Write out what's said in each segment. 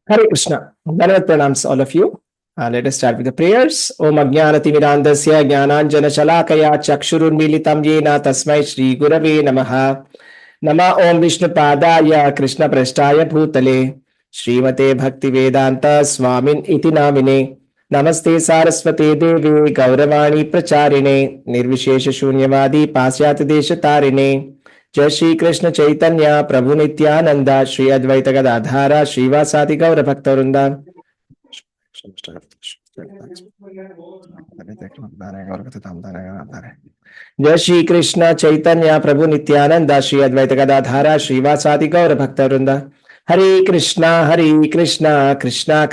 Hare Krishna. Dhanavad pranams all of you. Let us start with the prayers. Om Ajnanatimidandasya Jnananjana Shalakaya Chakshurunmilitam Yena Tasmai Shri Gurave Namaha. Nama Om Vishnu Padaya Krishna Prasthaya Bhutale Srimate Bhakti Vedanta Swamin Iti Namine. Namaste Saraswate Devi Gauravani Pracharine Nirvishesha Shunyavadi Pasyat Desha Tarine Jai Shri Krishna Chaitanya Prabhu Nityanand Shri Advaita Gadadhara श्रीवासादि Gaur भक्तवृंदा Jai Shri Krishna Chaitanya Prabhu Nityanand Shri Advaita Gadadhara श्रीवासादि Gaur भक्तवृंदा Hare Krishna Krishna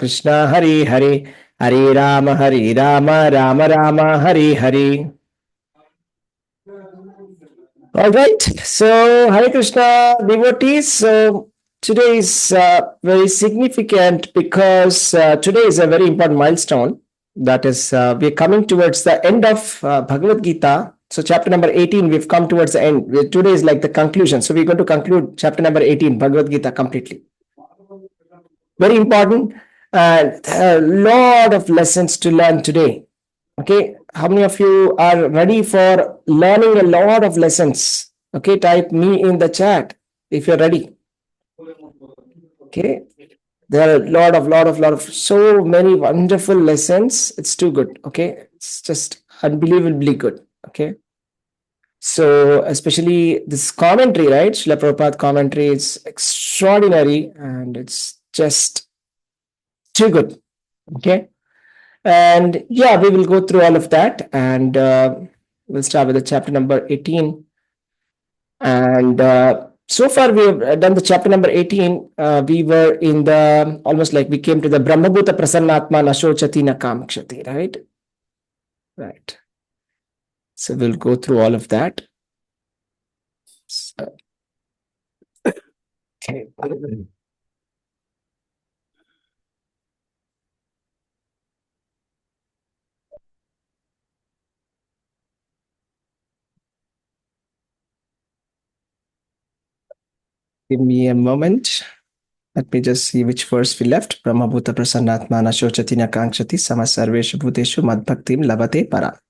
Krishna Hare Hare Hare Ram Ram Ram Hare Hare. All right. So, Hare Krishna devotees. So, today is very significant because today is a very important milestone. That is, we're coming towards the end of Bhagavad Gita. So, chapter number 18, we've come towards the end. Today is like the conclusion. So, we're going to conclude chapter number 18, Bhagavad Gita, completely. Very important. And a lot of lessons to learn today. Okay, how many of you are ready for learning a lot of lessons? Okay, type me in the chat if you're ready. Okay, there are a lot of so many wonderful lessons. It's too good. Okay, it's just unbelievably good. Okay, so especially this commentary, right? Srila Prabhupada commentary is extraordinary and it's just too good. Okay. And yeah, we will go through all of that and we'll start with the chapter number 18. And so far we have done the chapter number 18. We were in the almost like we came to the Brahmabhuta Prasannatma Nashochati Nakamkshati, right? Right. So we'll go through all of that. So, okay. Give me a moment. Let me just see which verse we left. Brahmabhuta Prasannatma Nashochati Nakamkshati Samasarveshu Bhuteshu Madbhaktim Labate Para.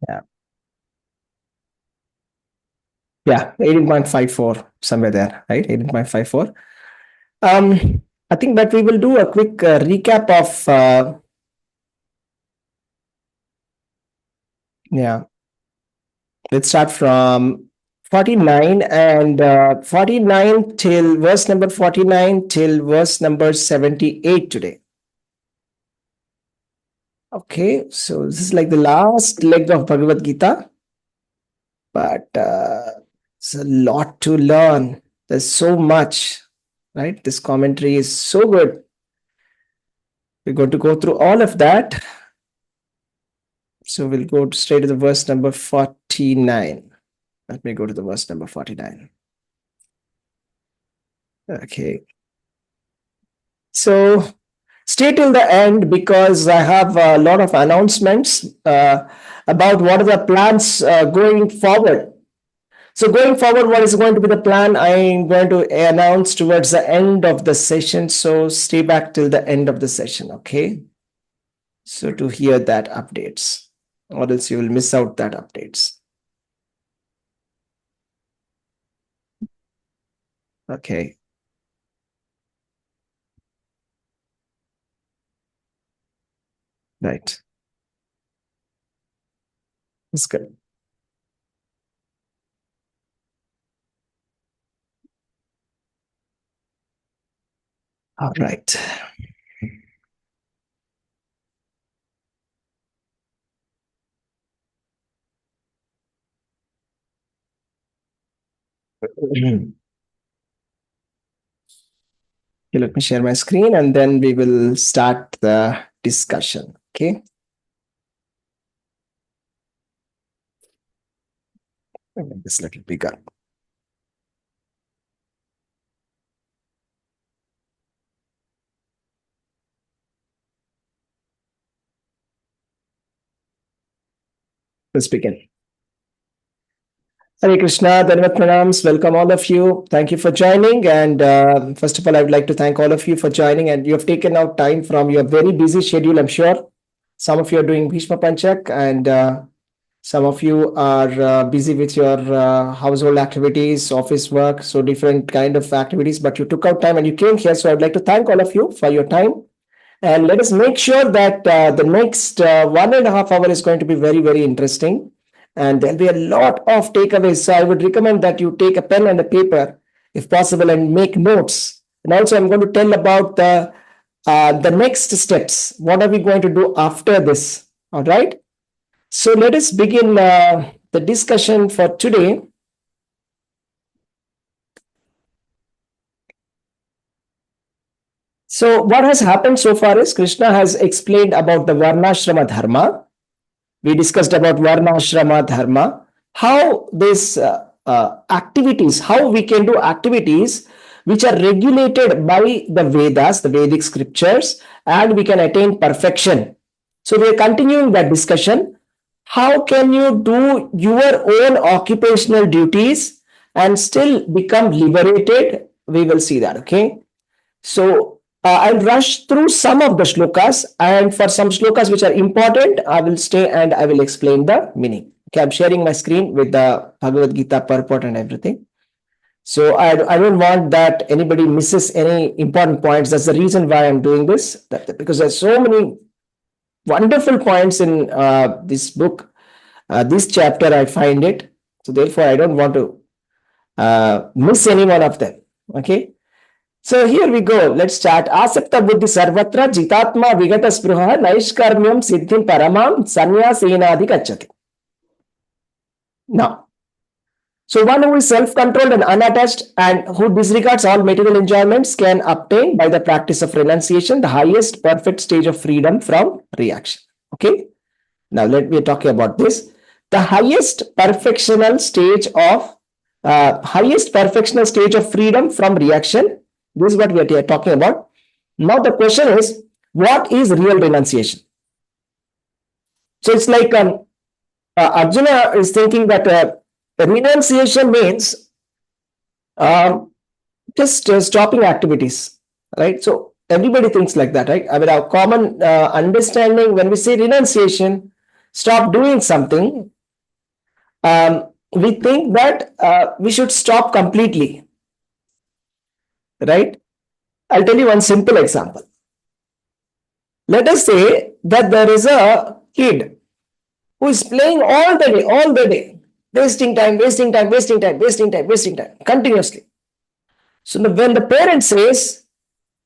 Yeah. Yeah, 18.54, somewhere there, right? 18.54. I think that we will do a quick recap of, yeah, let's start from 49 and 49 till verse number 49 till verse number 78 today. Okay, so this is like the last leg of Bhagavad Gita, but it's a lot to learn. There's so much, right? This commentary is so good. We're going to go through all of that. So we'll go straight to the verse number 49. Let me go to the verse number 49. Okay. So stay till the end because I have a lot of announcements about what are the plans going forward. So going forward, what is going to be the plan? I'm going to announce towards the end of the session. So stay back till the end of the session. Okay. So to hear that updates, or else you will miss out that updates. Okay. Right. That's good. All right. Okay, let me share my screen and then we will start the discussion. Okay. I'll make this a little bigger. Let's begin. Hare Krishna, Dhanvat Pranams. Welcome all of you. Thank you for joining. And first of all, I would like to thank all of you for joining. And you have taken out time from your very busy schedule, I'm sure. Some of you are doing Bhishma Panchak, and some of you are busy with your household activities, office work, so different kind of activities. But you took out time and you came here. So I'd like to thank all of you for your time. And let us make sure that the next 1.5 hours is going to be very, very interesting. And there'll be a lot of takeaways. So I would recommend that you take a pen and a paper, if possible, and make notes. And also, I'm going to tell about the next steps. What are we going to do after this? All right. So let us begin the discussion for today. So what has happened so far is Krishna has explained about the Varnashrama Dharma. We discussed about Varnashrama Dharma, how this activities, how we can do activities which are regulated by the Vedas, the Vedic scriptures, and we can attain perfection. So we are continuing that discussion. How can you do your own occupational duties and still become liberated? We will see that, okay? So I'll rush through some of the shlokas, and for some shlokas which are important, I will stay and I will explain the meaning. Okay, I'm sharing my screen with the Bhagavad Gita purport and everything. So I don't want that anybody misses any important points. That's the reason why I'm doing this, because there's so many wonderful points in this book, this chapter. I find it. So therefore, I don't want to miss any one of them. Okay. So here we go. Let's start. Asakta buddhi sarvatra jitatma vigata spruha naishkarmyam siddhim paramam sanyasenadi gacchati. Now, so one who is self-controlled and unattached and who disregards all material enjoyments can obtain by the practice of renunciation the highest perfect stage of freedom from reaction. Okay. Now let me talk about this. The highest perfectional stage of freedom from reaction. This is what we are talking about. Now the question is, what is real renunciation? So it's like Arjuna is thinking that renunciation means just stopping activities, right? So everybody thinks like that, right? I mean, our common understanding when we say renunciation, stop doing something, we think that we should stop completely, right? I'll tell you one simple example. Let us say that there is a kid who is playing all the day, wasting time, continuously. So when the parent says,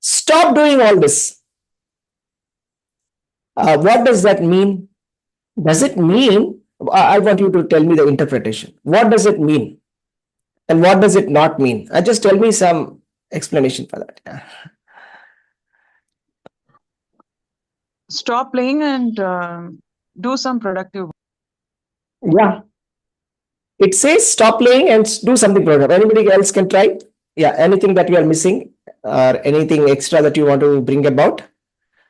stop doing all this, what does that mean? Does it mean, I want you to tell me the interpretation. What does it mean? And what does it not mean? Just tell me some explanation for that. Yeah. Stop playing and do some productive. Yeah. It says stop playing and do something productive. Anybody else can try? Yeah. Anything that you are missing or anything extra that you want to bring about?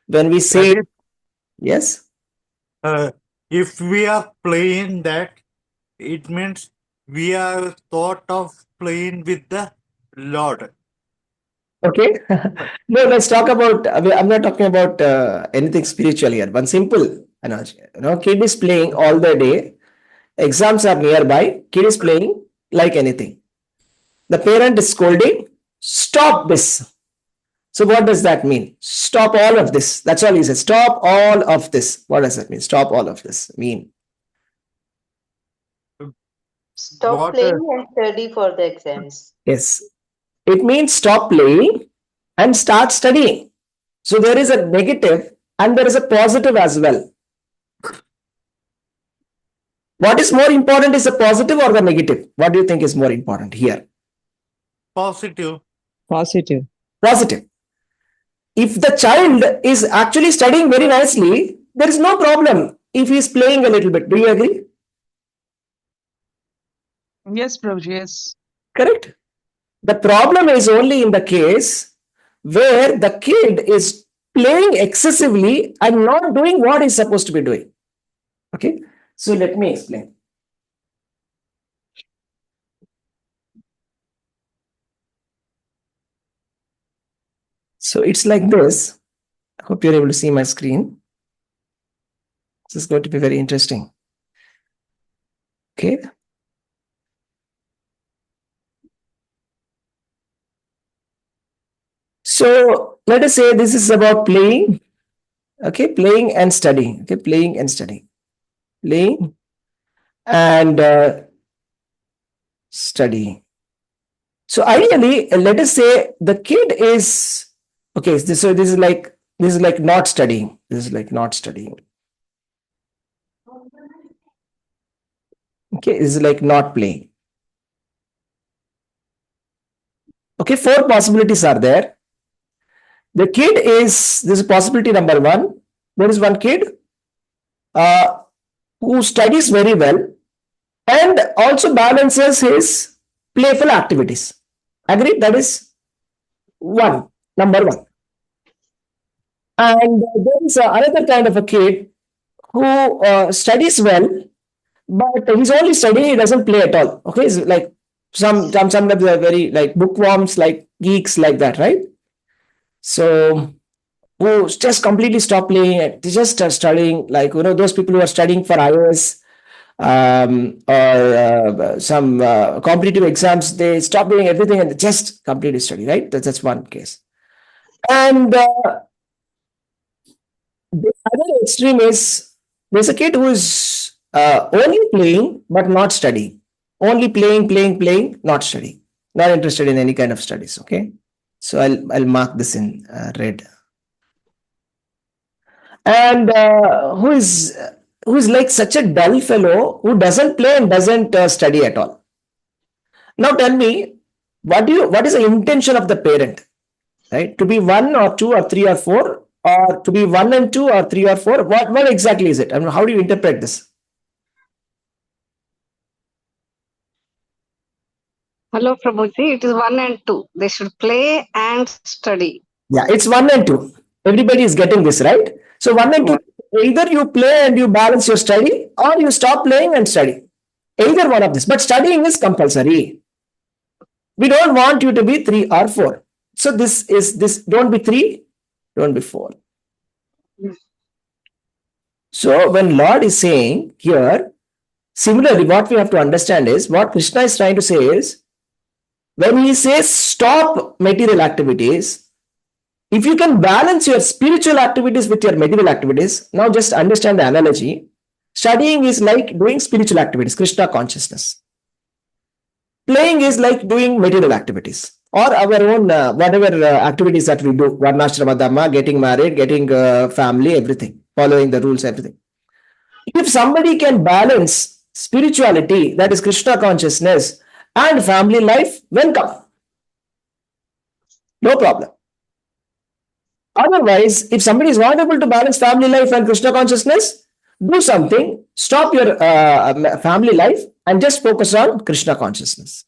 When we say, yes. If we are playing that, it means we are thought of playing with the Lord. Okay. No, let's talk about, I'm not talking about anything spiritual here. One simple analogy. Kid is playing all the day. Exams are nearby. Kid is playing like anything. The parent is scolding, stop this. So what does that mean? Stop all of this. That's all he says. Stop all of this. What does that mean? Stop all of this mean? Stop playing and study for the exams. Yes. It means stop playing and start studying. So there is a negative and there is a positive as well. What is more important is the positive or the negative? What do you think is more important here? Positive. Positive. If the child is actually studying very nicely, there is no problem if he is playing a little bit. Do you agree? Yes, Prabhuji, yes. Correct. The problem is only in the case where the kid is playing excessively and not doing what he's supposed to be doing. Okay. So let me explain. So it's like this. I hope you're able to see my screen. This is going to be very interesting. Okay. So let us say this is about playing. Okay, playing and studying. Okay, playing and studying. Playing and studying. So ideally, let us say the kid is okay. So this is like not studying. This is like not studying. Okay, this is like not playing. Okay, 4 possibilities are there. The kid is, this is possibility number 1. There is one kid uh, who studies very well and also balances his playful activities. Agreed? That is number 1. And there is another kind of a kid who studies well, but he's only studying, he doesn't play at all. Okay, it's like some of the very like bookworms, like geeks, like that, right? So who just completely stop playing, they just start studying, like those people who are studying for IOS or some competitive exams, they stop doing everything and they just completely study, right? That's one case. And the other extreme is there's a kid who is only playing but not studying. Only playing, not studying. Not interested in any kind of studies. Okay, so I'll mark this in red. And who is like such a dull fellow who doesn't play and doesn't study at all. Now tell me, what is the intention of the parent? Right? To be 1 or 2 or 3 or 4, or to be 1 and 2 or 3 or 4? What exactly is it? I mean, how do you interpret this? Hello, Prabhuji. It is 1 and 2. They should play and study. Yeah, it's 1 and 2. Everybody is getting this, right? So 1 and 2, either you play and you balance your study, or you stop playing and study. Either one of this. But studying is compulsory. We don't want you to be 3 or 4. So this is this. Don't be 3, don't be 4. So when Lord is saying here, similarly, what we have to understand is, what Krishna is trying to say is, when he says stop material activities, if you can balance your spiritual activities with your material activities, now just understand the analogy. Studying is like doing spiritual activities, Krishna consciousness. Playing is like doing material activities, or our own whatever activities that we do, Varnashrama Dhamma, getting married, getting family, everything, following the rules, everything. If somebody can balance spirituality, that is Krishna consciousness, and family life, welcome. No problem. Otherwise, if somebody is not able to balance family life and Krishna consciousness, do something, stop your family life and just focus on Krishna consciousness.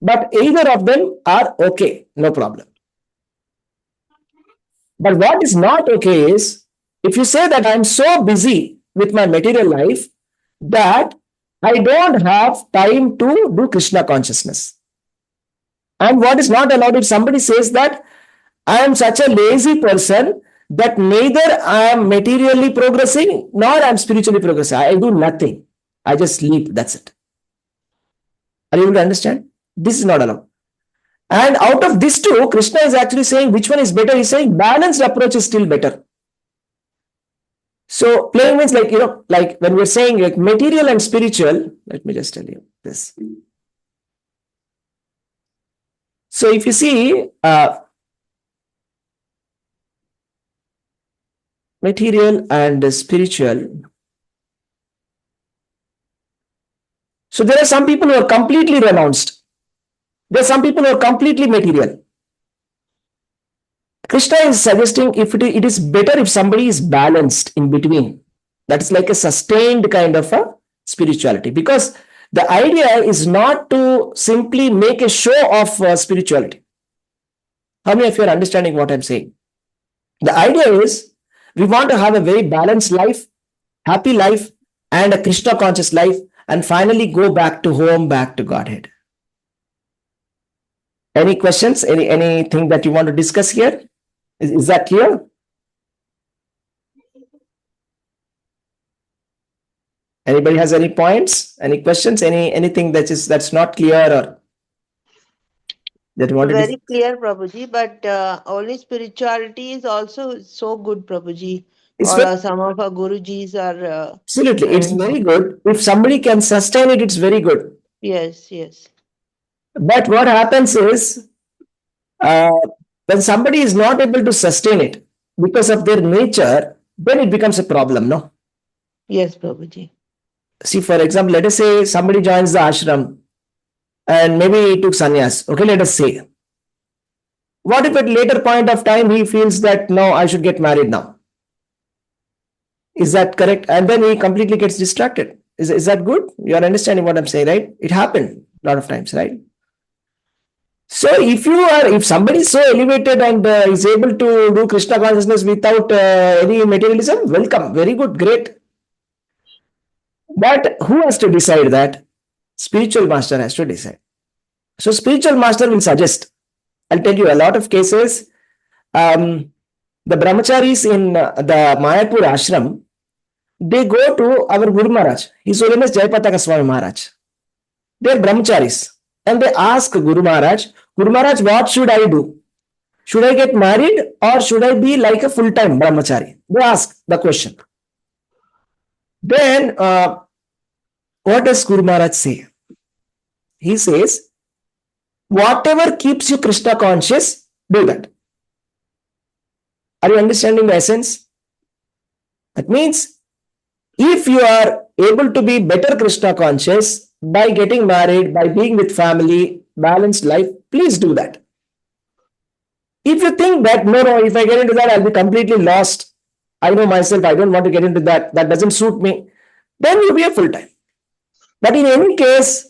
But either of them are okay, no problem. But what is not okay is, if you say that I'm so busy with my material life that I don't have time to do Krishna consciousness. And what is not allowed, if somebody says that I am such a lazy person that neither I am materially progressing nor I am spiritually progressing. I do nothing. I just sleep. That's it. Are you able to understand? This is not allowed. And out of this two, Krishna is actually saying which one is better. He's saying balanced approach is still better. So playing means like, like when we're saying like material and spiritual, let me just tell you this. So if you see material and spiritual, so there are some people who are completely renounced. There are some people who are completely material. Krishna is suggesting it is better if somebody is balanced in between. That is like a sustained kind of a spirituality, because the idea is not to simply make a show of spirituality. How many of you are understanding what I'm saying? The idea is we want to have a very balanced life, happy life, and a Krishna conscious life, and finally go back to home, back to Godhead. Any questions? Anything that you want to discuss here? Is that clear? Anybody has any points, any questions, anything that's not clear or that you want to Very clear, Prabhuji, but only spirituality is also so good, Prabhuji. it's Or very, some of our Gurujis are, absolutely, it's and very good. If somebody can sustain it, it's very good. yes, yes, But what happens is, uh, when somebody is not able to sustain it because of their nature, then it becomes a problem, no? yes, Prabhuji. See, for example, let us say somebody joins the ashram and maybe he took sannyas. Okay, let us say. What if at later point of time he feels that no, I should get married now? Is that correct? And then he completely gets distracted. Is that good? You are understanding what I'm saying, right? It happened a lot of times, right? So if somebody is so elevated and is able to do Krishna consciousness without any materialism, welcome, very good, great. But who has to decide that? Spiritual master has to decide. So spiritual master will suggest. I'll tell you a lot of cases. The brahmacharis in the Mayapur ashram, they go to our Guru Maharaj, His Holiness Jayapataka Swami Maharaj. They are brahmacharis. And they ask Guru Maharaj, what should I do? Should I get married or should I be like a full-time brahmachari? They ask the question. Then, what does Guru Maharaj say? He says, whatever keeps you Krishna conscious, do that. Are you understanding the essence? That means, if you are able to be better Krishna conscious by getting married, by being with family, balanced life, please do that. If you think that, no, if I get into that, I'll be completely lost. I know myself, I don't want to get into that. That doesn't suit me. Then you be a full time. But in any case,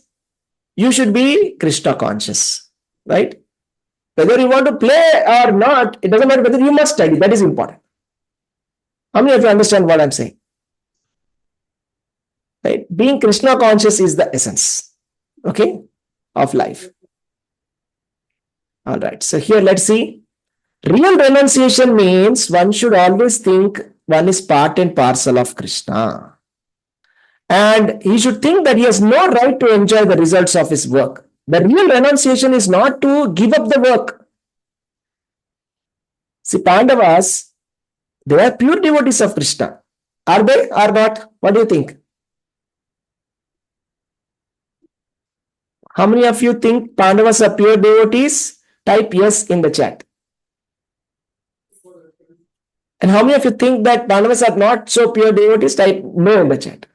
you should be Krishna conscious, right? Whether you want to play or not, it doesn't matter whether you must study. That is important. How many of you understand what I'm saying? Right? Being Krishna conscious is the essence, okay, of life. All right. So here, let's see. Real renunciation means one should always think one is part and parcel of Krishna. And he should think that he has no right to enjoy the results of his work. The real renunciation is not to give up the work. See, Pandavas, they are pure devotees of Krishna. Are they or not? What do you think? How many of you think Pandavas are pure devotees? Type yes in the chat. And how many of you think that Pandavas are not so pure devotees? Type no in the chat.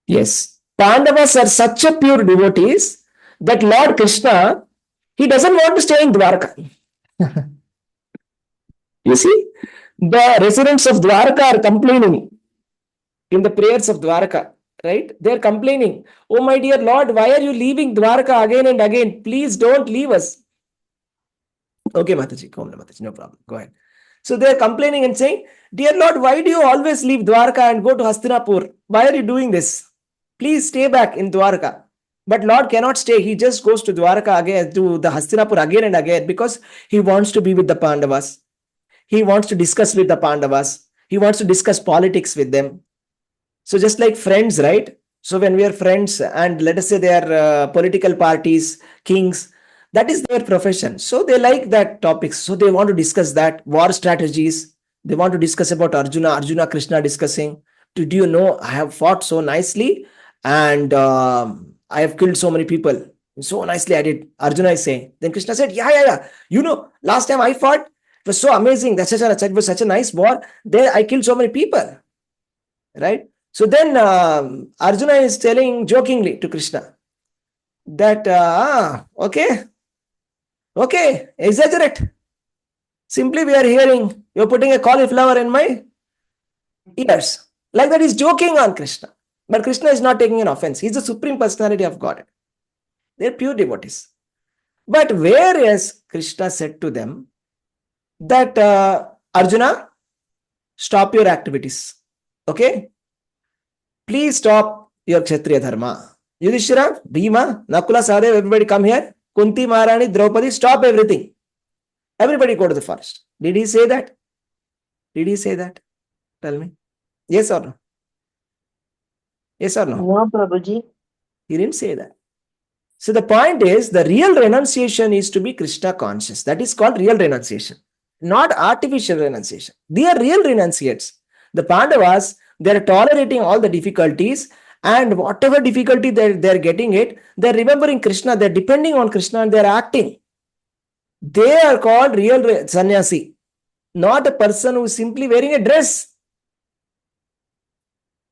Yes. Pandavas are such a pure devotees that Lord Krishna, he doesn't want to stay in Dwarka. You see, the residents of Dwarka are complaining in the prayers of Dwarka, right? They're complaining, oh my dear Lord, why are you leaving Dwarka again and again? Please don't leave us. Okay, Mataji, Mataji, no problem. Go ahead. So they're complaining and saying, dear Lord, why do you always leave Dwarka and go to Hastinapur? Why are you doing this? Please stay back in Dwarka. But Lord cannot stay. He just goes to Dwarka again, to the Hastinapur again and again because he wants to be with the Pandavas. He wants to discuss with the Pandavas. He wants to discuss politics with them. So just like friends, right? So when we are friends and let us say they are political parties, kings, that is their profession. So they like that topics. So they want to discuss that, war strategies. They want to discuss about Arjuna, Krishna discussing. Do you know, I have fought so nicely and I have killed so many people. So nicely I did. Arjuna is saying. Then Krishna said, yeah. You know, last time I fought, it was so amazing. It was such a nice war. There I killed so many people. Right? So then Arjuna is telling jokingly to Krishna that, okay, exaggerate. Simply we are hearing, you're putting a cauliflower in my ears. Like that he's joking on Krishna. But Krishna is not taking an offense. He's the supreme personality of God. They're pure devotees. But whereas Krishna said to them that Arjuna, stop your activities. Okay? Please stop your Kshatriya dharma. Yudhishthira, Bhima, Nakula, Sahadeva, everybody come here. Kunti, Maharani, Draupadi, stop everything. Everybody go to the forest. Did he say that? Did he say that? Tell me. Yes or no? Yes or no? No, Prabhuji. He didn't say that. So the point is, the real renunciation is to be Krishna conscious. That is called real renunciation, not artificial renunciation. They are real renunciates. The Pandavas, they are tolerating all the difficulties, and whatever difficulty they're getting it, they're remembering Krishna, they're depending on Krishna, and they're acting. They are called real sannyasi, not a person who is simply wearing a dress.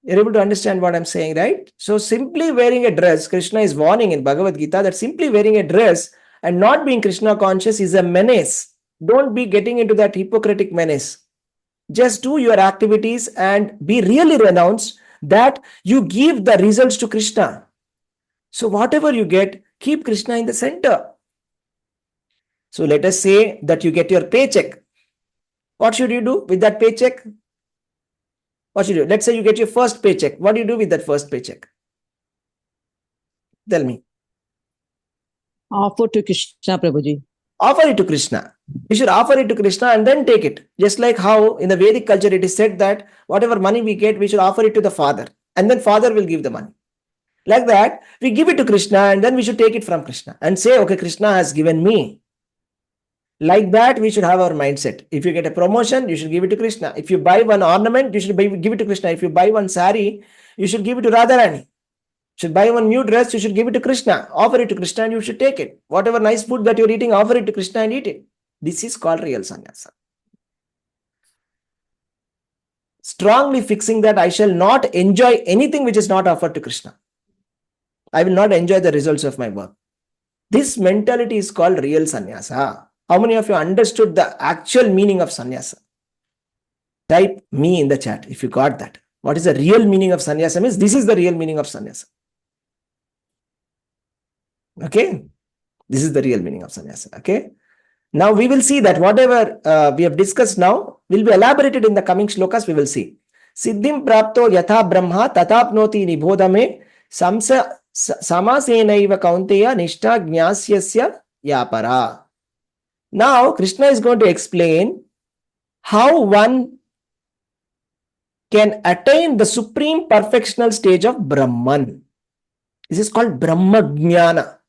You're able to understand what I'm saying, right? So simply wearing a dress, Krishna is warning in Bhagavad Gita that simply wearing a dress and not being Krishna conscious is a menace. Don't be getting into that hypocritic menace. Just do your activities and be really renounced that you give the results to Krishna. So whatever you get, keep Krishna in the center. So let us say that you get your paycheck. What should you do with that paycheck? What should you do? Let's say you get your first paycheck. What do you do with that first paycheck? Tell me. Offer to Krishna, Prabhuji. Offer it to Krishna. You should offer it to Krishna and then take it. Just like how in the Vedic culture it is said that whatever money we get, we should offer it to the father. And then father will give the money. Like that, we give it to Krishna and then we should take it from Krishna and say, okay, Krishna has given me. Like that, we should have our mindset. If you get a promotion, you should give it to Krishna. If you buy one ornament, you should give it to Krishna. If you buy one sari, you should give it to Radharani. Should buy one new dress, you should give it to Krishna. Offer it to Krishna and you should take it. Whatever nice food that you're eating, offer it to Krishna and eat it. This is called real sannyasa. Strongly fixing that I shall not enjoy anything which is not offered to Krishna. I will not enjoy the results of my work. This mentality is called real sannyasa. How many of you understood the actual meaning of sannyasa? Type me in the chat if you got that. What is the real meaning of sannyasa? Means this is the real meaning of sannyasa. Okay, this is the real meaning of sannyasa. Okay, now we will see that whatever we have discussed now will be elaborated in the coming shlokas. We will see. Siddhim prapto yatha brahma tatapnoti nibodhame samasenaiva kaunteya nishta jnasyasya yapara. Now Krishna is going to explain how one can attain the supreme perfectional stage of Brahman. This is called Brahma Jnana.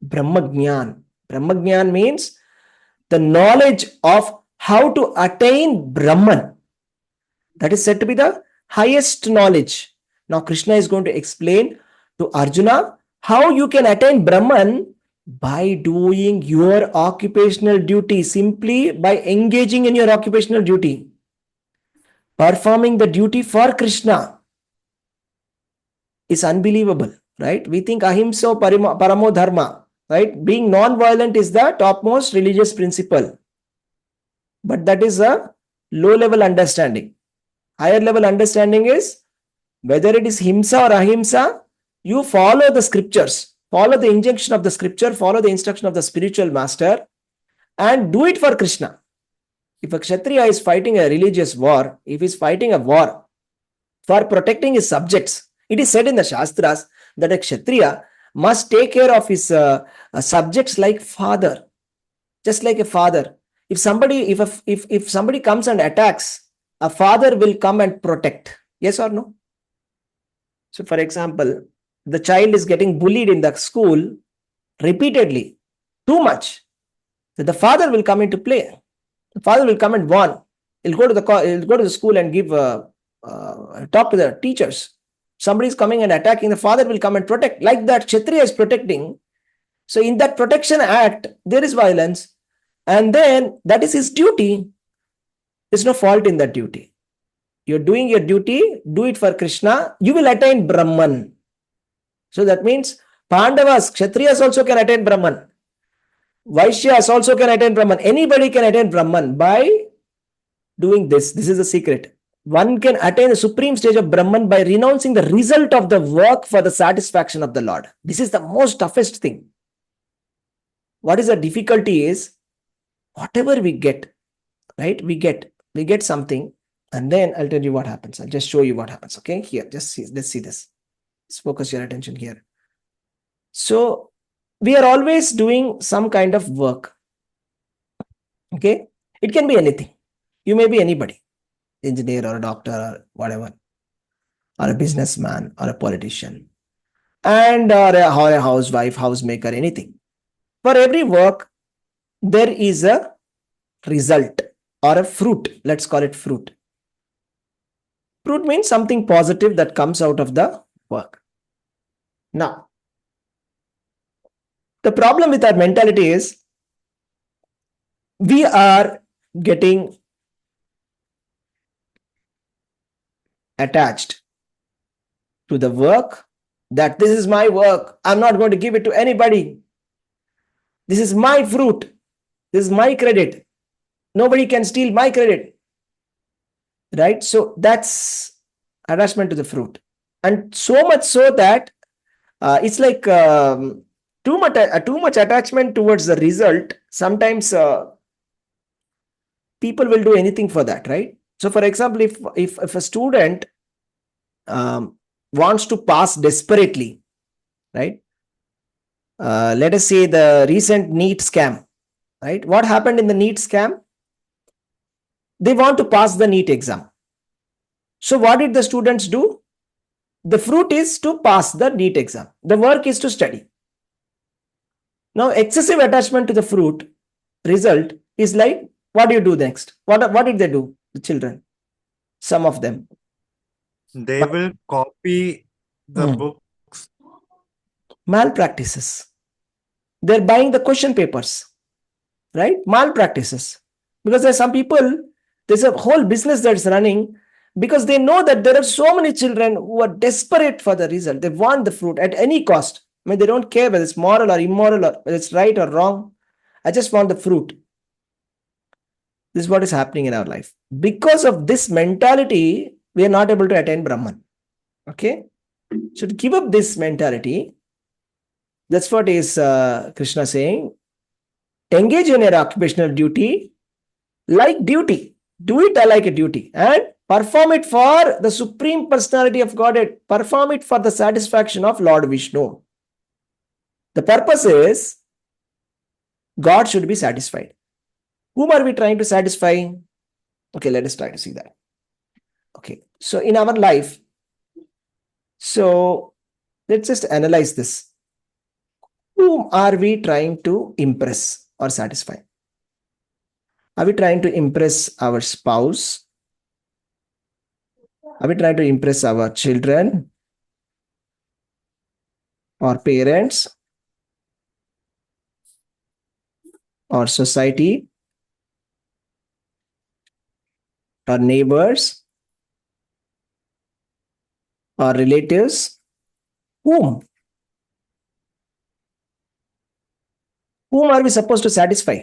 Brahma Jnana. Brahma Jnana means the knowledge of how to attain Brahman. That is said to be the highest knowledge. Now Krishna is going to explain to Arjuna how you can attain Brahman by doing your occupational duty, simply by engaging in your occupational duty, performing the duty for Krishna is unbelievable, right? We think ahimsa paramo dharma, right? Being non-violent is the topmost religious principle. But that is a low-level understanding. Higher level understanding is whether it is himsa or ahimsa, you follow the scriptures, follow the injunction of the scripture, follow the instruction of the spiritual master, and do it for Krishna. If a Kshatriya is fighting a religious war, if he is fighting a war for protecting his subjects, it is said in the Shastras that a Kshatriya must take care of his subjects like father, just like a father. If somebody comes and attacks, a father will come and protect. Yes or no? So, for example, the child is getting bullied in the school repeatedly, too much. So the father will come into play. The father will come and warn. He'll go to the school and give talk to the teachers. Somebody is coming and attacking. The father will come and protect. Like that, Kshatriya is protecting. So in that protection act, there is violence, and then that is his duty. There's no fault in that duty. You're doing your duty. Do it for Krishna. You will attain Brahman. So that means Pandavas, Kshatriyas also can attain Brahman. Vaishyas also can attain Brahman. Anybody can attain Brahman by doing this. This is the secret. One can attain the supreme stage of Brahman by renouncing the result of the work for the satisfaction of the Lord. This is the most toughest thing. What is the difficulty is, whatever we get, right? We get something, and then I'll tell you what happens. I'll just show you what happens. Okay, here, let's see this. Let's focus your attention here. So we are always doing some kind of work. Okay, it can be anything. You may be anybody, engineer or a doctor or whatever, or a businessman or a politician, and or a housewife, housemaker, anything. For every work, there is a result or a fruit. Let's call it fruit. Fruit means something positive that comes out of the work. Now, the problem with our mentality is we are getting attached to the work, that this is my work. I'm not going to give it to anybody. This is my fruit. This is my credit. Nobody can steal my credit. Right? So that's attachment to the fruit. And so much so that it's like too much attachment towards the result. Sometimes people will do anything for that, right? So for example, if a student wants to pass desperately, right? Let us say the recent NEET scam, right? What happened in the NEET scam? They want to pass the NEET exam. So what did the students do? The fruit is to pass the NEET exam. The work is to study. Now, excessive attachment to the fruit result is like, what do you do next? What did they do, the children? Some of them. They will copy the Hmm. books. Malpractices. They're buying the question papers, right? Malpractices. Because there's some people, there's a whole business that's running because they know that there are so many children who are desperate for the result. They want the fruit at any cost. I mean, they don't care whether it's moral or immoral or whether it's right or wrong. I just want the fruit. This is what is happening in our life. Because of this mentality, we are not able to attain Brahman. Okay? So to give up this mentality, that's what is Krishna saying. Engage in your occupational duty like duty. Do it like a duty and perform it for the Supreme Personality of Godhead. Perform it for the satisfaction of Lord Vishnu. The purpose is God should be satisfied. Whom are we trying to satisfy? Okay, let us try to see that. Okay, so in our life, so let's just analyze this. Whom are we trying to impress or satisfy? Are we trying to impress our spouse? Are we trying to impress our children or parents or society or neighbors or relatives? Whom? Whom are we supposed to satisfy?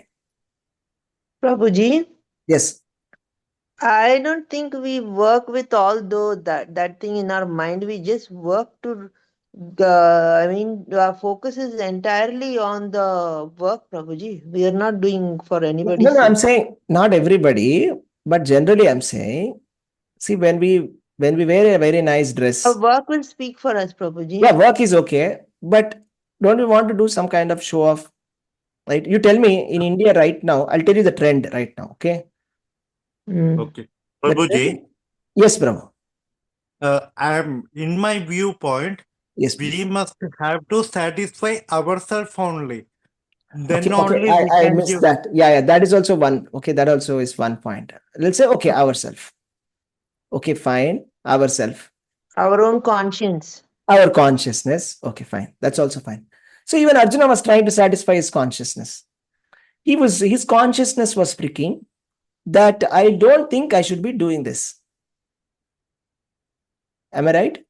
Prabhuji, Yes. I don't think we work with all that thing in our mind. We just work to, our focus is entirely on the work, Prabhuji. We are not doing for anybody's No, I'm sake. saying not everybody, but generally I'm saying, see, when we wear a very nice dress, Our work will speak for us, Prabhuji. yeah, work is okay, but don't we want to do some kind of show off? Right? You tell me in India right now, I'll tell you the trend right now. Okay. Mm. Okay. The Prabhuji, trend, yes, Brahma. in my viewpoint, Yes, we please. must have to satisfy ourselves only. Then Okay, only we I can missed give. that. Yeah, that is also one. Okay, that also is one point. Let's say, okay, ourself. Okay, fine. Ourself. Our own conscience. Our consciousness. Okay, fine. That's also fine. So even Arjuna was trying to satisfy his consciousness. His consciousness was freaking that I don't think I should be doing this. Am I right?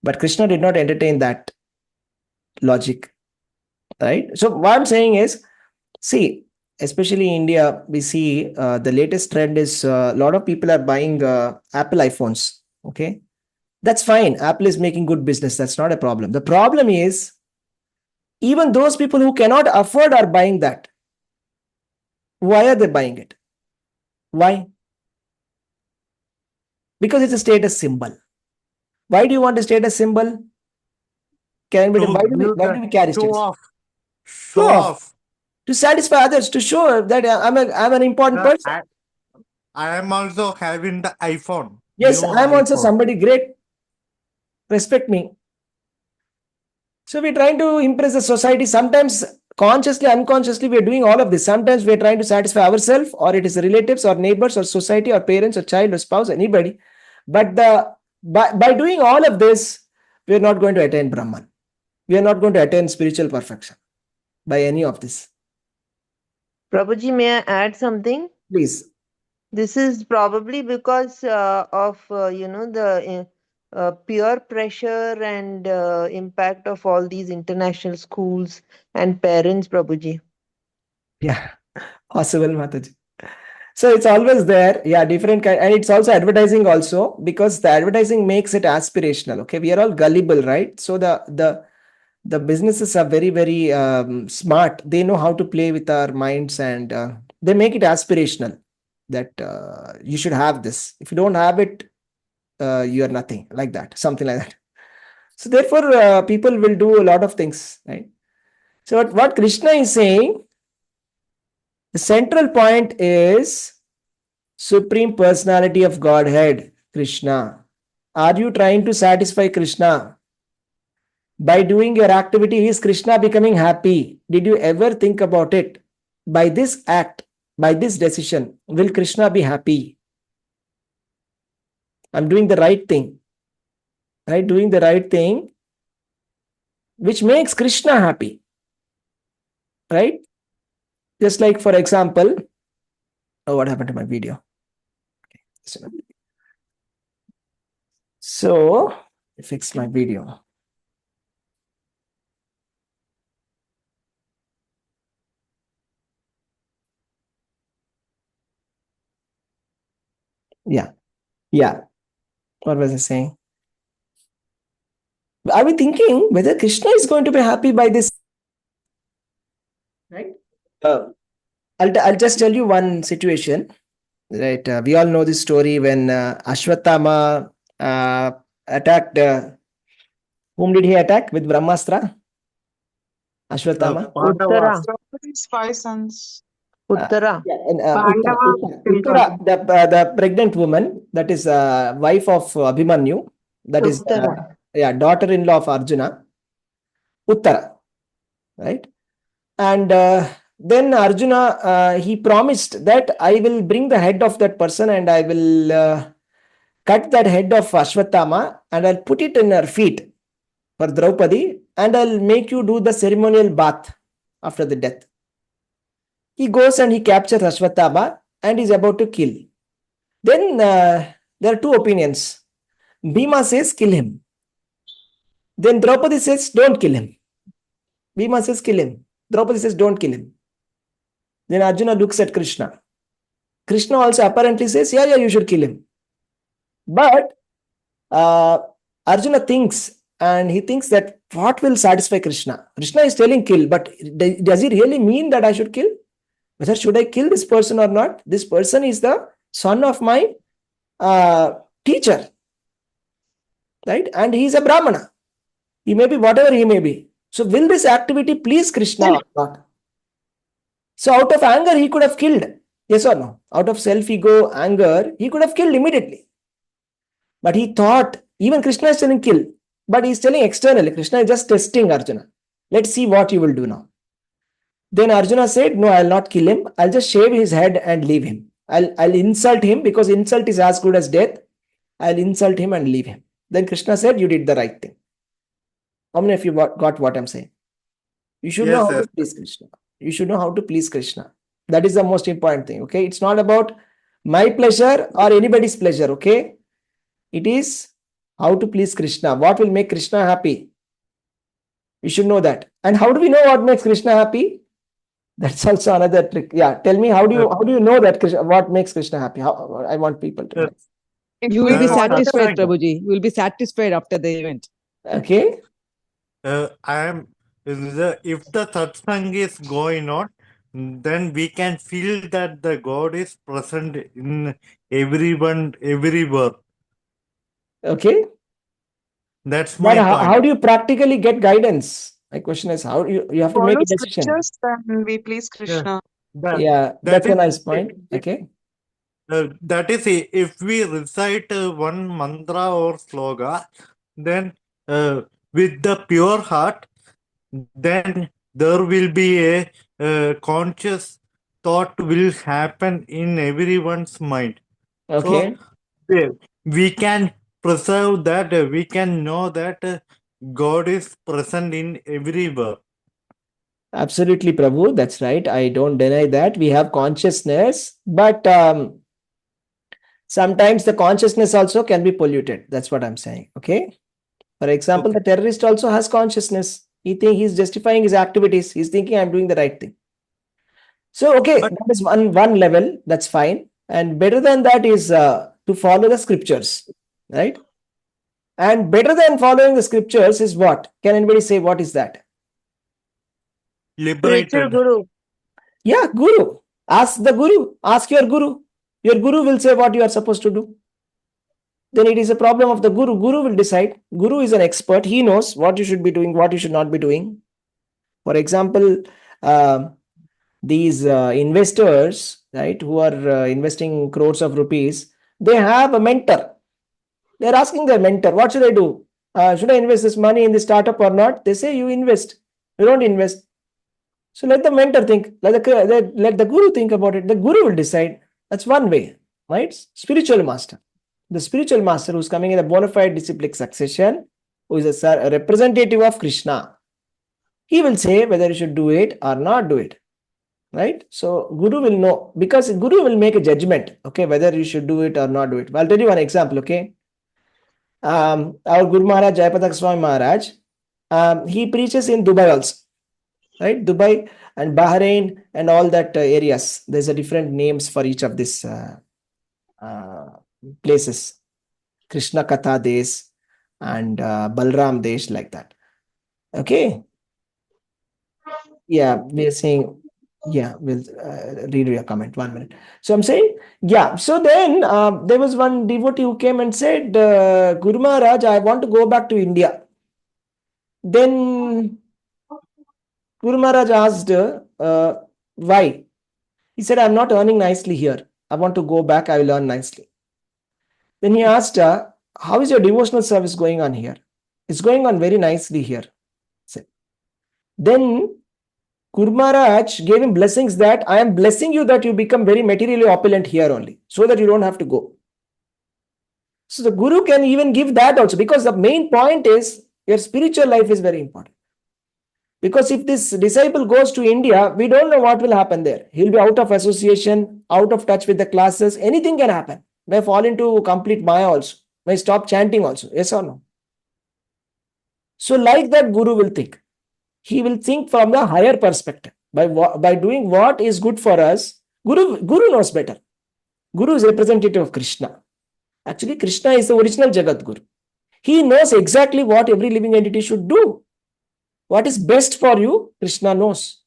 But Krishna did not entertain that logic. Right? So what I'm saying is, see, especially in India, we see the latest trend is a lot of people are buying Apple iPhones. Okay. That's fine. Apple is making good business. That's not a problem. The problem is, even those people who cannot afford are buying that. Why are they buying it? Why? Because it's a status symbol. Why do you want a status symbol? To Why give do we carry show status? off. Show Show off. off. to satisfy others, to show that I'm an important Sir, person. I am also having the iPhone. Yes, New I'm also iPhone. somebody great. Respect me. So we're trying to impress the society. Sometimes consciously, unconsciously, we're doing all of this. Sometimes we're trying to satisfy ourselves, or it is relatives, or neighbors, or society, or parents, or child, or spouse, anybody. But by doing all of this, we're not going to attain Brahman. We are not going to attain spiritual perfection by any of this. Prabhuji, may I add something? Please. This is probably because of the peer pressure and impact of all these international schools and parents, Prabhuji. Yeah, possible, Mataji. So it's always there. Yeah, different kind, and it's also advertising also, because the advertising makes it aspirational. Okay, we are all gullible, right? So the businesses are very, very smart. They know how to play with our minds, and they make it aspirational that you should have this. If you don't have it, you are nothing, like that, something like that. So therefore, people will do a lot of things, right? So what Krishna is saying, the central point is Supreme Personality of Godhead, Krishna. Are you trying to satisfy Krishna? By doing your activity, is Krishna becoming happy? Did you ever think about it? By this act, by this decision, will Krishna be happy? I'm doing the right thing, right? Doing the right thing, which makes Krishna happy, right? Just like, for example, oh, what happened to my video? So, fix my video. Yeah. What was I saying? Are we thinking whether Krishna is going to be happy by this? Right? I'll just tell you one situation. Right? We all know this story when Ashwatthama attacked. Whom did he attack with Brahmastra? Ashwatthama. Pandavas. Uttara. Draupadi's 5 sons. Uttara. Yeah, and Pandava Uttara, the pregnant woman, that is wife of Abhimanyu, that is Uttara. daughter-in-law of Arjuna, Uttara, right? And then Arjuna, he promised that I will bring the head of that person, and I will cut that head of Ashwatthama, and I'll put it in her feet for Draupadi, and I'll make you do the ceremonial bath after the death. He goes and he captures Ashwatthama and is about to kill. Then there are two opinions. Bhima says, kill him. Then Draupadi says, don't kill him. Bhima says, kill him. Draupadi says, don't kill him. Then Arjuna looks at Krishna. Krishna also apparently says, yeah, you should kill him. But Arjuna thinks, and he thinks that what will satisfy Krishna? Krishna is telling kill, but does he really mean that I should kill? Whether should I kill this person or not? This person is the son of my teacher, right? And he is a Brahmana. He may be whatever he may be. So will this activity please Krishna or not? So out of anger, he could have killed. Yes or no? Out of self-ego, anger, he could have killed immediately. But he thought, even Krishna is telling kill, but he is telling externally. Krishna is just testing Arjuna. Let's see what you will do now. Then Arjuna said, no, I'll not kill him. I'll just shave his head and leave him. I'll insult him, because insult is as good as death. I'll insult him and leave him. Then Krishna said, you did the right thing. How many of you got what I'm saying? You should know how to please Krishna. You should know how to please Krishna. That is the most important thing. Okay. It's not about my pleasure or anybody's pleasure. Okay. It is how to please Krishna. What will make Krishna happy? You should know that. And how do we know what makes Krishna happy? That's also another trick. Yeah. Tell me, how do you know that what makes Krishna happy? How, I want people to know. If You we will be follow the satisfied, Prabhuji. You will be satisfied after the event. Okay. If the satsang is going on, then we can feel that the God is present in everyone, everywhere. Okay. That's But my point. how do you practically get guidance? My question is how you have to Follow make a decision. scriptures, then we please Krishna. Yeah, that that's a is nice point. Okay. that is if we recite one mantra or sloga, then with the pure heart, then there will be a conscious thought will happen in everyone's mind. Okay. So we can preserve that, we can know that God is present in everywhere. Absolutely, Prabhu. That's right. I don't deny that. We have consciousness, but sometimes the consciousness also can be polluted. That's what I'm saying. Okay. For example, Okay. the terrorist also has consciousness. He think he's justifying his activities. He's thinking I'm doing the right thing. So okay, But that is one level. That's fine. And better than that is to follow the scriptures, right? And better than following the scriptures is what? Can anybody say what is that? Spiritual liberated. guru. Yeah, guru. Ask the guru. Ask your guru. Your guru will say what you are supposed to do. Then it is a problem of the guru. Guru will decide. Guru is an expert. He knows what you should be doing, what you should not be doing. For example, these investors, right, who are investing crores of rupees, they have a mentor. They're asking their mentor, what should I do? Should I invest this money in the startup or not? They say you invest. You don't invest. So let the mentor think. Let the guru think about it. The guru will decide. That's one way, right? Spiritual master. The spiritual master who's coming in a bona fide disciplic succession, who is a representative of Krishna. He will say whether you should do it or not do it. Right? So guru will know, because guru will make a judgment, okay, whether you should do it or not do it. I'll tell you one example, okay. Our Guru Maharaj, Jayapatak Swami Maharaj, he preaches in Dubai also, right? Dubai and Bahrain and all that areas. There's a different names for each of these places. Krishna Katha Desh and Balram Desh, like that. Okay. Yeah, we are saying, yeah, we'll read your comment. 1 minute. So I'm saying, yeah. So then there was one devotee who came and said, Guru Maharaj, I want to go back to India. Then Guru Maharaj asked, why? He said, I'm not earning nicely here. I want to go back. I will earn nicely. Then he asked, how is your devotional service going on here? It's going on very nicely here. Then Guru Maharaj gave him blessings that I am blessing you that you become very materially opulent here only, so that you don't have to go. So the Guru can even give that also, because the main point is your spiritual life is very important. Because if this disciple goes to India, we don't know what will happen there. He'll be out of association, out of touch with the classes. Anything can happen. May fall into complete Maya also. May stop chanting also. Yes or no? So like that, Guru will think. He will think from the higher perspective. By doing what is good for us, Guru knows better. Guru is representative of Krishna. Actually, Krishna is the original Jagat Guru. He knows exactly what every living entity should do. What is best for you, Krishna knows.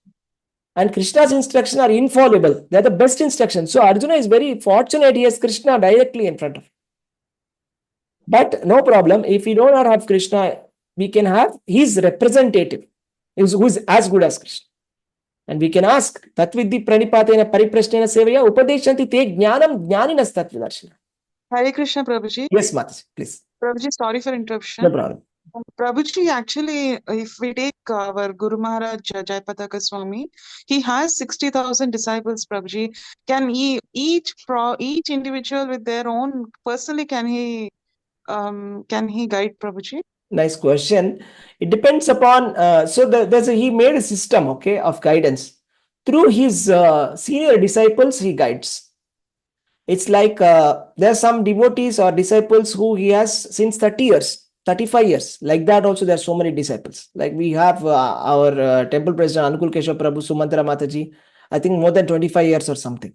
And Krishna's instructions are infallible. They are the best instructions. So Arjuna is very fortunate. He has Krishna directly in front of him. But no problem. If we do not have Krishna, we can have his representative, who is as good as Krishna. And we can ask, Tatvidhi pranipatena pariprashnena sevaya upadeshanti te jnanam jnaninas tatvidarshana. Hare Krishna, Prabhuji. Yes, Mataji, please. Prabhuji, sorry for interruption. No problem. Prabhuji, actually, if we take our Guru Maharaj Jayapataka Swami, he has 60,000 disciples, Prabhuji. Can he, each individual with their own, personally, can he guide, Prabhuji? Nice question. It depends upon, he made a system, okay, of guidance. Through his senior disciples, he guides. It's like there are some devotees or disciples who he has since 30 years, 35 years. Like that also, there are so many disciples. Like we have our temple president, Anukul Keshav Prabhu, Sumantra Mataji, I think more than 25 years or something.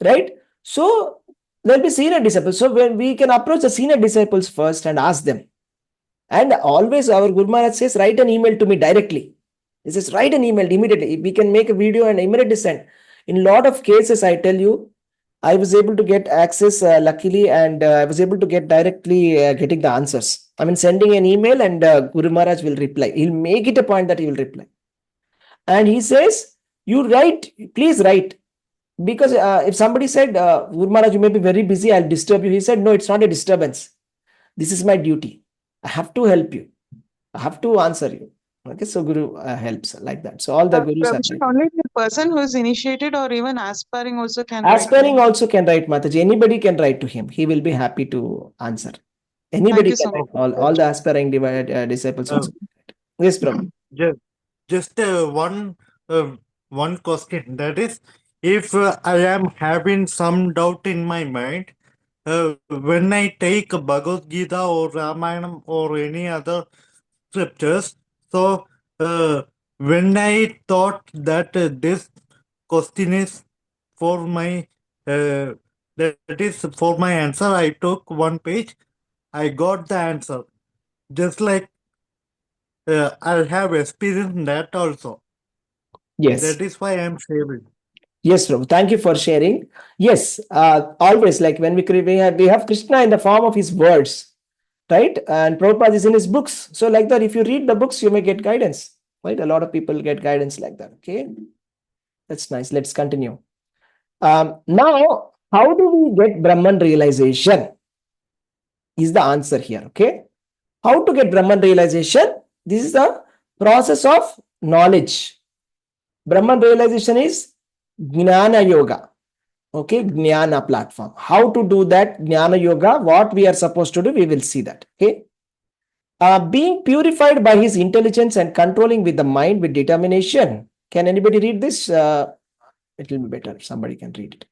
Right? So there will be senior disciples. So when we can approach the senior disciples first and ask them. And always our Guru Maharaj says, write an email to me directly. He says, write an email immediately. We can make a video and immediately send. In a lot of cases, I tell you, I was able to get access luckily, and I was able to get directly getting the answers. I mean, sending an email, and Guru Maharaj will reply. He'll make it a point that he will reply. And he says, you write, please write. Because if somebody said, Guru Maharaj, you may be very busy, I'll disturb you. He said, no, it's not a disturbance. This is my duty. I have to help you. I have to answer you. Okay, so Guru helps like that. So all the Gurus are Prabhuji, like. only the person who is initiated or even aspiring also can write. Aspiring also can write, Mataji. Anybody can write to him. He will be happy to answer. Anybody you can so write. much. All the aspiring disciples Uh, also can write. Yes, Prabhu. just one question. That is, if I am having some doubt in my mind, when I take Bhagavad Gita or Ramayana or any other scriptures, so when I thought that this question is for my that is for my answer, I took one page. I got the answer. Just like I have experienced that also. Yes. That is why I am sharing. Yes, Prabhu. Thank you for sharing. Yes, always like when we have Krishna in the form of his words, right? And Prabhupada is in his books. So like that, if you read the books, you may get guidance, right? A lot of people get guidance like that. Okay, that's nice. Let's continue. Now, how do we get Brahman realization? Is the answer here. Okay, how to get Brahman realization? This is the process of knowledge. Brahman realization is Jnana Yoga. Okay, Jnana platform. How to do that Jnana Yoga, what we are supposed to do, we will see that. Okay. Being purified by his intelligence and controlling with the mind with determination. Can anybody read this? It will be better if somebody can read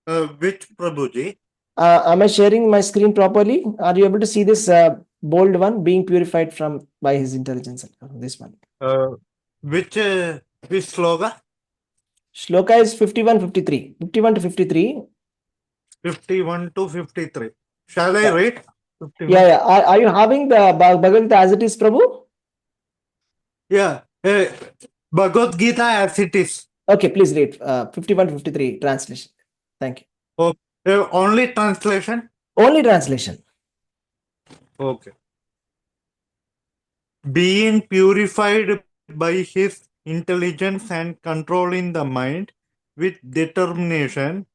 it. Which Prabhuji? Am I sharing my screen properly? Are you able to see this bold one? Being purified from by his intelligence. This one. Which sloga? Shloka is 51, 53. 51 to 53. 51 to 53. Shall I read? 51? Yeah. Are you having the Bhagavad Gita as it is, Prabhu? Yeah. Bhagavad Gita as it is. Okay, please read 51 to 53 translation. Thank you. Only translation? Only translation. Okay. Being purified by his intelligence and controlling the mind with determination,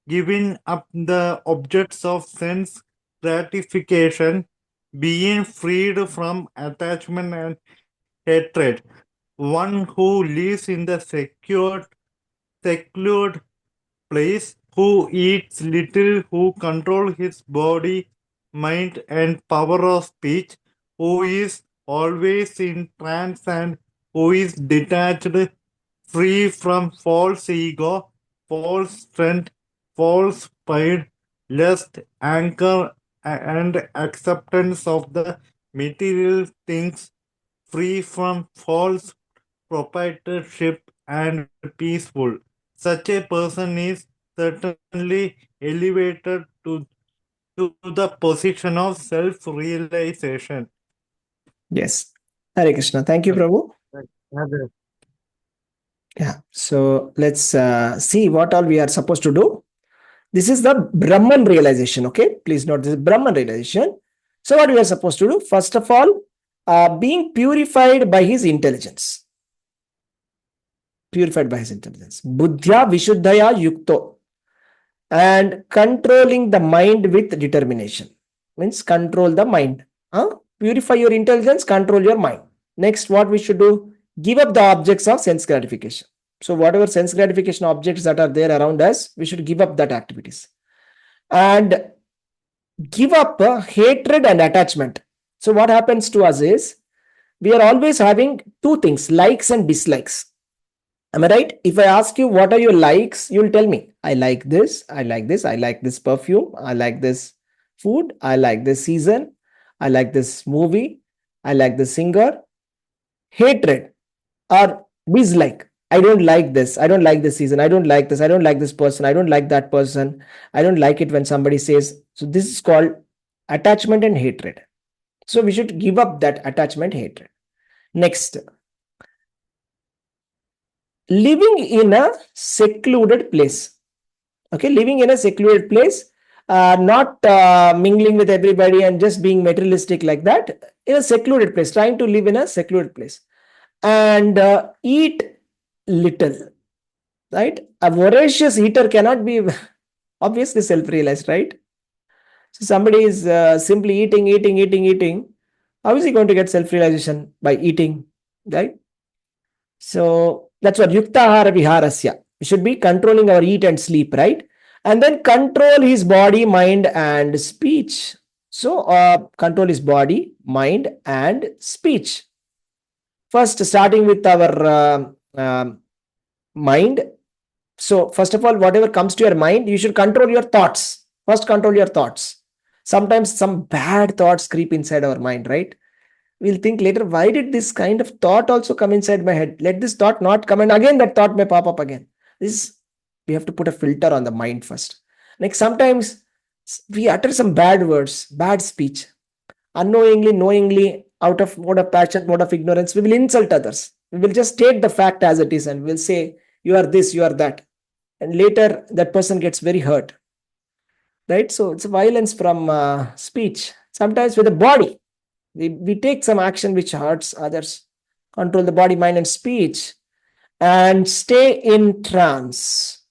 giving up the objects of sense gratification, being freed from attachment and hatred. One who lives in the secured place, who eats little, who controls his body, mind, and power of speech, who is always in trance and who is detached, free from false ego, false strength, false pride, lust, anger, and acceptance of the material things, free from false proprietorship and peaceful. Such a person is certainly elevated to the position of self-realization. Yes. Hare Krishna. Thank you, Prabhu. Yeah. So let's see what all we are supposed to do. This is the Brahman realization. Okay. Please note this is Brahman realization. So what we are supposed to do? First of all, being purified by his intelligence. Purified by his intelligence. Buddhya Vishuddhaya Yukto. And controlling the mind with determination. Means control the mind. Purify your intelligence, control your mind. Next, what we should do? Give up the objects of sense gratification. So whatever sense gratification objects that are there around us, we should give up that activities. And give up hatred and attachment. So what happens to us is, we are always having two things, likes and dislikes. Am I right? If I ask you what are your likes, you'll tell me, I like this, I like this, I like this perfume, I like this food, I like this season, I like this movie, I like this singer. Hatred or dislike. I don't like this. I don't like this season. I don't like this. I don't like this person. I don't like that person. I don't like it when somebody says. So this is called attachment and hatred. So we should give up that attachment, hatred. Next. living in a secluded place. Okay, living in a secluded place, not mingling with everybody and just being materialistic like that. In a secluded place, trying to live in a secluded place, and eat little. Right, a voracious eater cannot be obviously self-realized, right? So somebody is simply eating. How is he going to get self-realization? By eating, right? So that's what yuktahara viharasya. We should be controlling our eat and sleep, right? And then control his body, mind, and speech. So control his body, mind, and speech. First, starting with our mind. So first of all, whatever comes to your mind, you should control your thoughts. First, control your thoughts. Sometimes some bad thoughts creep inside our mind, right? We'll think later, why did this kind of thought also come inside my head? Let this thought not come, and again that thought may pop up again. This, we have to put a filter on the mind first. Like sometimes we utter some bad words, bad speech, unknowingly, knowingly, out of mode of passion, mode of ignorance, we will insult others. We will just state the fact as it is and we'll say, you are this, you are that. And later that person gets very hurt. Right? So it's violence from speech. Sometimes with the body, we take some action which hurts others. Control the body, mind, and speech, and stay in trance.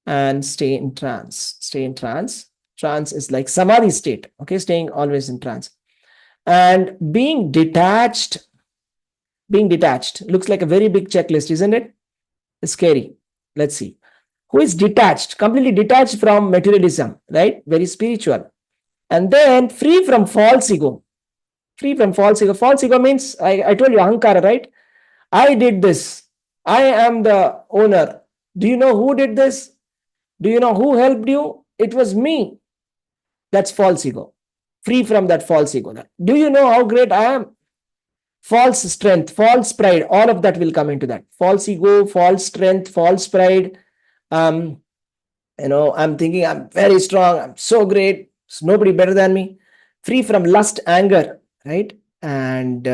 And stay in trance. Stay in trance. Trance is like samadhi state. Okay, staying always in trance. And being detached. Being detached looks like a very big checklist, isn't it? It's scary. Let's see. Who is detached, completely detached from materialism, right? Very spiritual. And then free from false ego. Free from false ego. False ego means, I told you, ahankara, right? I did this. I am the owner. Do you know who did this? Do you know who helped you? It was me. That's false ego. Free from that false ego. Do you know how great I am? False strength, false pride, all of that will come into that. False ego, false strength, false pride. I'm thinking I'm very strong, I'm so great, there's nobody better than me. Free from lust, anger, right? And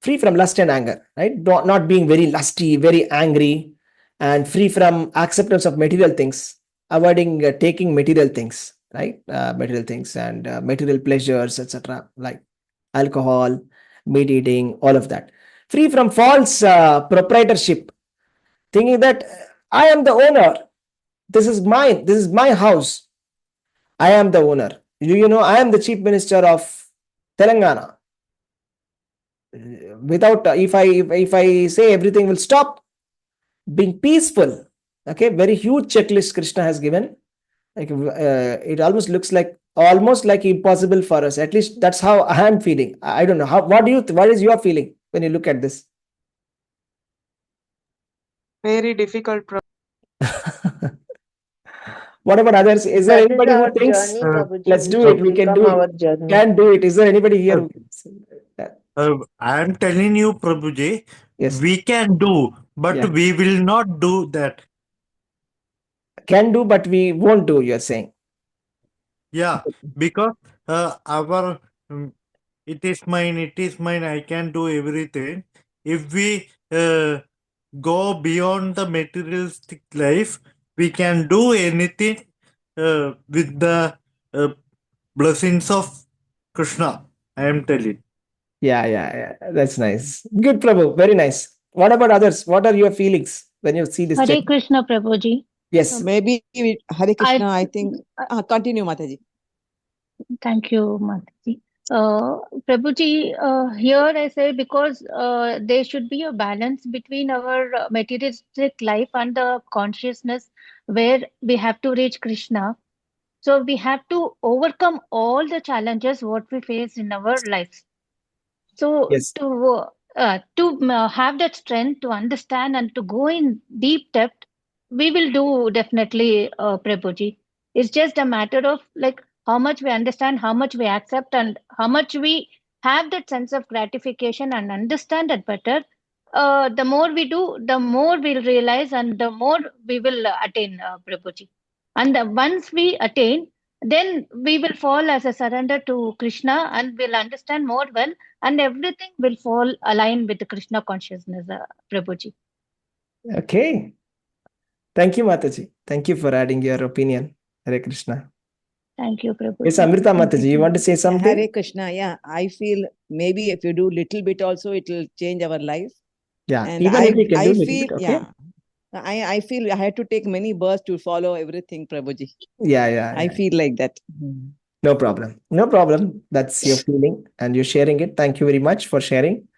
free from lust and anger, right? Not being very lusty, very angry, and free from acceptance of material things, avoiding taking material things, right? Material things and material pleasures, etc., like alcohol, meat eating, all of that. Free from false proprietorship, thinking that I am the owner. This is mine. This is my house. I am the owner. I am the chief minister of Telangana. Without, if I say everything will stop, being peaceful. Okay, very huge checklist Krishna has given. Like it almost looks like impossible for us. At least that's how I am feeling. I don't know how. What is your feeling when you look at this? Very difficult. What about others? Is there That is anybody who our thinks, journey, Uh, Prabhuji. let's We do it, should we can become do our it, journey. can do it? Is there anybody here who I am telling you, Prabhuji, yes, we can do, but yeah, we will not do that. can do, but we won't do, you're saying? Yeah, because our it is mine, I can do everything. If we go beyond the materialistic life, we can do anything with the uh, blessings of Krishna. I am telling. Yeah, that's nice. Good, Prabhu, very nice. What about others? What are your feelings when you see this check? Hare Krishna, Prabhuji. Yes, Maybe Hare Krishna, I I think. Continue, Mataji. thank you, Mataji. Prabhuji, here I say because there should be a balance between our materialistic life and the consciousness where we have to reach Krishna. So we have to overcome all the challenges what we face in our lives. So yes, to have that strength to understand and to go in deep depth, we will do definitely, Prabhuji. It's just a matter of like how much we understand, how much we accept, and how much we have that sense of gratification and understand it better. The more we do, the more we'll realize, and the more we will attain, Prabhuji. And once we attain, then we will fall as a surrender to Krishna and will understand more well, and everything will fall align with the Krishna consciousness, Prabhuji. Okay. Thank you, Mataji. Thank you for adding your opinion. Hare Krishna. Thank you, Prabhuji. Yes, Amrita Mataji, you want to say something? Hare Krishna. Yeah, I feel maybe if you do little bit also, it will change our life. Yeah, And even if you can do I little feel, bit, okay? yeah. I feel I had to take many births to follow everything, Prabhuji. Yeah. I feel like that. No problem. No problem. That's your feeling and you're sharing it. Thank you very much for sharing.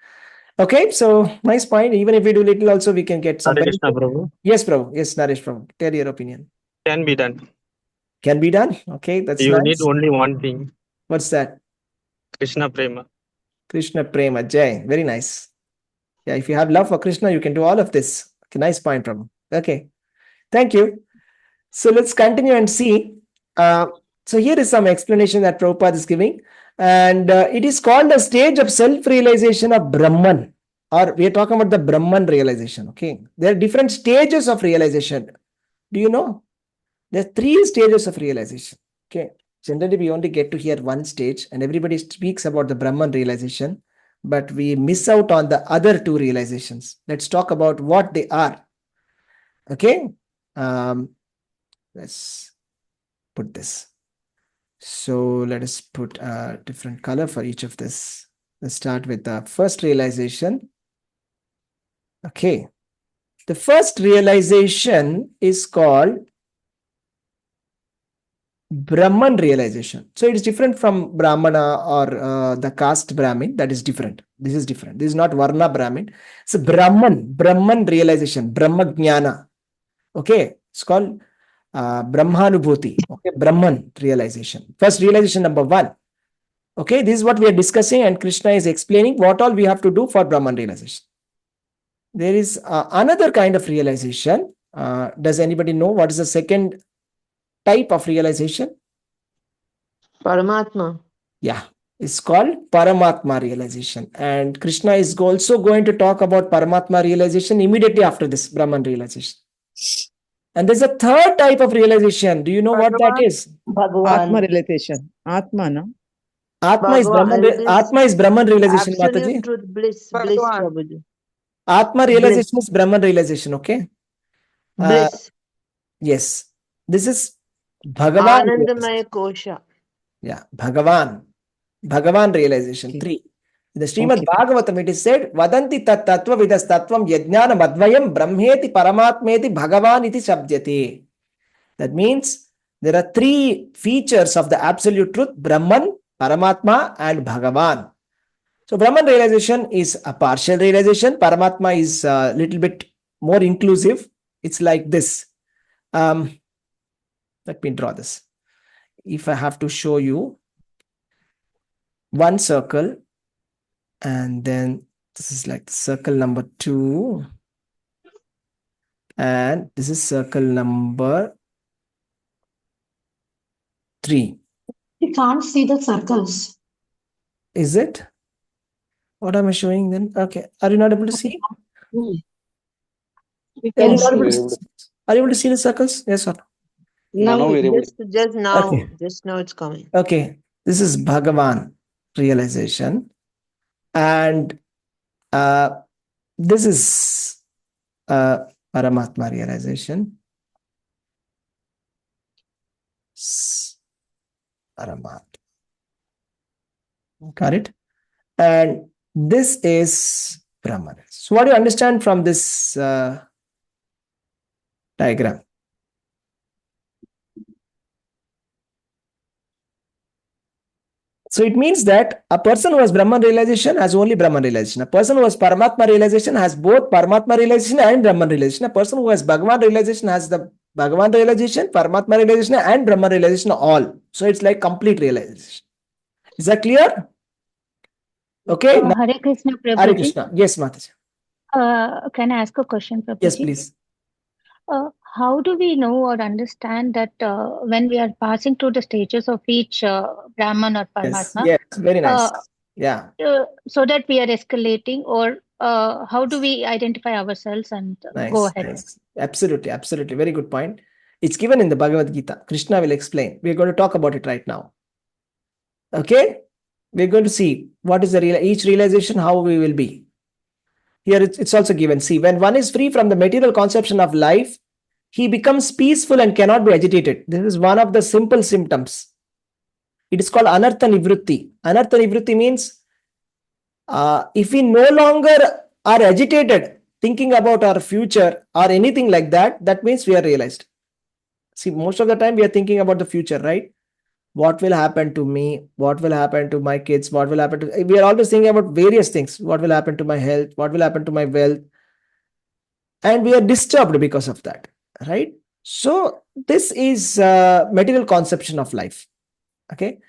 Okay, so nice point. Even if we do little, also we can get some Hare Krishna, benefit. Prabhu. Yes, Prabhu. Yes, Naresh Prabhu. Tell your opinion. Can be done. Can be done. Okay, that's You nice. need only one thing. What's that? Krishna Prema. Krishna Prema Jai. Very nice. Yeah, if you have love for Krishna, you can do all of this. Okay, nice point, Prabhu. Okay, thank you. So let's continue and see. So here is some explanation that Prabhupada is giving. And it is called the stage of self-realization of Brahman. Or we are talking about the Brahman realization. Okay, there are different stages of realization. Do you know? There are 3 stages of realization. Okay, generally we only get to hear one stage and everybody speaks about the Brahman realization, but we miss out on the other 2 realizations. Let's talk about what they are. Okay, let's put this. So let us put a different color for each of this. Let's start with the first realization. Okay, the first realization is called Brahman realization. So it is different from Brahmana or the caste Brahmin. That is different. This is different. This is not Varna Brahmin. It's a Brahman realization, Brahma Jnana. Okay, it's called Brahmanubhuti. Okay, Brahman realization. First realization number 1. Okay, this is what we are discussing, and Krishna is explaining what all we have to do for Brahman realization. There is another kind of realization. Does anybody know what is the second type of realization? Paramatma. Yeah, it's called Paramatma realization. And Krishna is also going to talk about Paramatma realization immediately after this Brahman realization. And there's a third type of realization. Do you know what that is? Atma realization. Atma, no? Atma is Brahman. Atma is Brahman realization, Mataji. Absolute truth, bliss, Prabhuji. Atma realization is Brahman realization. Okay. Bliss. Yes. This is Bhagavan. Anandamaya Kosha. Yeah, Bhagavan realization 3. In the Srimad Bhagavatam, it is said, Vadanti tat tattva vidas tattvam yajnana madvayam brahmeti paramatmeti bhagavan iti sabdyate. That means there are 3 features of the absolute truth, Brahman, Paramatma and Bhagavan. So Brahman realization is a partial realization. Paramatma is a little bit more inclusive. It's like this. Let me draw this. If I have to show you one circle, and then this is like circle number 2, and this is circle number 3. We can't see the circles. Is it? What am I showing then? Okay. Are you not able to see? We Are you can not see. able to, are you able to see the circles? Yes or no? No, just now. Okay. Just now it's coming. Okay. This is Bhagavan realization. And this is Paramatma realization. Paramatma. Got it? And this is Brahman. So what do you understand from this diagram? So it means that a person who has Brahman realization has only Brahman realization. A person who has Paramatma realization has both Paramatma realization and Brahman realization. A person who has Bhagavan realization has the Bhagavan realization, Paramatma realization and Brahman realization all. So it's like complete realization. Is that clear? Okay. Hare Krishna, Hare Prabhuji. Krishna. Yes, Mataji. Can I ask a question, Prabhuji? Yes, please. How do we know or understand that when we are passing through the stages of each Brahman or Paramatma? Yes, very nice. Yeah. So that we are escalating, or how do we identify ourselves and go ahead? Nice. Absolutely. Very good point. It's given in the Bhagavad Gita. Krishna will explain. We're going to talk about it right now. Okay? We're going to see what is each realization, how we will be. Here it's also given. See, when one is free from the material conception of life, he becomes peaceful and cannot be agitated. This is one of the simple symptoms. It is called anartha nivritti. Anartha nivritti means if we no longer are agitated thinking about our future or anything like that, that means we are realized. See, most of the time we are thinking about the future, right? What will happen to me? What will happen to my kids? What will happen to... We are always thinking about various things. What will happen to my health? What will happen to my wealth? And we are disturbed because of that, right? So this is material conception of life. Okay.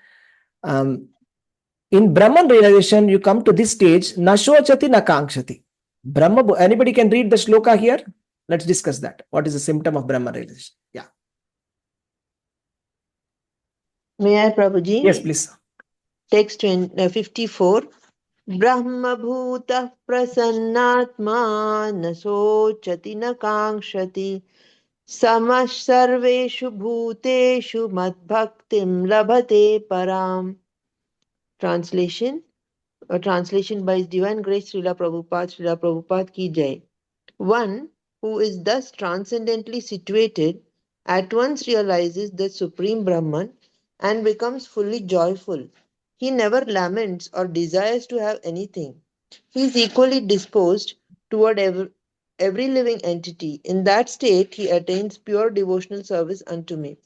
In Brahman realization, you come to this stage, nashochati na kankshati. Brahma, anybody can read the shloka here? Let's discuss that. What is the symptom of Brahman realization? Yeah. May I, Prabhuji? Yes, please. Text 54. Brahma bhuta prasannatma na sochati na kankshati samah sarveshu bhuteshu madbhaktim labhate param. Translation. A translation by His Divine Grace Srila Prabhupada ki jai. One who is thus transcendently situated at once realizes the Supreme Brahman and becomes fully joyful. He never laments or desires to have anything. He is equally disposed toward every living entity. In that state, he attains pure devotional service unto me.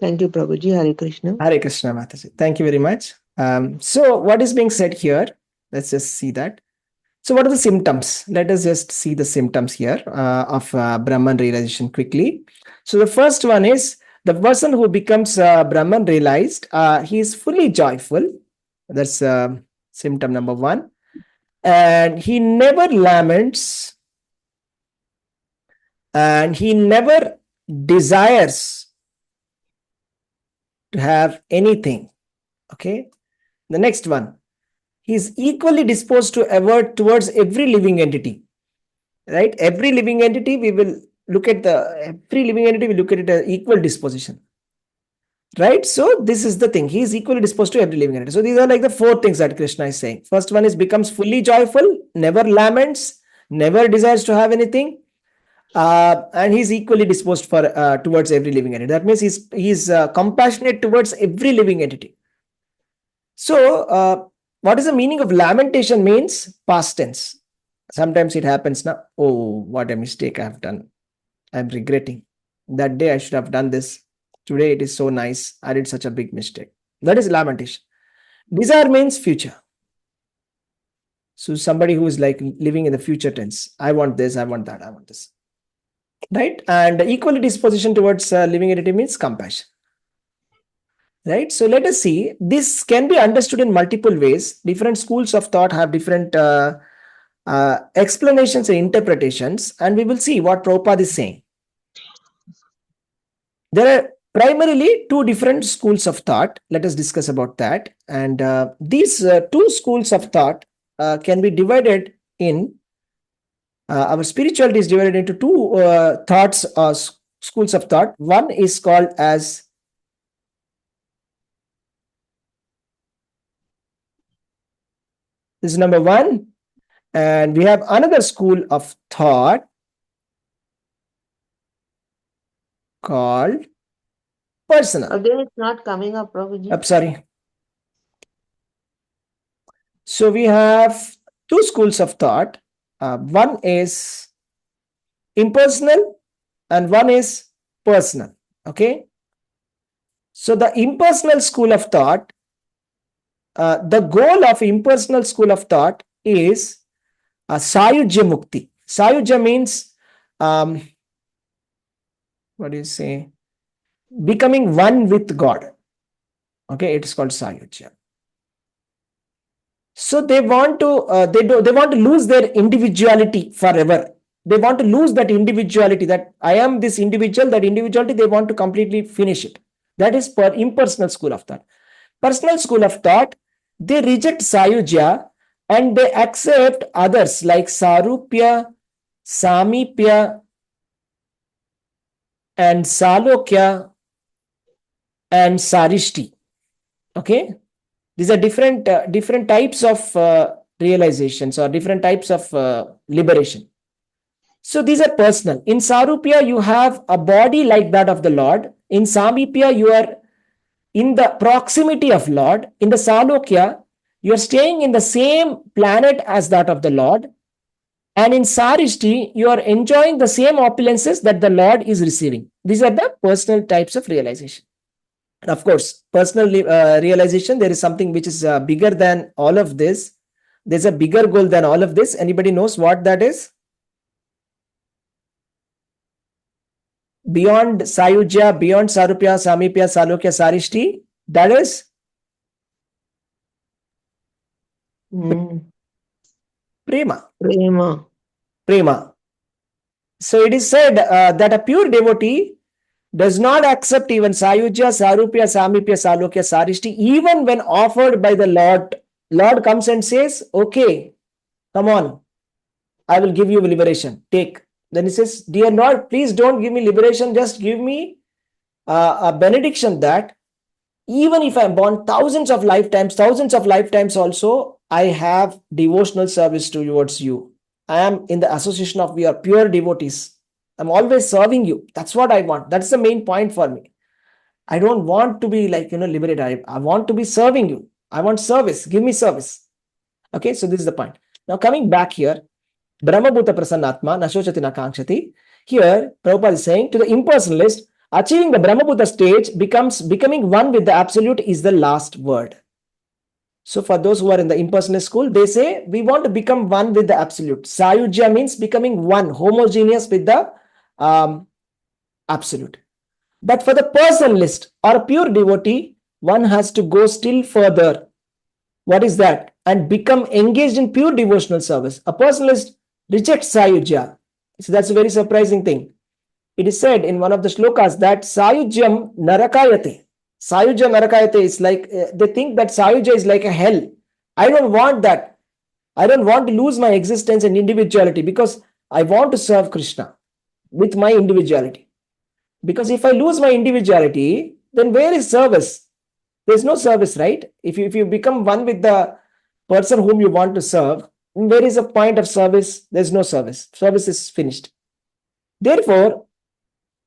Thank you, Prabhuji. Hare Krishna. Hare Krishna, Mataji. Thank you very much. So what is being said here? Let's just see that. So what are the symptoms? Let us just see the symptoms here of Brahman realization quickly. So the first one is the person who becomes Brahman realized, he is fully joyful. That's symptom number one. And he never laments and he never desires to have anything. Okay. The next one. He is equally disposed to avert towards every living entity, right? Every living entity, we will look at it as equal disposition, right? So this is the thing. He is equally disposed to every living entity. So these are like the four things that Krishna is saying. First one is becomes fully joyful, never laments, never desires to have anything, and he's equally disposed for towards every living entity. That means he's compassionate towards every living entity. So what is the meaning of lamentation? Means past tense. Sometimes it happens now. Oh, what a mistake I have done. I'm regretting. That day I should have done this. Today it is so nice. I did such a big mistake. That is lamentation. Desire means future. So somebody who is like living in the future tense. I want this, I want that, I want this. Right? And equally disposition towards living entity means compassion. Right? So let us see. This can be understood in multiple ways. Different schools of thought have different explanations and interpretations, and we will see what Prabhupada is saying. There are primarily two different schools of thought. Let us discuss about that. And these two schools of thought can be divided in our spirituality is divided into two schools of thought. One is called as this is number one, and we have another school of thought called personal. Again, it's not coming up, Prabhuji. I'm sorry. So we have two schools of thought. One is impersonal and one is personal. Okay. So the impersonal school of thought, the goal of impersonal school of thought is Sayujya Mukti. Sayujya means, what do you say? Becoming one with God. Okay, it is called Sayujya. So they want to they want to lose their individuality forever. They want to lose that individuality, that I am this individual, that individuality, they want to completely finish it. That is per impersonal school of thought. Personal school of thought, they reject Sayujya and they accept others like Sarupya, Samipya, and Salokya and Sarishti. Okay, these are different types of realizations or different types of liberation. So these are personal. In Sarupya, you have a body like that of the Lord. In Samipya, you are in the proximity of Lord. In the Salokya, you are staying in the same planet as that of the Lord. And in Sarishti, you are enjoying the same opulences that the Lord is receiving. These are the personal types of realization. And of course, personal realization, there is something which is bigger than all of this. There's a bigger goal than all of this. Anybody knows what that is? Beyond Sayujya, beyond Sarupya, Samipya, Salokya, Sarishti, that is Prema. Prema. Prema. So it is said that a pure devotee does not accept even Sayujya, Sarupya, Samipya, Salokya, Sarishti, even when offered by the Lord. Lord comes and says, okay, come on, I will give you liberation. Take. Then he says, dear Lord, please don't give me liberation. Just give me a benediction that even if I'm born thousands of lifetimes also, I have devotional service towards you. I am in the association of we are pure devotees. I'm always serving you. That's what I want. That's the main point for me. I don't want to be like, liberated. I want to be serving you. I want service. Give me service. Okay, so this is the point. Now coming back here, Brahmabhuta Prasannatma Nashochati Nakangshati. Here, Prabhupada is saying to the impersonalist, achieving the Brahmabhuta stage becoming one with the absolute is the last word. So for those who are in the impersonalist school, they say we want to become one with the absolute. Sayujya means becoming one, homogeneous with the absolute. But for the personalist or a pure devotee, one has to go still further. What is that? And become engaged in pure devotional service. A personalist rejects Sayujya. So that's a very surprising thing. It is said in one of the shlokas that Sayujyam Narakayate. Sayujya Narakayate is like, they think that Sayujya is like a hell. I don't want that. I don't want to lose my existence and individuality because I want to serve Krishna with my individuality. Because if I lose my individuality, then where is service? There's no service, right? If you become one with the person whom you want to serve, where is the point of service? There's no service. Service is finished. Therefore,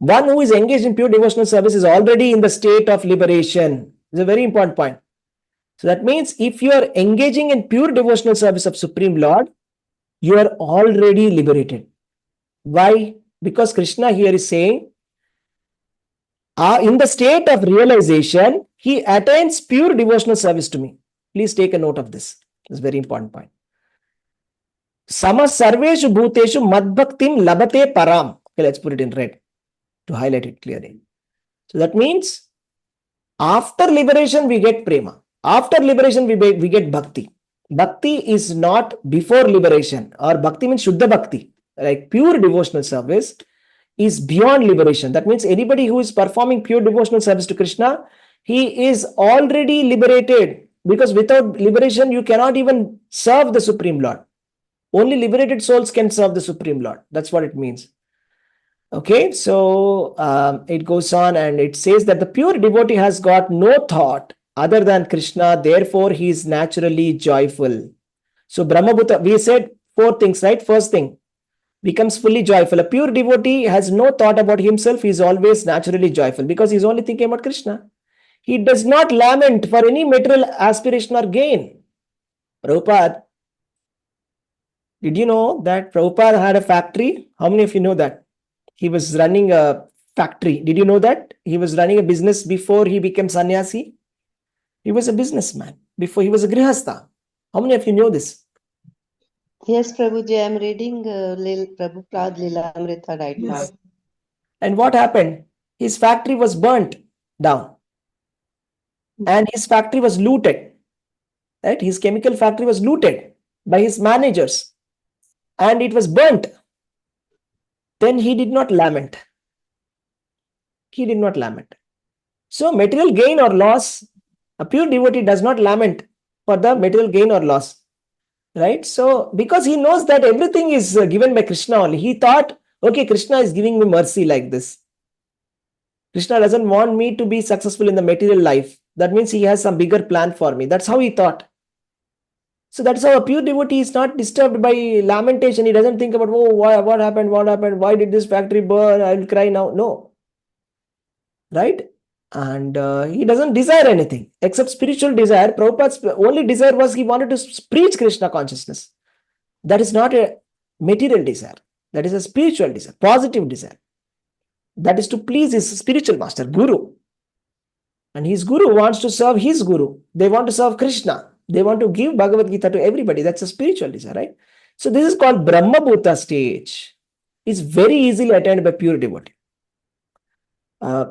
one who is engaged in pure devotional service is already in the state of liberation. It's a very important point. So that means if you are engaging in pure devotional service of Supreme Lord, you are already liberated. Why? Because Krishna here is saying, in the state of realization, he attains pure devotional service to me. Please take a note of this. It's a very important point. Sama sarveshu bhuteshu madbhaktim labate param. Okay, let's put it in red to highlight it clearly. So that means after liberation, we get prema. After liberation, we get bhakti. Bhakti is not before liberation, or bhakti means Shuddha Bhakti, like pure devotional service is beyond liberation. That means anybody who is performing pure devotional service to Krishna, he is already liberated, because without liberation, you cannot even serve the Supreme Lord. Only liberated souls can serve the Supreme Lord. That's what it means. Okay, so it goes on and it says that the pure devotee has got no thought other than Krishna, therefore he is naturally joyful. So Brahmabhuta, we said 4 things, right? First thing, becomes fully joyful. A pure devotee has no thought about himself. He is always naturally joyful because he is only thinking about Krishna. He does not lament for any material aspiration or gain. Prabhupada, did you know that Prabhupada had a factory? How many of you know that? He was running a factory. Did you know that? He was running a business before he became sannyasi. He was a businessman. Before he was a grihastha. How many of you know this? Yes, Prabhuji, I'm reading Prabhupada Lilamrita right now. And what happened? His factory was burnt down. And his factory was looted. Right? His chemical factory was looted by his managers. And it was burnt. Then he did not lament. He did not lament. So material gain or loss, a pure devotee does not lament for the material gain or loss. Right? So because he knows that everything is given by Krishna only, he thought, okay, Krishna is giving me mercy like this. Krishna doesn't want me to be successful in the material life. That means he has some bigger plan for me. That's how he thought. So that's how a pure devotee is not disturbed by lamentation. He doesn't think about, oh, what happened? What happened? Why did this factory burn? I'll cry now. No. Right? And he doesn't desire anything except spiritual desire. Prabhupada's only desire was he wanted to preach Krishna consciousness. That is not a material desire. That is a spiritual desire, positive desire. That is to please his spiritual master, Guru. And his Guru wants to serve his Guru. They want to serve Krishna. They want to give Bhagavad Gita to everybody. That's a spiritual desire, right? So this is called Brahma Bhuta stage. It's very easily attained by pure devotee.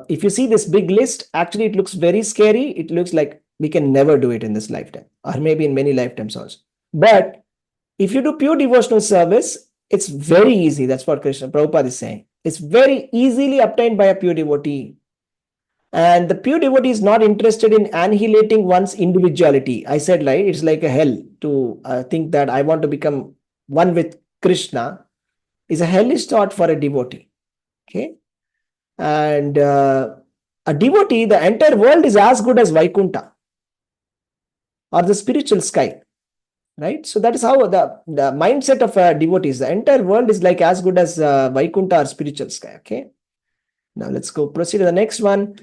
If you see this big list, actually it looks very scary. It looks like we can never do it in this lifetime, or maybe in many lifetimes also. But if you do pure devotional service, it's very easy. That's what Krishna Prabhupada is saying. It's very easily obtained by a pure devotee. And the pure devotee is not interested in annihilating one's individuality. I said, like, it's like a hell to think that I want to become one with Krishna. Is a hellish thought for a devotee. Okay. And a devotee, the entire world is as good as Vaikunta or the spiritual sky. Right? So that is how the mindset of a devotee is. The entire world is like as good as Vaikunta or spiritual sky. Okay. Now let's go proceed to the next one.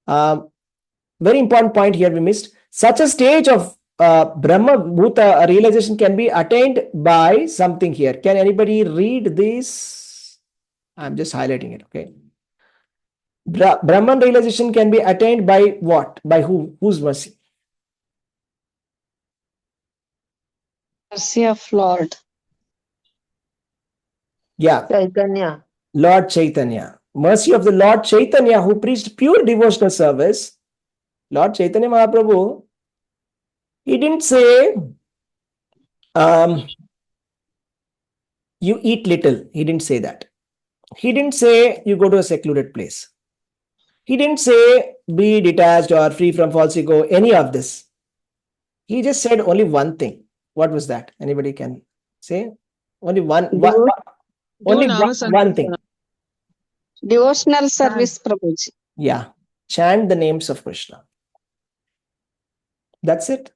Very important point here we missed. Such a stage of Brahma Bhuta realization can be attained by something here. Can anybody read this? I'm just highlighting it. Okay. Brahman realization can be attained by what? By who? Whose mercy? Mercy of Lord. Yeah. Chaitanya. Lord Chaitanya. Mercy of the Lord Chaitanya, who preached pure devotional service. Lord Chaitanya Mahaprabhu, he didn't say, you eat little. He didn't say that. He didn't say you go to a secluded place. He didn't say be detached or free from false ego, any of this. He just said only one thing. What was that? Anybody can say? Only one thing. Devotional service, Prabhuji. Yeah. Chant the names of Krishna. That's it.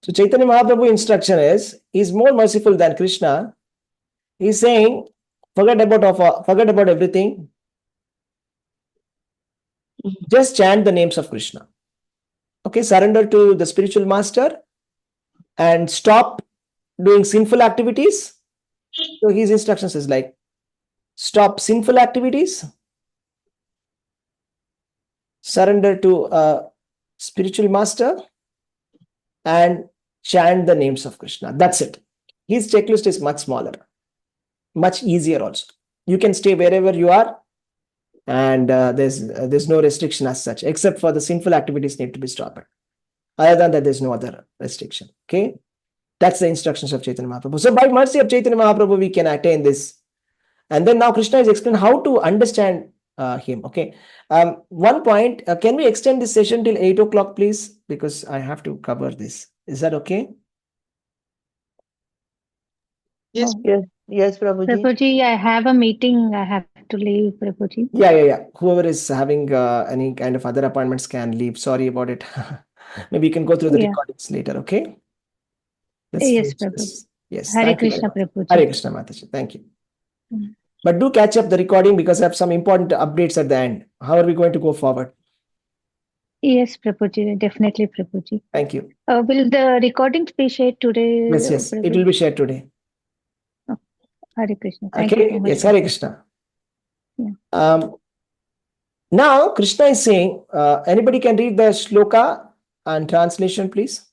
So Chaitanya Mahaprabhu instruction is, he's more merciful than Krishna. He's saying, forget about everything. Just chant the names of Krishna. Okay, surrender to the spiritual master and stop doing sinful activities. So his instructions is like, stop sinful activities, surrender to a spiritual master, and chant the names of Krishna. That's it. His checklist is much smaller, much easier also. You can stay wherever you are, and there's no restriction as such, except for the sinful activities need to be stopped. Other than that, there's no other restriction. Okay, that's the instructions of Chaitanya Mahaprabhu. So by mercy of Chaitanya Mahaprabhu, we can attain this. And then now Krishna is explaining how to understand him. Okay. One point, can we extend this session till 8 o'clock, please? Because I have to cover this. Is that okay? Yes. Yes, Prabhuji. Prabhuji, I have a meeting. I have to leave, Prabhuji. Yeah. Whoever is having any kind of other appointments can leave. Sorry about it. Maybe you can go through the recordings later, okay? Yes, Prabhuji. Yes. Hare Thank you Krishna, very much. Prabhuji. Hare Krishna, Mataji. Thank you. But do catch up the recording because I have some important updates at the end. How are we going to go forward? Yes, Prabhuji. Definitely, Prabhuji. Thank you. Will the recordings be shared today? Yes. It will be shared today. Hare Krishna. Thank you so much. Yes, Hare Krishna. Yeah. Now, Krishna is saying, anybody can read the shloka and translation, please?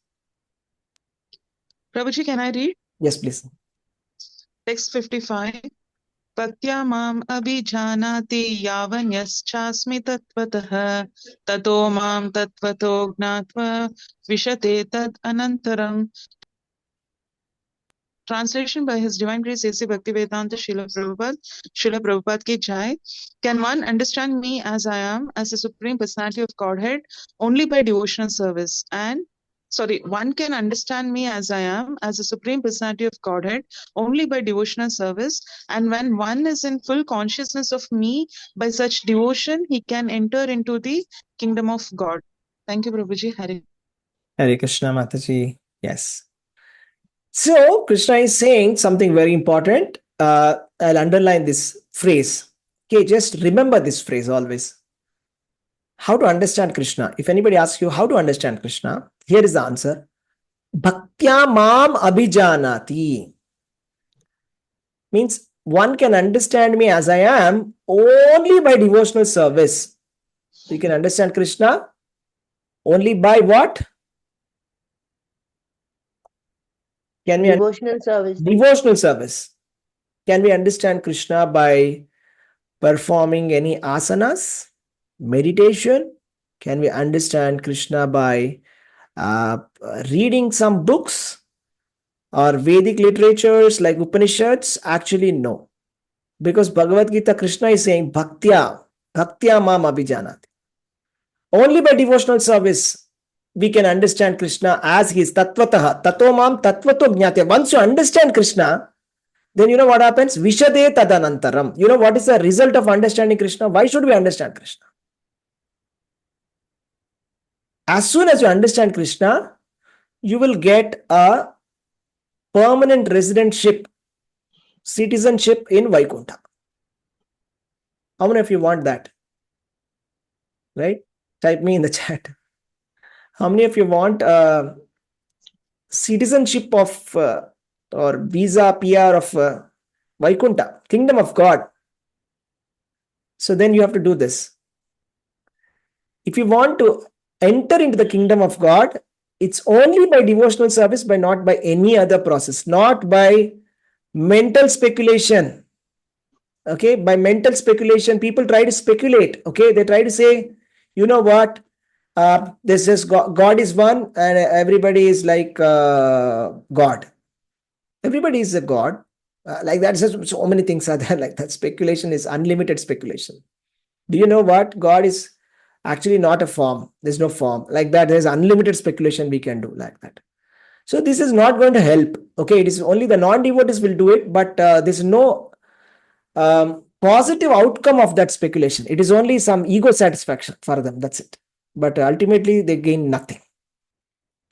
Prabhuji, can I read? Yes, please. Text 55. Patya mam abhijanati yavanyaschasmi tatvatah tato mam tatvato gnatva vishate tad anantaram. Translation by His Divine Grace A.C. Bhaktivedanta Srila Prabhupada. Srila Prabhupada ki jai. Can one understand me as I am, as the Supreme Personality of Godhead, only by devotional service? And one can understand me as I am, as a supreme personality of Godhead, only by devotional service. And when one is in full consciousness of me, by such devotion, he can enter into the kingdom of God. Thank you, Prabhuji. Hare Krishna Mataji. Yes. So Krishna is saying something very important. I'll underline this phrase. Okay, just remember this phrase always. How to understand Krishna? If anybody asks you how to understand Krishna, here is the answer. Bhaktya mam abhijanati. Means one can understand me as I am only by devotional service. You can understand Krishna only by what? Can we Devotional service. devotional service? Can we understand Krishna by performing any asanas, meditation? Can we understand Krishna by reading some books or Vedic literatures like Upanishads? Actually, no. Because Bhagavad Gita, Krishna is saying, Bhaktya mam abhijanati. Only by devotional service, we can understand Krishna as he is tattvataha. Tato mam tattvato jnate. Once you understand Krishna, then you know what happens? Vishade tadanantaram. You know what is the result of understanding Krishna? Why should we understand Krishna? As soon as you understand Krishna, you will get a permanent residentship, citizenship in Vaikuntha. How many of you want that? Right? Type me in the chat. How many of you want citizenship of or visa PR of Vaikuntha, kingdom of God? So then you have to do this. If you want to enter into the kingdom of God, it's only by devotional service, by not by any other process, not by mental speculation. Okay, by mental speculation, people try to speculate. Okay, they try to say, you know what, this is God is one, and everybody is like God. Everybody is a God. Like that, so many things are there. Like that, speculation is unlimited speculation. Do you know what? God is actually not a form. There's no form. Like that, there's unlimited speculation we can do like that. So this is not going to help. Okay, it is only the non-devotees will do it, but there's no positive outcome of that speculation. It is only some ego satisfaction for them. That's it. But ultimately, they gain nothing.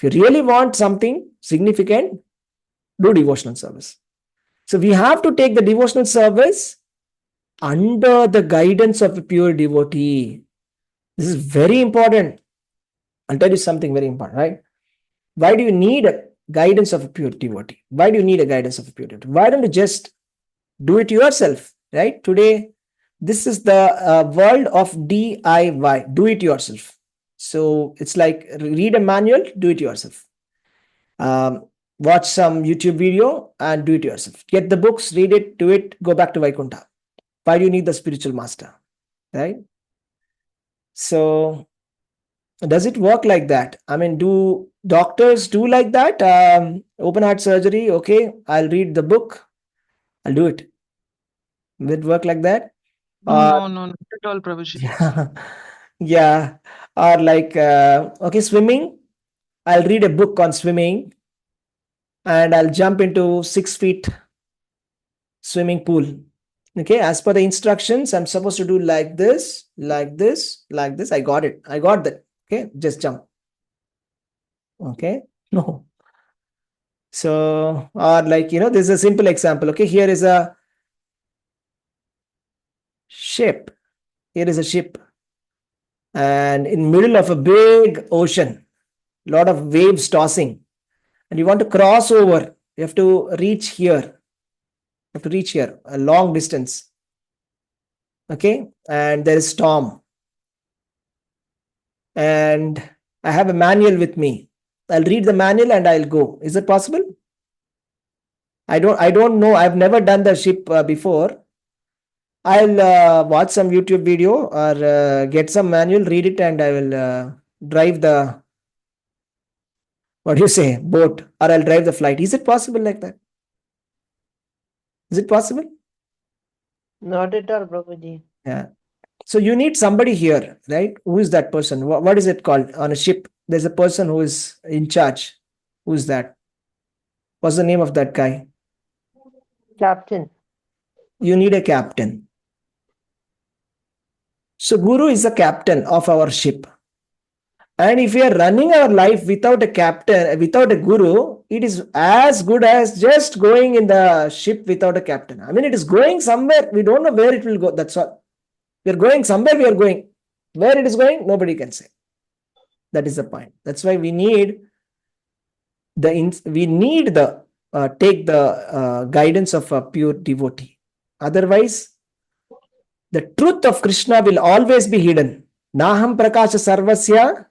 If you really want something significant, do devotional service. So we have to take the devotional service under the guidance of a pure devotee. This is very important. I'll tell you something very important, right? Why do you need a guidance of a pure devotee? Why do you need a guidance of a pure devotee? Why don't you just do it yourself, right? Today, this is the world of DIY, do it yourself. So it's like read a manual, do it yourself. Watch some YouTube video and do it yourself. Get the books, read it, do it, go back to Vaikuntha. Why do you need the spiritual master, right? So does it work like that? I mean, do doctors do like that? Open heart surgery, okay, I'll read the book, I'll do it. Will it work like that? No, not at all, Prabhuji. Yeah, yeah. Or like, okay, swimming, I'll read a book on swimming and I'll jump into 6 feet swimming pool. Okay, as per the instructions, I'm supposed to do like this, like this, like this. I got it. I got that. Okay, just jump. Okay, no. So, or like, this is a simple example. Okay, here is a ship. Here is a ship. And in middle of a big ocean, lot of waves tossing. And you want to cross over. You have to reach here. You have to reach here, a long distance. Okay, and there is storm. And I have a manual with me. I'll read the manual and I'll go. Is it possible? I don't know. I've never done the ship before. I'll watch some YouTube video or get some manual, read it, and I will drive the, what do you say, boat, or I'll drive the flight. Is it possible like that? Is it possible? Not at all, Prabhuji. Yeah. So you need somebody here, right? Who is that person? What is it called on a ship? There's a person who is in charge. Who's that? What's the name of that guy? Captain. You need a captain. So Guru is the captain of our ship. And if we are running our life without a captain, without a guru, it is as good as just going in the ship without a captain. I mean, it is going somewhere. We don't know where it will go. That's all. We are going somewhere, we are going. Where it is going, nobody can say. That is the point. That's why we need the take the guidance of a pure devotee. Otherwise, the truth of Krishna will always be hidden. Naham prakasha sarvasya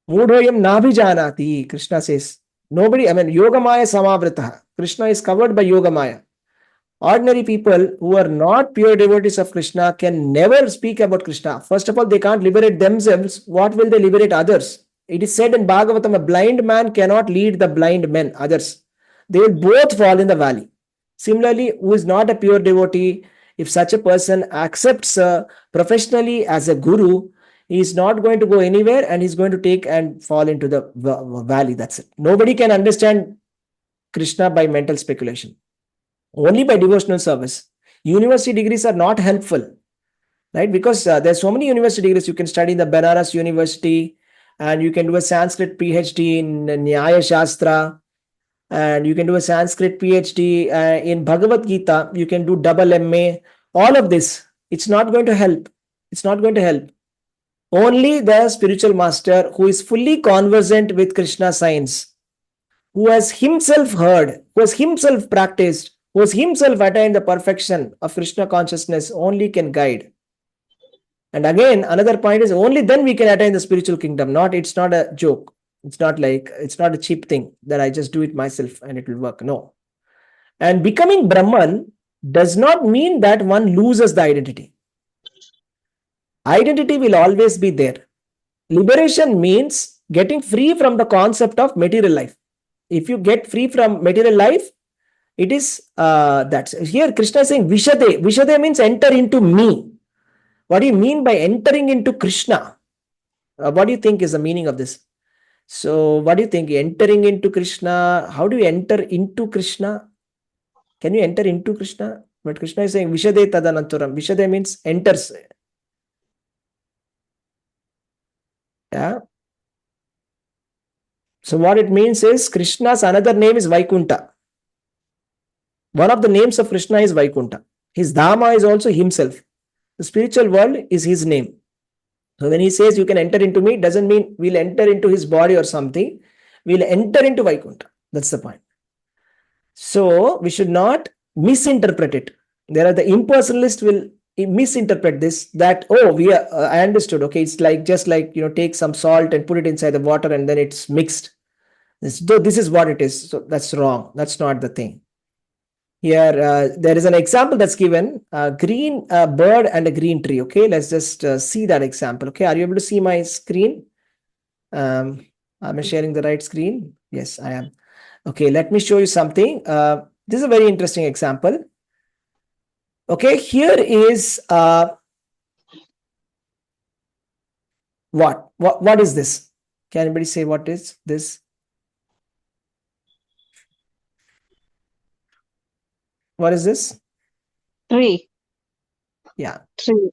mudhoyam nabhijanati. Krishna says, nobody, I mean, yogamaya samavritaha. Krishna is covered by yogamaya. Ordinary people who are not pure devotees of Krishna can never speak about Krishna. First of all, they can't liberate themselves. What will they liberate others? It is said in Bhagavatam, a blind man cannot lead the blind men, others. They will both fall in the valley. Similarly, who is not a pure devotee, if such a person accepts professionally as a guru, he is not going to go anywhere and he's going to take and fall into the valley. That's it. Nobody can understand Krishna by mental speculation. Only by devotional service. University degrees are not helpful, right? Because there's so many university degrees. You can study in the Banaras University and you can do a Sanskrit PhD in Nyaya Shastra, and you can do a Sanskrit PhD in Bhagavad Gita. You can do double MA. All of this, it's not going to help. It's not going to help. Only the spiritual master who is fully conversant with Krishna science, who has himself heard, who has himself practiced, who has himself attained the perfection of Krishna consciousness, only can guide. And again, another point is only then we can attain the spiritual kingdom. It's not a joke. It's not a cheap thing that I just do it myself and it will work. No. And becoming Brahman does not mean that one loses the identity. Identity will always be there. Liberation means getting free from the concept of material life. If you get free from material life, it is that's here Krishna is saying Vishade. Vishade means enter into me. What do you mean by entering into Krishna? What do you think is the meaning of this? So what do you think? Entering into Krishna, how do you enter into Krishna? Can you enter into Krishna? But Krishna is saying Vishade tadananturam. Vishade means enters. Yeah. So what it means is Krishna's another name is Vaikunta. One of the names of Krishna is Vaikunta. His Dhamma is also himself. The spiritual world is his name. So when he says you can enter into me, it doesn't mean we'll enter into his body or something. We'll enter into Vaikunta. That's the point. So we should not misinterpret it. There are the impersonalists will misinterpret this that, I understood. Okay, it's like just like, take some salt and put it inside the water and then it's mixed. This is what it is. So that's wrong. That's not the thing. Here, there is an example that's given, a green bird and a green tree. Okay, let's just see that example. Okay, are you able to see my screen? Am I sharing the right screen? Yes, I am. Okay, let me show you something. This is a very interesting example. Okay, here is what is this? Can anybody say what is this? What is this? Tree. Yeah. Tree.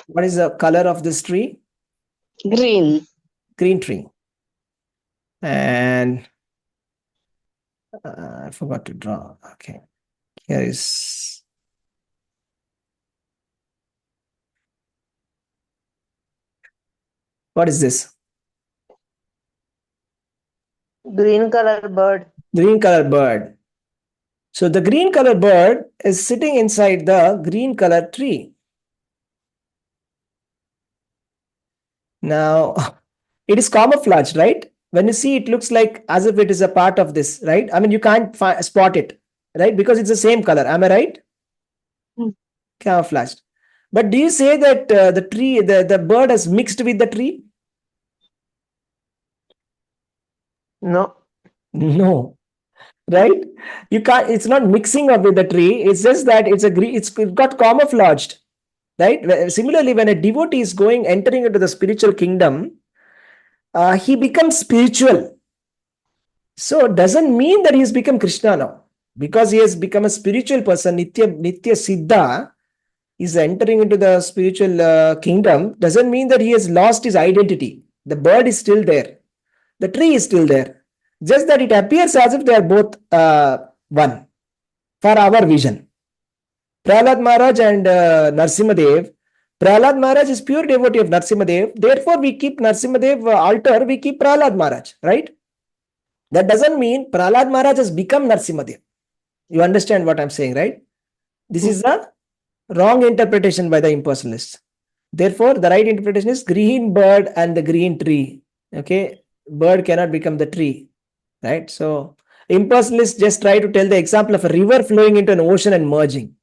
What is the color of this tree? Green. Green tree. And I forgot to draw. Okay. Here is. What is this? Green color bird. Green color bird. So the green color bird is sitting inside the green color tree. Now, it is camouflaged, right? When you see, it looks like as if it is a part of this, right? I mean, you can't spot it, right? Because it's the same color. Am I right? Camouflaged. But do you say that the tree, the bird has mixed with the tree? No. No. Right? You can't, it's not mixing up with the tree. It's just that it's got camouflaged. right? Similarly, when a devotee is entering into the spiritual kingdom, he becomes spiritual. So it doesn't mean that he has become Krishna now. Because he has become a spiritual person, Nitya Siddha, is entering into the spiritual kingdom, doesn't mean that he has lost his identity. The bird is still there. The tree is still there. Just that it appears as if they are both one for our vision. Prahlad Maharaj and Narsimadev. Prahlad Maharaj is pure devotee of Narsimadev. Therefore, we keep Narsimadev altar, we keep Prahlad Maharaj, right? That doesn't mean Prahlad Maharaj has become Narsimadev. You understand what I'm saying, right? This is a wrong interpretation by the impersonalists. Therefore, the right interpretation is green bird and the green tree. Okay, bird cannot become the tree, right? So, impersonalists just try to tell the example of a river flowing into an ocean and merging.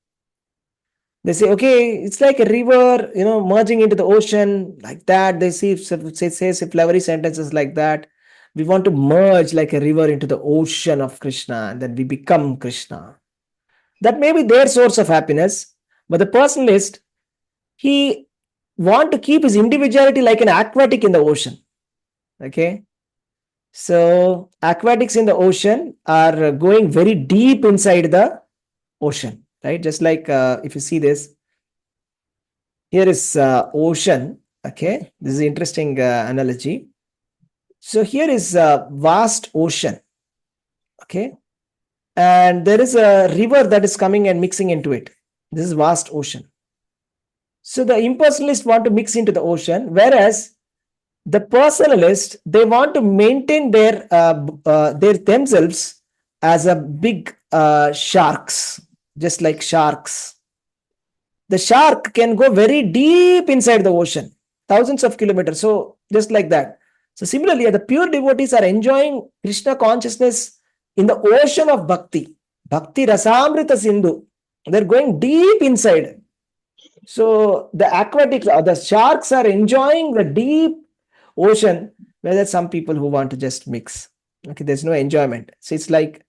They say, okay, it's like a river, merging into the ocean like that. They say flowery sentences like that. We want to merge like a river into the ocean of Krishna, and then we become Krishna. That may be their source of happiness, but the personalist, he want to keep his individuality like an aquatic in the ocean. Okay. So aquatics in the ocean are going very deep inside the ocean, right? Just like if you see this, here is ocean. Okay. This is an interesting analogy. So here is a vast ocean. Okay. And there is a river that is coming and mixing into it. This is vast ocean. So the impersonalists want to mix into the ocean, whereas the personalists, they want to maintain their themselves as a big sharks, just like sharks. The shark can go very deep inside the ocean, thousands of kilometers. So just like that. So similarly, the pure devotees are enjoying Krishna consciousness in the ocean of bhakti. Bhakti Rasamrita Sindhu. They're going deep inside. So the aquatic, the sharks are enjoying the deep ocean, where there's some people who want to just mix. Okay, there's no enjoyment. So it's like,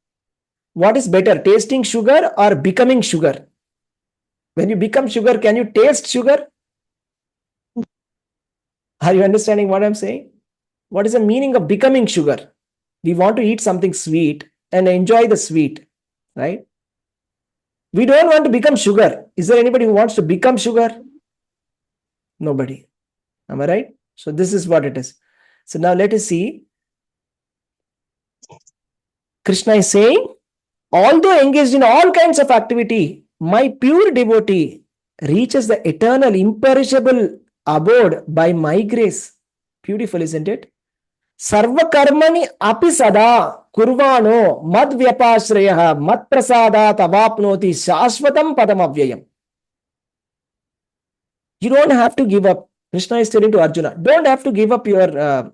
what is better, tasting sugar or becoming sugar? When you become sugar, can you taste sugar? Are you understanding what I'm saying? What is the meaning of becoming sugar? We want to eat something sweet and enjoy the sweet, right? We don't want to become sugar. Is there anybody who wants to become sugar? Nobody. Am I right? So this is what it is. So now let us see. Krishna is saying, although engaged in all kinds of activity, my pure devotee reaches the eternal, imperishable abode by my grace. Beautiful, isn't it? Sarva karmani api sada kurvano mad vyapashrayah mad prasada tavapnoti shashvatam padam avyayam. You don't have to give up. Krishna is telling to Arjuna, don't have to give up your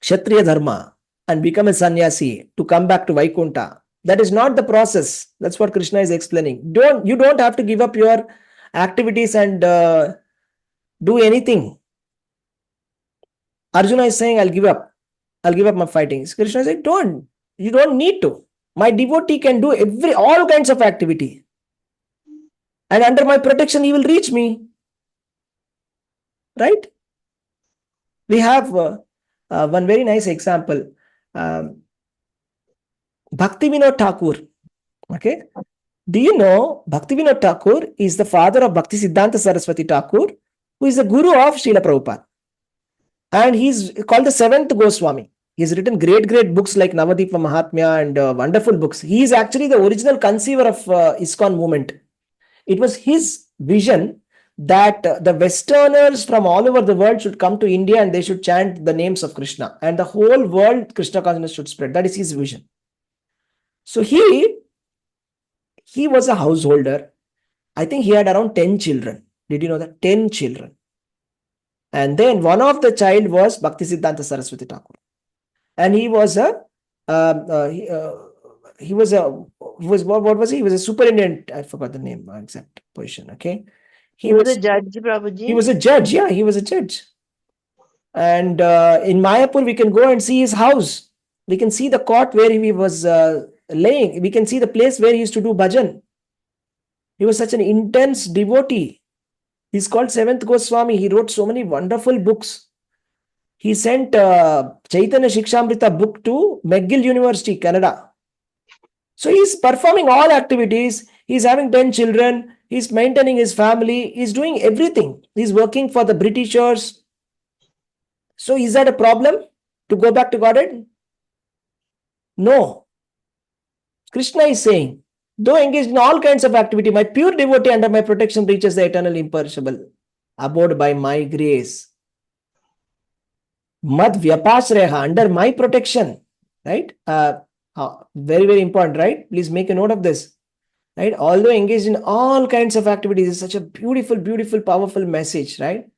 Kshatriya dharma and become a sannyasi to come back to Vaikunta. That is not the process. That's what Krishna is explaining. You don't have to give up your activities and do anything. Arjuna is saying, I'll give up my fighting. Krishna is saying, you don't need to. My devotee can do all kinds of activity. And under my protection, he will reach me. Right? We have one very nice example. Bhakti Vinod Thakur. Okay. Do you know Bhakti Vinod Thakur is the father of Bhakti Siddhanta Saraswati Thakur, who is the guru of Srila Prabhupada. And he's called the seventh Goswami. He's written great books like Navadvipa Mahatmya and wonderful books. He is actually the original conceiver of ISKCON movement. It was his vision that the Westerners from all over the world should come to India and they should chant the names of Krishna. And the whole world Krishna consciousness should spread. That is his vision. So he was a householder. I think he had around 10 children. Did you know that? 10 children. And then one of the child was Bhaktisiddhanta Saraswati Thakur. And he was a superintendent. I forgot the name, exact position. Okay. He was a judge, Prabhuji. He was a judge. Yeah, he was a judge. And in Mayapur, we can go and see his house. We can see the court where he was laying. We can see the place where he used to do bhajan. He was such an intense devotee. He's called Seventh Goswami. He wrote so many wonderful books. He sent Chaitanya Shikshamrita book to McGill University, Canada. So he's performing all activities. He's having 10 children. He's maintaining his family. He's doing everything. He's working for the Britishers. So is that a problem to go back to Godhead? No. Krishna is saying, though engaged in all kinds of activity, my pure devotee under my protection reaches the eternal imperishable abode by my grace. Mad vyapasreha, under my protection, right? Very, very important, right? Please make a note of this, right? Although engaged in all kinds of activities, is such a beautiful, beautiful, powerful message, right?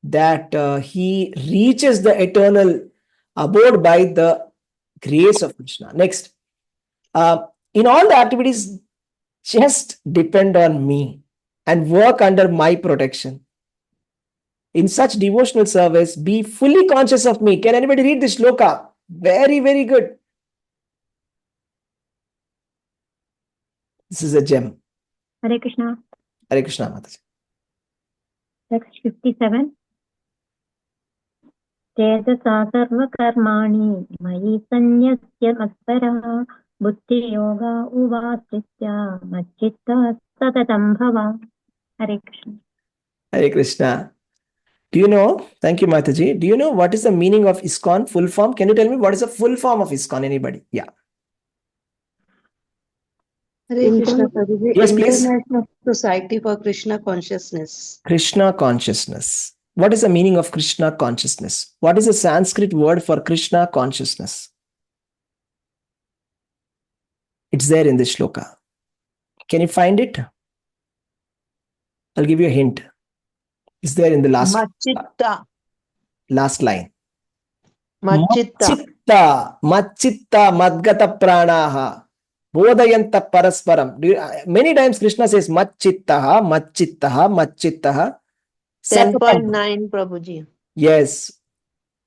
That he reaches the eternal abode by the grace of Krishna. Next, in all the activities, just depend on me and work under my protection. In such devotional service, be fully conscious of me. Can anybody read this shloka? Very, very good. This is a gem. Hare Krishna. Hare Krishna, Mataji. Text 57. Chedasa sarva karmani mayi sanyasya maspara buddhi yoga uvasritya machitta satatam bhava. Hare Krishna. Hare Krishna. Do you know? Thank you, Mataji. Do you know what is the meaning of ISKCON full form? Can you tell me what is the full form of ISKCON? Anybody? Yeah. Hare Krishna, Prabhuji. Yes, please. International Society for Krishna Consciousness. Krishna consciousness. What is the meaning of Krishna consciousness? What is the Sanskrit word for Krishna consciousness? It's there in this shloka. Can you find it? I'll give you a hint. It's there in the last line. Machitta madgata pranaha bodhayanta parasparam. Many times Krishna says machittaha, machittaha, machittaha. 10.9 Prabhuji. Yes.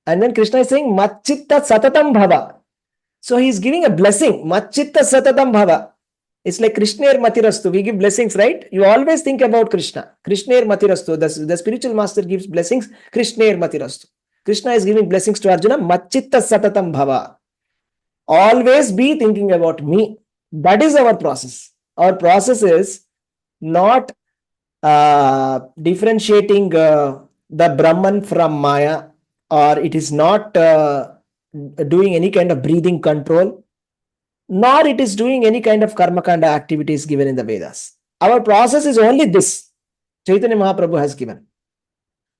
And then Krishna is saying machitta satatam bhava. So he's giving a blessing. Machitta satatam bhava. It's like Krishnair matirastu. We give blessings, right? You always think about Krishna. Krishnair matirastu. The spiritual master gives blessings. Krishnair matirastu. Krishna is giving blessings to Arjuna. Machitta satatam bhava. Always be thinking about me. That is our process. Our process is not differentiating the Brahman from Maya, or it is not doing any kind of breathing control, nor it is doing any kind of karma kanda activities given in the Vedas. Our process is only this. Chaitanya Mahaprabhu has given.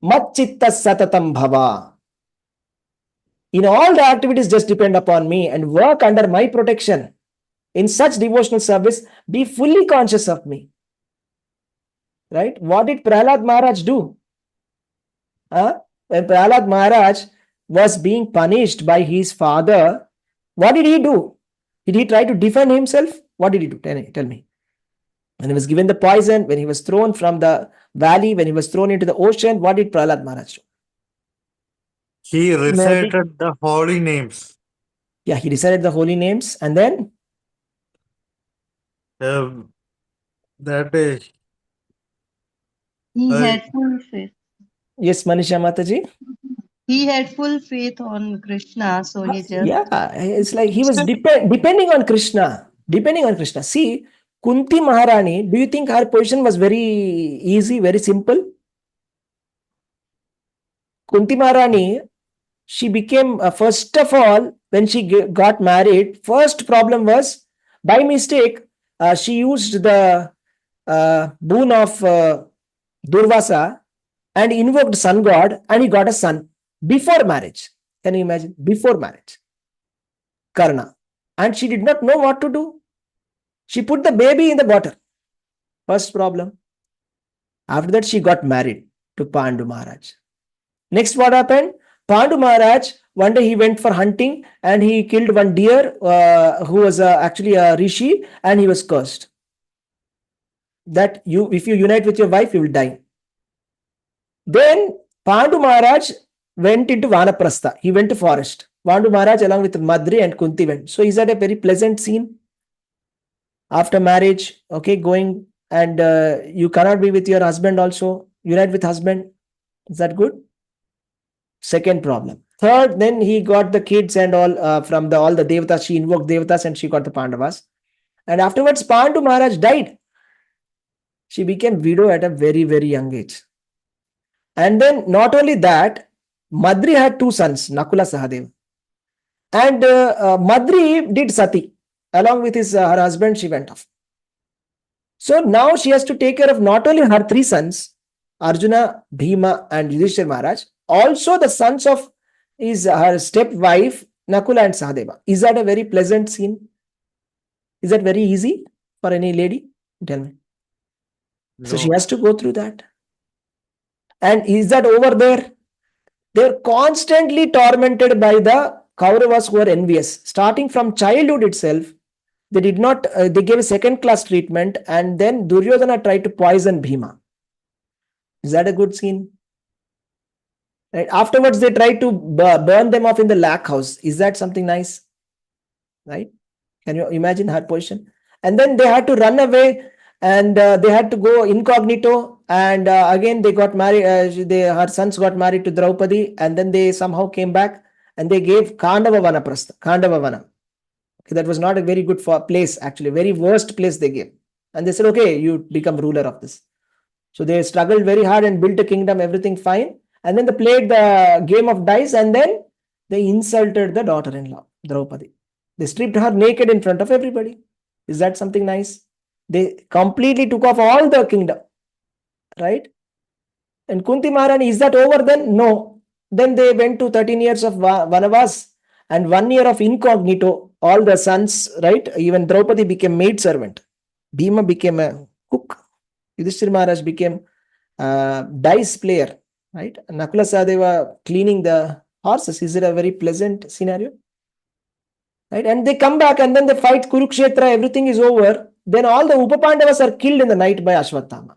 Machitta satatam bhava. In all the activities, just depend upon me and work under my protection. In such devotional service, be fully conscious of me. Right? What did Prahlad Maharaj do? When Prahlad Maharaj was being punished by his father, what did he do? Did he try to defend himself? What did he do? Tell me. When he was given the poison, when he was thrown from the valley, when he was thrown into the ocean, what did Prahlad Maharaj do? He recited the holy names. Yeah, he recited the holy names, and then that is. He had full faith. Yes, Manisha Mataji. He had full faith on Krishna, so he just. Yeah, it's like he was depending on Krishna. Depending on Krishna. See, Kunti Maharani, do you think her position was very easy, very simple? Kunti Maharani, she became, first of all, when she got married, first problem was, by mistake, she used the boon of Durvasa and invoked sun god, and he got a son before marriage. Can you imagine? Before marriage. Karna. And she did not know what to do. She put the baby in the water. First problem. After that, she got married to Pandu Maharaj. Next, what happened? Pandu Maharaj, one day he went for hunting and he killed one deer who was actually a rishi, and he was cursed. That if you unite with your wife, you will die. Then Pandu Maharaj went into Vanaprastha. He went to forest. Pandu Maharaj along with Madri and Kunti went. So is that a very pleasant scene? After marriage, okay, going and you cannot be with your husband also. unite with husband. Is that good? Second problem. Third, then he got the kids and all from all the devatas. She invoked devatas and she got the Pandavas. And afterwards, Pandu Maharaj died. She became widow at a very, very young age. And then not only that, Madri had two sons, Nakula Sahadev. And Madri did sati. Along with her husband, she went off. So now she has to take care of not only her three sons, Arjuna, Bhima, and Yudhishthir Maharaj, also the sons of her stepwife, Nakula and Sahadeva. Is that a very pleasant scene? Is that very easy for any lady? Tell me. So she No. has to go through that. And is that over there? They're constantly tormented by the Kauravas who are envious. Starting from childhood itself, they did not, they gave a second class treatment, and then Duryodhana tried to poison Bhima. Is that a good scene? Right? Afterwards, they tried to burn them off in the lac house. Is that something nice? Right? Can you imagine her position? And then they had to run away, and they had to go incognito, and again they got married. Her sons got married to Draupadi, and then they somehow came back and they gave Kandava Vanaprastha, Kandava Vana. Okay, that was not a very good place, actually, very worst place they gave. And they said, okay, you become ruler of this. So they struggled very hard and built a kingdom, everything fine. And then they played the game of dice, and then they insulted the daughter-in-law, Draupadi. They stripped her naked in front of everybody. Is that something nice? They completely took off all the kingdom, right? And Kunti Maharani, is that over then? No. Then they went to 13 years of Vanavas and 1 year of incognito. All the sons, right? Even Draupadi became maid servant. Bhima became a cook. Yudhishthira Maharaj became a dice player, right? Nakula Sahadeva cleaning the horses. Is it a very pleasant scenario? Right? And they come back and then they fight Kurukshetra, everything is over. Then all the Upapandavas are killed in the night by Ashwatthama.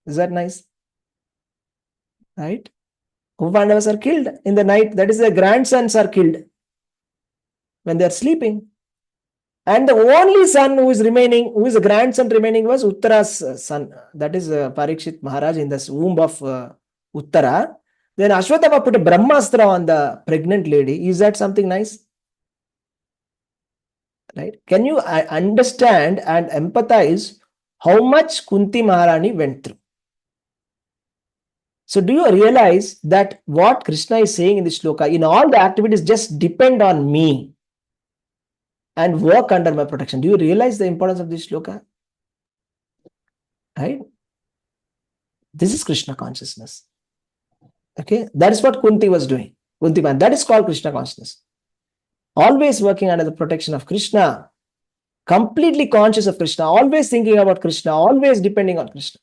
Is that nice? Right? Upapandavas are killed in the night. That is, their grandsons are killed when they are sleeping. And the only son who is remaining, who is a grandson remaining, was Uttara's son. That is Parikshit Maharaj in the womb of Uttara. Then Ashwatthama put a Brahmastra on the pregnant lady. Is that something nice? Right? Can you understand and empathize how much Kunti Maharani went through? So do you realize that what Krishna is saying in this shloka, in all the activities, just depend on me and work under my protection? Do you realize the importance of this shloka? Right? This is Krishna consciousness. Okay, that is what Kunti was doing. Kunti Man, that is called Krishna consciousness. Always working under the protection of Krishna, completely conscious of Krishna, always thinking about Krishna, always depending on Krishna.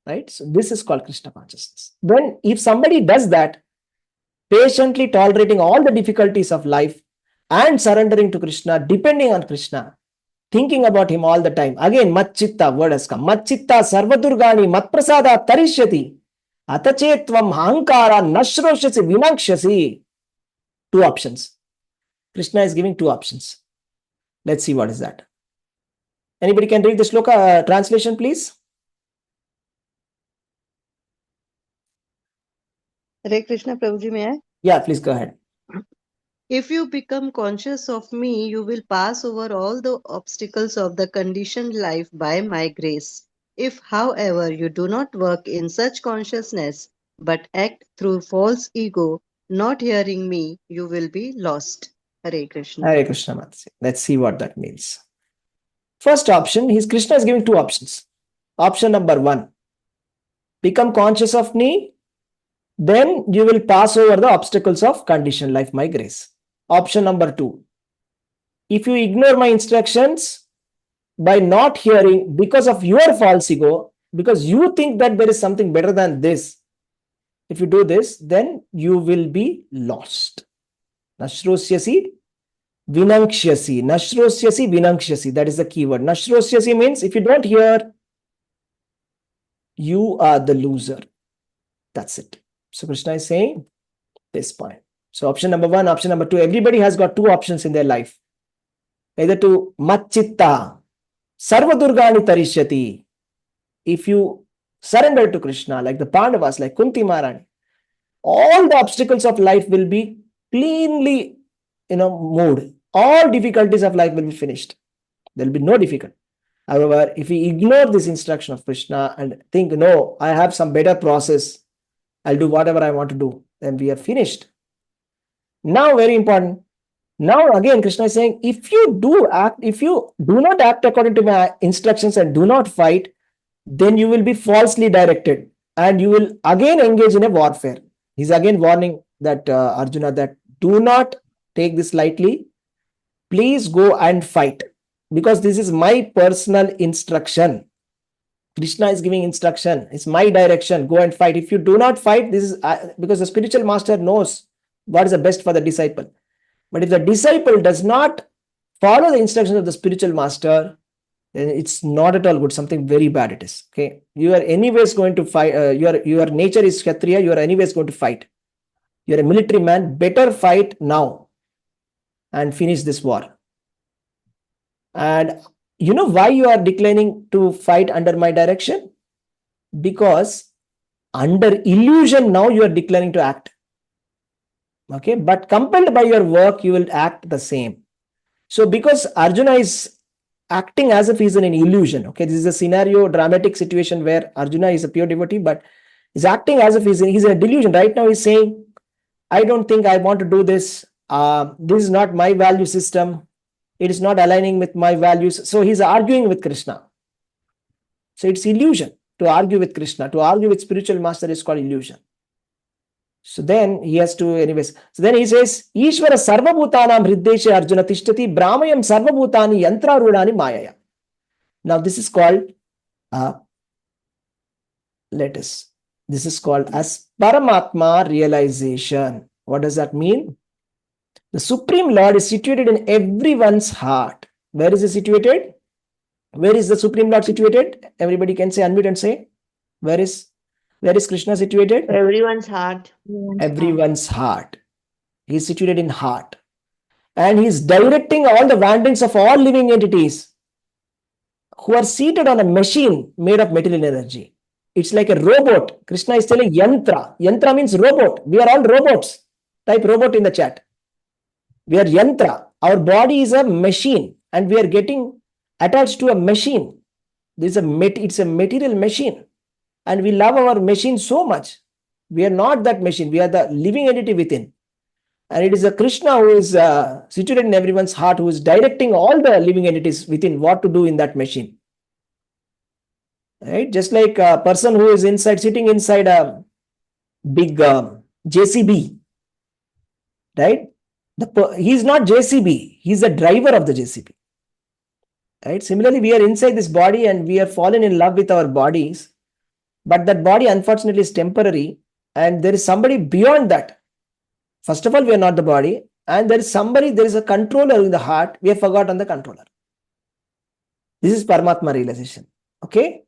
Right? So this is called Krishna consciousness. Then if somebody does that, patiently tolerating all the difficulties of life and surrendering to Krishna, depending on Krishna, thinking about him all the time. Again, Matchitta word has come. Matchitta sarvadurgani matprasada tarishyati atachetvam hankara nashroshasi vinakshasi. Two options. Krishna is giving two options. Let's see what is that. Anybody can read the shloka translation, please? Hare Krishna, Prabhuji, may I? Yeah, please go ahead. If you become conscious of me, you will pass over all the obstacles of the conditioned life by my grace. If, however, you do not work in such consciousness, but act through false ego, not hearing me, you will be lost. Hare Krishna. Hare Krishna Mataji. Let's see what that means. First option, Krishna is giving two options. Option number one, become conscious of me, then you will pass over the obstacles of conditioned life, my grace. Option number two, if you ignore my instructions by not hearing because of your false ego, because you think that there is something better than this, if you do this, then you will be lost. Nashrosyasi vinakshyasi. Nashrosyasi vinakshyasi. That is the key word. Nashrosyasi means if you don't hear, you are the loser. That's it. So Krishna is saying this point. So option number one, option number two, everybody has got two options in their life. Either to Matchitta, Sarvadurgani Tarishyati. If you Surrender to Krishna, like the Pandavas, like Kunti Maharani. All the obstacles of life will be cleanly, moved. All difficulties of life will be finished. There will be no difficulty. However, if we ignore this instruction of Krishna and think, no, I have some better process, I'll do whatever I want to do, then we are finished. Now, very important. Now, again, Krishna is saying, if you do not act according to my instructions and do not fight, then you will be falsely directed and you will again engage in a warfare. He's again warning that Arjuna, that do not take this lightly. Please go and fight, because this is my personal instruction. Krishna is giving instruction. It's my direction. Go and fight. If you do not fight, this is because the spiritual master knows what is the best for the disciple. But if the disciple does not follow the instructions of the spiritual master, then it's not at all good. Something very bad it is. Okay, you are anyways going to fight. Your nature is Kshatriya. You are anyways going to fight. You are a military man. Better fight now and finish this war. And you know why you are declining to fight under my direction? Because under illusion now you are declining to act. Okay, but compelled by your work, you will act the same. So because Arjuna is acting as if he's in an illusion. Okay, this is a scenario, dramatic situation where Arjuna is a pure devotee, but he's acting as if he's in a delusion. Right now he's saying, I don't think I want to do this. This is not my value system. It is not aligning with my values. So he's arguing with Krishna. So it's illusion to argue with Krishna. To argue with spiritual master is called illusion. So then he has to, anyways. So then he says, Ishvara sarvabhutanam hriddeshe Arjuna tishtati brahmayam sarvabhutani yantra rudani mayaya. Now this is called, this is called as Paramatma realization. What does that mean? The Supreme Lord is situated in everyone's heart. Where is he situated? Where is the Supreme Lord situated? Everybody can say, unmute and say. Where is Krishna situated? Everyone's heart. Everyone's heart. He is situated in heart. And he is directing all the wanderings of all living entities who are seated on a machine made of material energy. It's like a robot. Krishna is telling yantra. Yantra means robot. We are all robots. Type robot in the chat. We are yantra. Our body is a machine and we are getting attached to a machine. It's a material machine. And we love our machine so much. We are not that machine. We are the living entity within. And it is a Krishna who is situated in everyone's heart, who is directing all the living entities within what to do in that machine. Right? Just like a person who is sitting inside a big JCB. Right? He is not JCB. He is the driver of the JCB. Right? Similarly, we are inside this body and we are fallen in love with our bodies. But that body, unfortunately, is temporary. And there is somebody beyond that. First of all, we are not the body. And there is a controller in the heart. We have forgotten the controller. This is Paramatma realization. Okay.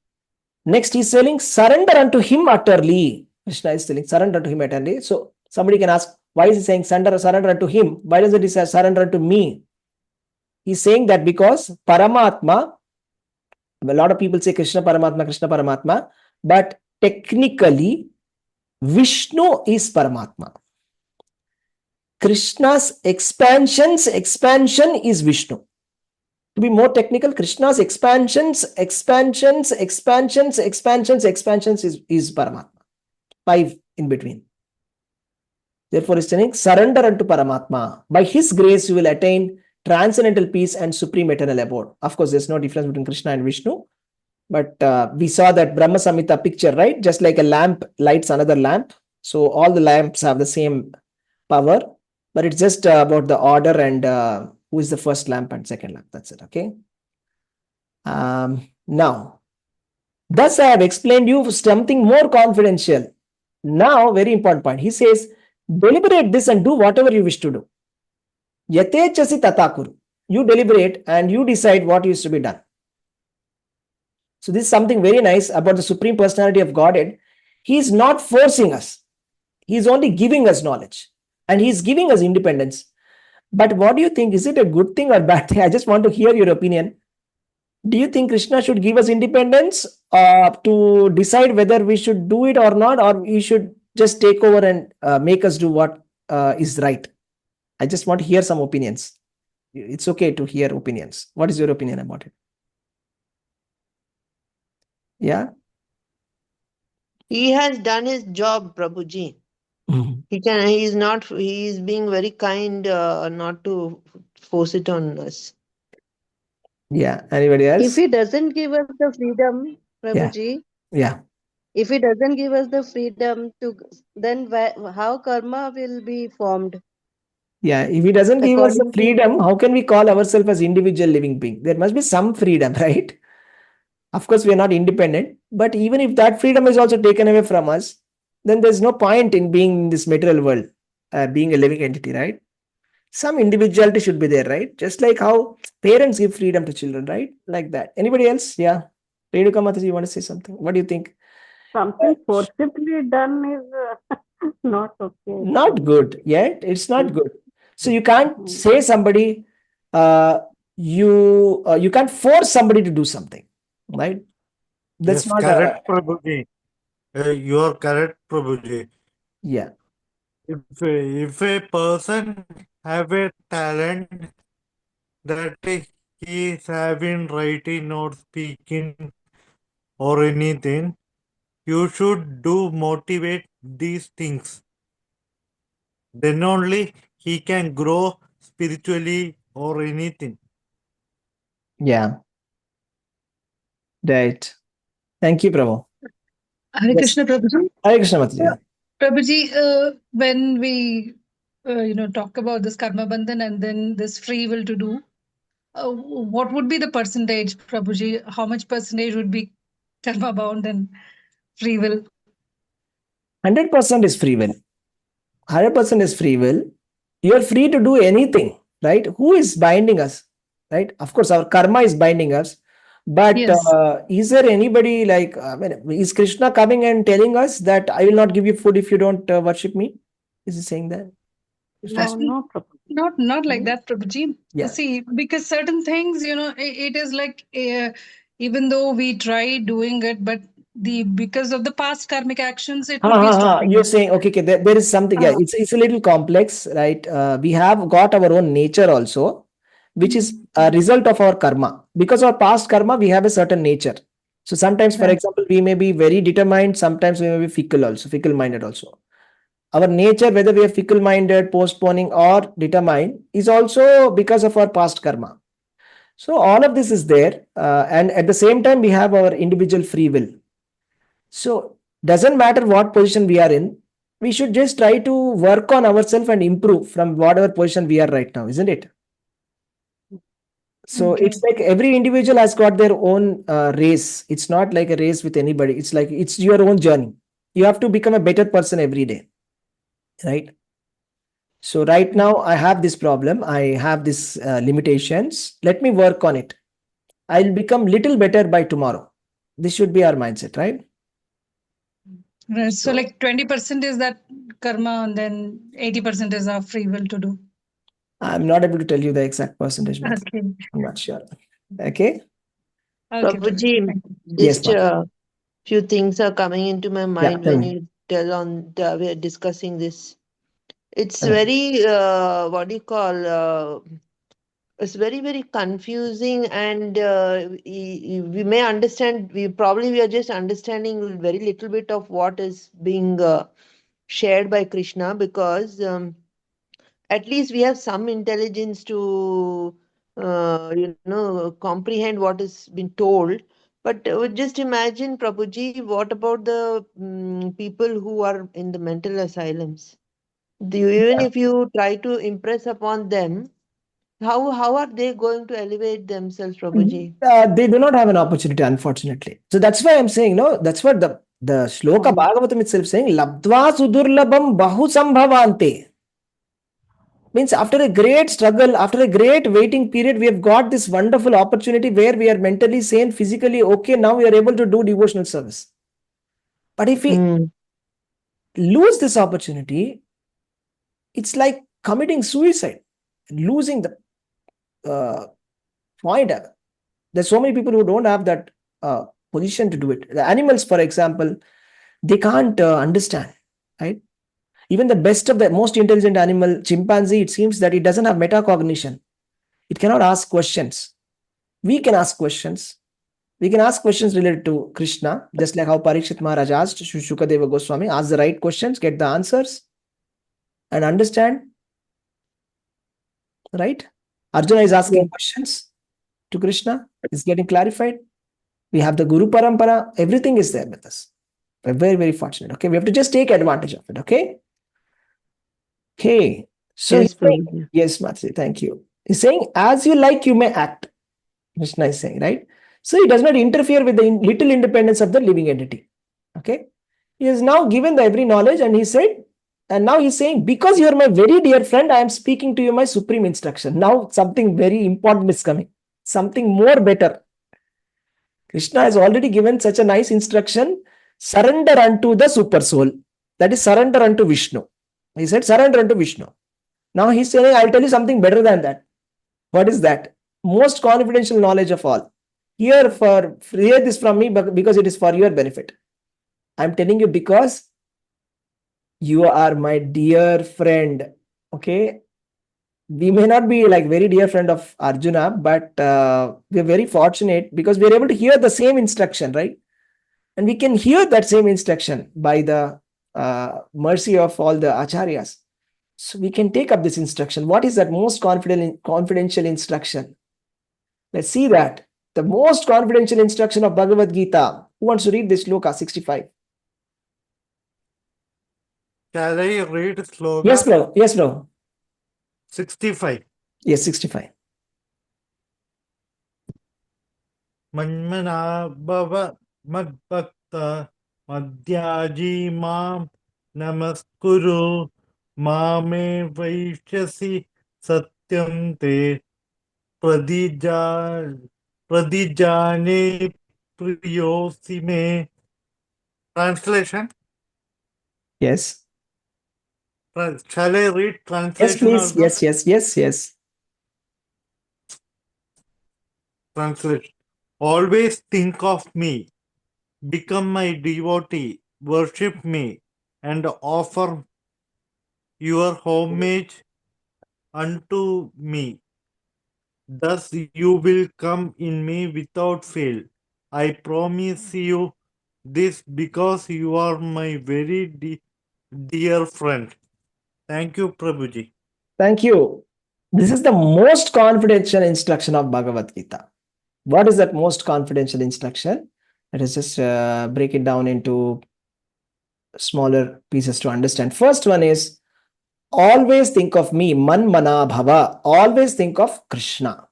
Next, he is telling, surrender unto him utterly. Krishna is telling, surrender unto him utterly. So, somebody can ask, why is he saying surrender unto him? Why doesn't he say surrender unto me? He's saying that because Paramatma, a lot of people say Krishna Paramatma, but technically, Vishnu is Paramatma. Krishna's expansion is Vishnu. To be more technical, Krishna's expansions is Paramatma. 5 in between. Therefore, he's saying, surrender unto Paramatma. By his grace, you will attain transcendental peace and supreme eternal abode. Of course, there's no difference between Krishna and Vishnu. But we saw that Brahma Samhita picture, right? Just like a lamp lights another lamp. So all the lamps have the same power. But it's just about the order and who is the first lamp and second lamp. That's it, okay? Now, thus I have explained you something more confidential. Now, very important point. He says, deliberate this and do whatever you wish to do. Yatechasi tatakuru. You deliberate and you decide what is to be done. So this is something very nice about the Supreme Personality of Godhead. He is not forcing us. He is only giving us knowledge. And he is giving us independence. But what do you think? Is it a good thing or bad thing? I just want to hear your opinion. Do you think Krishna should give us independence to decide whether we should do it or not, or we should just take over and make us do what is right? I just want to hear some opinions. It's okay to hear opinions. What is your opinion about it? Yeah. He has done his job, Prabhuji. Mhm. He is being very kind not to force it on us. Yeah. Anybody If else? he doesn't give us the freedom, Yeah. Prabhuji, Yeah. if he doesn't give us the freedom to, then how karma will be formed Yeah. If he doesn't give us the according to? freedom, how can we call ourselves as individual living being? There must be some freedom, right? Of course, we are not independent, but even if that freedom is also taken away from us, then there's no point in being in this material world, being a living entity, right? Some individuality should be there, right? Just like how parents give freedom to children, right? Like that. Anybody else? Yeah. Renuka Mataji, you want to say something? What do you think? Something forcibly done is not okay. Not good yet. It's not good. So you can't say somebody, you can't force somebody to do something, right? That's Yes, not correct, Prabhuji. You are correct, Prabhuji. yeah. If a person have a talent that he is having writing or speaking or anything, you should do motivate these things. Then only he can grow spiritually or anything. Yeah. Right. Thank you, Prabhu. Hare Yes. Krishna, Prabhuji. Hare Krishna Mataji. Prabhuji, when we talk about this karma bandhan and then this free will to do, what would be the percentage, Prabhuji? How much percentage would be karma bound and free will? 100% is free will. 100% is free will. You're free to do anything, right? Who is binding us, right? Of course, our karma is binding us. But Yes. is there anybody like, I mean, is Krishna coming and telling us that I will not give you food if you don't worship me? Is he saying that? No, Prabhuji. Not like that, Prabhuji. Yeah. See, because certain things, it is like even though we try doing it, but because of the past karmic actions, it would be stopping. You're saying okay, there is something. Yeah, it's a little complex, right? We have got our own nature also, which is a result of our karma. Because of our past karma, we have a certain nature. So sometimes, for Right. example, we may be very determined. Sometimes we may be fickle-minded also. Our nature, whether we are fickle-minded, postponing, or determined, is also because of our past karma. So all of this is there, and at the same time, we have our individual free will. So doesn't matter what position we are in, we should just try to work on ourselves and improve from whatever position we are right now, isn't it? So Okay. it's like every individual has got their own race. It's not like a race with anybody. It's like it's your own journey. You have to become a better person every day, right? So right now I have this problem. I have these limitations. Let me work on it. I'll become little better by tomorrow. This should be our mindset, right? Right. So like 20% is that karma and then 80% is our free will to do. I'm not able to tell you the exact percentage. Ma'am. Okay. I'm not sure. Okay. Okay, Prabhuji, thank you. Yes, just ma'am. few things are coming into my Yeah, mind tell when me. you we are discussing this. It's Tell me. very what do you call? It's very very confusing, and we may understand. We are just understanding very little bit of what is being shared by Krishna, because at least we have some intelligence to comprehend what is been told. But just imagine, Prabhuji, what about the people who are in the mental asylums? Even Yeah. if you try to impress upon them, how are they going to elevate themselves, Prabhuji? They do not have an opportunity, unfortunately. So that's why I'm saying, no, that's what the shloka Bhagavatam itself saying, Labdva sudurlabam bahu sambhavante. Means after a great struggle, after a great waiting period, we have got this wonderful opportunity where we are mentally sane, physically okay. Now we are able to do devotional service. But if we lose this opportunity, it's like committing suicide, losing the point. There's so many people who don't have that position to do it. The animals, for example, they can't understand, right? Even the best of the most intelligent animal, chimpanzee, it seems that it doesn't have metacognition. It cannot ask questions. We can ask questions. We can ask questions related to Krishna, just like how Parikshit Maharaj asked Shukadeva Goswami, ask the right questions, get the answers, and understand, right? Arjuna is asking questions to Krishna, is getting clarified. We have the Guru Parampara, everything is there with us. We're very, very fortunate. Okay, we have to just take advantage of it. Okay. Okay. So Yes, Prabhuji. yes, Matri, thank you. He's saying, as you like, you may act. Krishna is saying, right? So he does not interfere with the little independence of the living entity. Okay. He has now given the every knowledge, and he said, and now he's saying, because you are my very dear friend, I am speaking to you my supreme instruction. Now something very important is coming. Something more better. Krishna has already given such a nice instruction. Surrender unto the super soul. That is surrender unto Vishnu. He said, surrender unto Vishnu. Now he's saying, I'll tell you something better than that. What is that? Most confidential knowledge of all. Hear this from me because it is for your benefit. I'm telling you because you are my dear friend. Okay. We may not be like very dear friend of Arjuna, but we're very fortunate because we're able to hear the same instruction, right? And we can hear that same instruction by the mercy of all the acharyas. So we can take up this instruction. What is that most confidential instruction? Let's see that. The most confidential instruction of Bhagavad Gita. Who wants to read this sloka 65? Shall I read sloka? Yes, bro. Yes, bro. 65. Yes, 65. Manmana bhava madbhakta madhyaji mam namaskuru mame vaishyasi satyam te pradijane priyosi me. Translation? Yes. Shall I read Yes, translation please. also? Yes. Translation. Always think of me, become my devotee, worship me, and offer your homage unto me. Thus you will come in me without fail. I promise you this because you are my very dear friend. Thank you, Prabhuji. Thank you. This is the most confidential instruction of Bhagavad Gita. What is that most confidential instruction? Let us just break it down into smaller pieces to understand. First one is always think of me, man mana bhava. Always think of Krishna.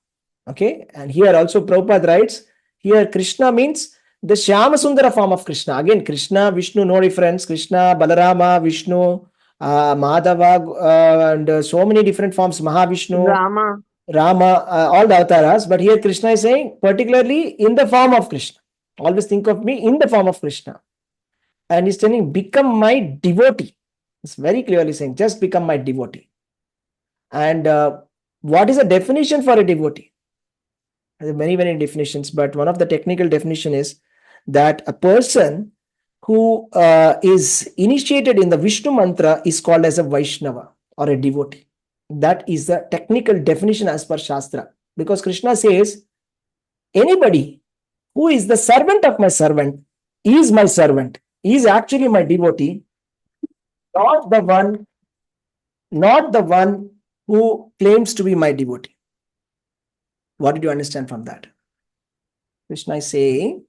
Okay, and here also Prabhupada writes, here Krishna means the Shyama Sundara form of Krishna. Again, Krishna, Vishnu, no difference. Krishna, Balarama, Vishnu, Madhava, and so many different forms. Mahavishnu, Rama. Rama, all the avatars. But here Krishna is saying, particularly in the form of Krishna. Always think of me in the form of Krishna. And he's telling, become my devotee. It's very clearly saying, just become my devotee. And what is the definition for a devotee? There are many definitions, but one of the technical definition is that a person who is initiated in the Vishnu mantra is called as a Vaishnava or a devotee. That is the technical definition as per Shastra. Because Krishna says, anybody who is the servant of my servant is my servant, is actually my devotee, not the one who claims to be my devotee. What did you understand from that? Krishna is saying,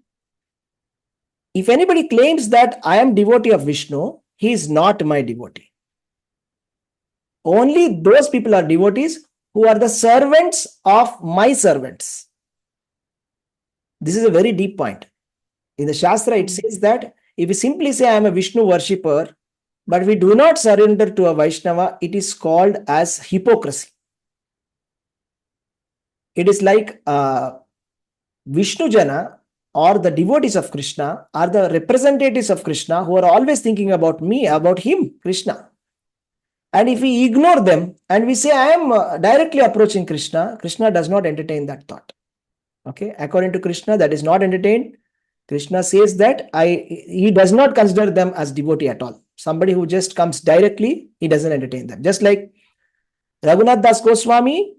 if anybody claims that I am devotee of Vishnu, he is not my devotee. Only those people are devotees who are the servants of my servants. This is a very deep point. In the Shastra, it says that if we simply say I am a Vishnu worshipper, but we do not surrender to a Vaishnava, it is called as hypocrisy. It is like Vishnu Jana or the devotees of Krishna are the representatives of Krishna who are always thinking about me, about him, Krishna. And if we ignore them and we say I am directly approaching Krishna, Krishna does not entertain that thought. Okay, according to Krishna, that is not entertained. Krishna says that he does not consider them as devotee at all. Somebody who just comes directly, he doesn't entertain them. Just like Raghunath Das Goswami,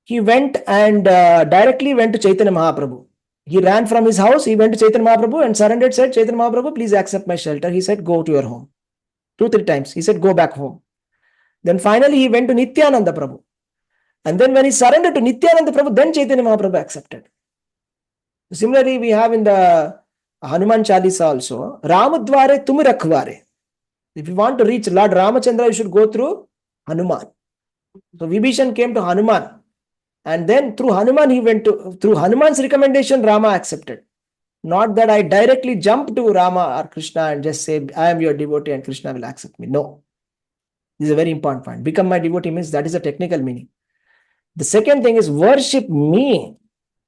he went and directly went to Chaitanya Mahaprabhu. He ran from his house, he went to Chaitanya Mahaprabhu and surrendered, said, Chaitanya Mahaprabhu, please accept my shelter. He said, go to your home. 2-3 times. He said, go back home. Then finally he went to Nityananda Prabhu. And then when he surrendered to Nityananda Prabhu, then Chaitanya Mahaprabhu accepted. Similarly, we have in the Hanuman Chalisa also, Ramadware tum rakhware. If you want to reach Lord Ramachandra, you should go through Hanuman. So Vibhishan came to Hanuman. And then through Hanuman, through Hanuman's recommendation, Rama accepted. Not that I directly jump to Rama or Krishna and just say, I am your devotee and Krishna will accept me. No. This is a very important point. Become my devotee means that is a technical meaning. The second thing is worship me.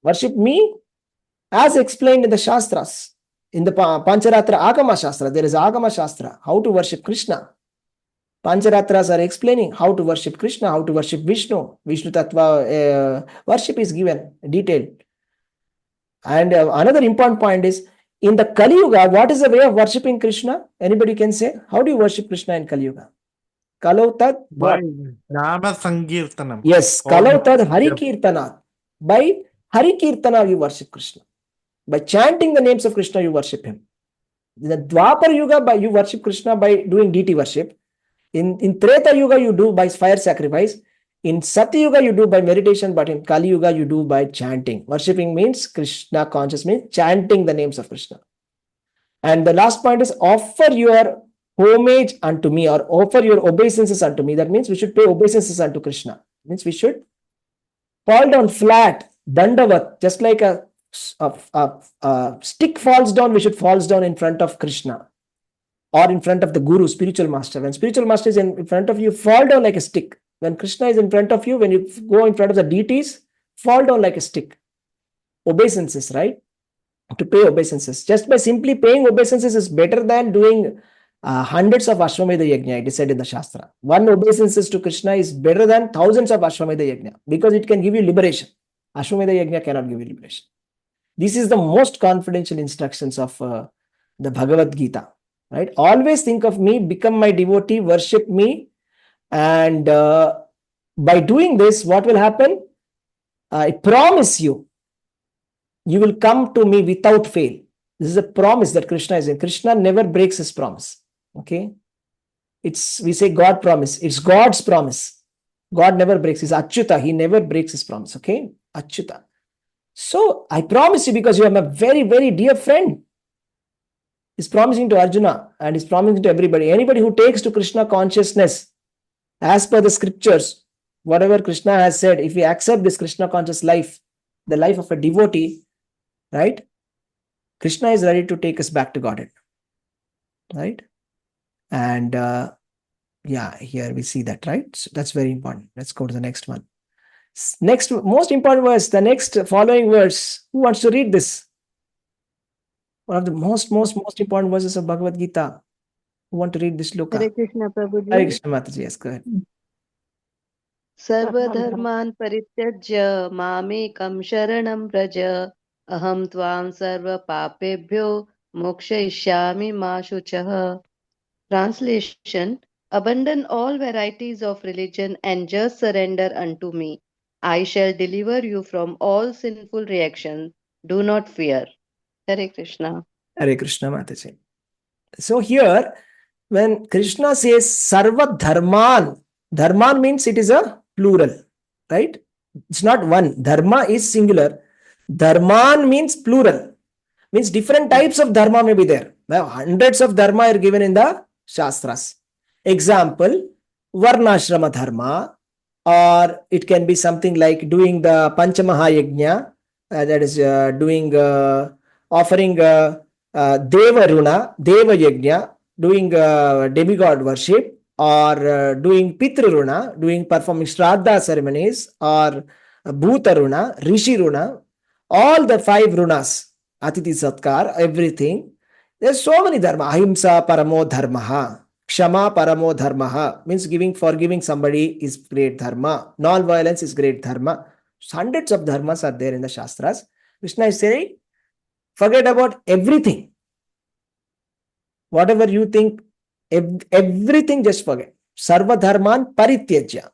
Worship me as explained in the Shastras. In the Pancharatra Agama Shastra, there is Agama Shastra, how to worship Krishna. Pancharatras are explaining how to worship Krishna, how to worship Vishnu. Vishnu Tattva worship is given, detailed. And another important point is, in the Kali Yuga, what is the way of worshipping Krishna? Anybody can say, how do you worship Krishna in Kali Yuga? Kalau tad By Nama Sankirtanam. Yes, Kalau tad Hari Kirtana. By Hari Kirtana you worship Krishna. By chanting the names of Krishna, you worship him. In the Dwapar Yuga, you worship Krishna by doing deity worship. In Treta Yuga, you do by fire sacrifice. In Satya Yuga, you do by meditation, but in Kali Yuga, you do by chanting. Worshipping means Krishna conscious, means chanting the names of Krishna. And the last point is offer your homage unto me, or offer your obeisances unto me. That means we should pay obeisances unto Krishna. Means we should fall down flat, dandavat, just like a stick falls down, we should fall down in front of Krishna or in front of the Guru, spiritual master. When spiritual master is in front of you, fall down like a stick. When Krishna is in front of you, when you go in front of the deities, fall down like a stick. Obeisances, right? To pay obeisances. Just by simply paying obeisances is better than doing hundreds of Ashwamedha Yajna, it is said in the Shastra. One obeisances to Krishna is better than thousands of Ashwamedha Yajna because it can give you liberation. Ashwamedha Yajna cannot give you liberation. This is the most confidential instructions of the Bhagavad Gita. Right? Always think of me, become my devotee, worship me. And by doing this, what will happen? I promise you, you will come to me without fail. This is a promise that Krishna is in. Krishna never breaks his promise. Okay? We say God promise. It's God's promise. God never breaks his Achyuta. He never breaks his promise. Okay? Achyuta. So I promise you, because you are my very, very dear friend. He's promising to Arjuna and he's promising to everybody. Anybody who takes to Krishna consciousness as per the scriptures, whatever Krishna has said, if we accept this Krishna conscious life, the life of a devotee, right? Krishna is ready to take us back to Godhead. Right? And yeah, here we see that, right? So that's very important. Let's go to the next one. Next, most important verse, the next following verse. Who wants to read this? One of the most important verses of Bhagavad Gita. Who want to read this loka? Hare Krishna Prabhuji. Hare Krishna Mataji, yes, go ahead. Sarvadharman parityajya mamekam sharanam vraja aham tvam sarva papebhyo mokshayishyami ma shuchah. Translation: abandon all varieties of religion and just surrender unto me. I shall deliver you from all sinful reactions. Do not fear. Hare Krishna. Hare Krishna Mataji. So here, when Krishna says Sarva Dharman, Dharman means it is a plural, right? It's not one. Dharma is singular. Dharman means plural. Means different types of dharma may be there. Now, hundreds of dharma are given in the Shastras. Example, Varnashrama Dharma, or it can be something like doing the Panchamahayajna, that is offering Deva Runa, Deva Yajna, doing demigod worship, or doing Pitra Runa, performing Shraddha ceremonies, or Bhuta Runa, Rishi Runa, all the 5 runas, Atiti Satkar, everything. There's so many dharma. Ahimsa paramo dharmaha. Kshama paramo dharmaha. Means forgiving somebody is great dharma. Non-violence is great dharma. Hundreds of dharmas are there in the Shastras. Krishna is saying, forget about everything. Whatever you think, everything just forget. Sarva dharman parityajya.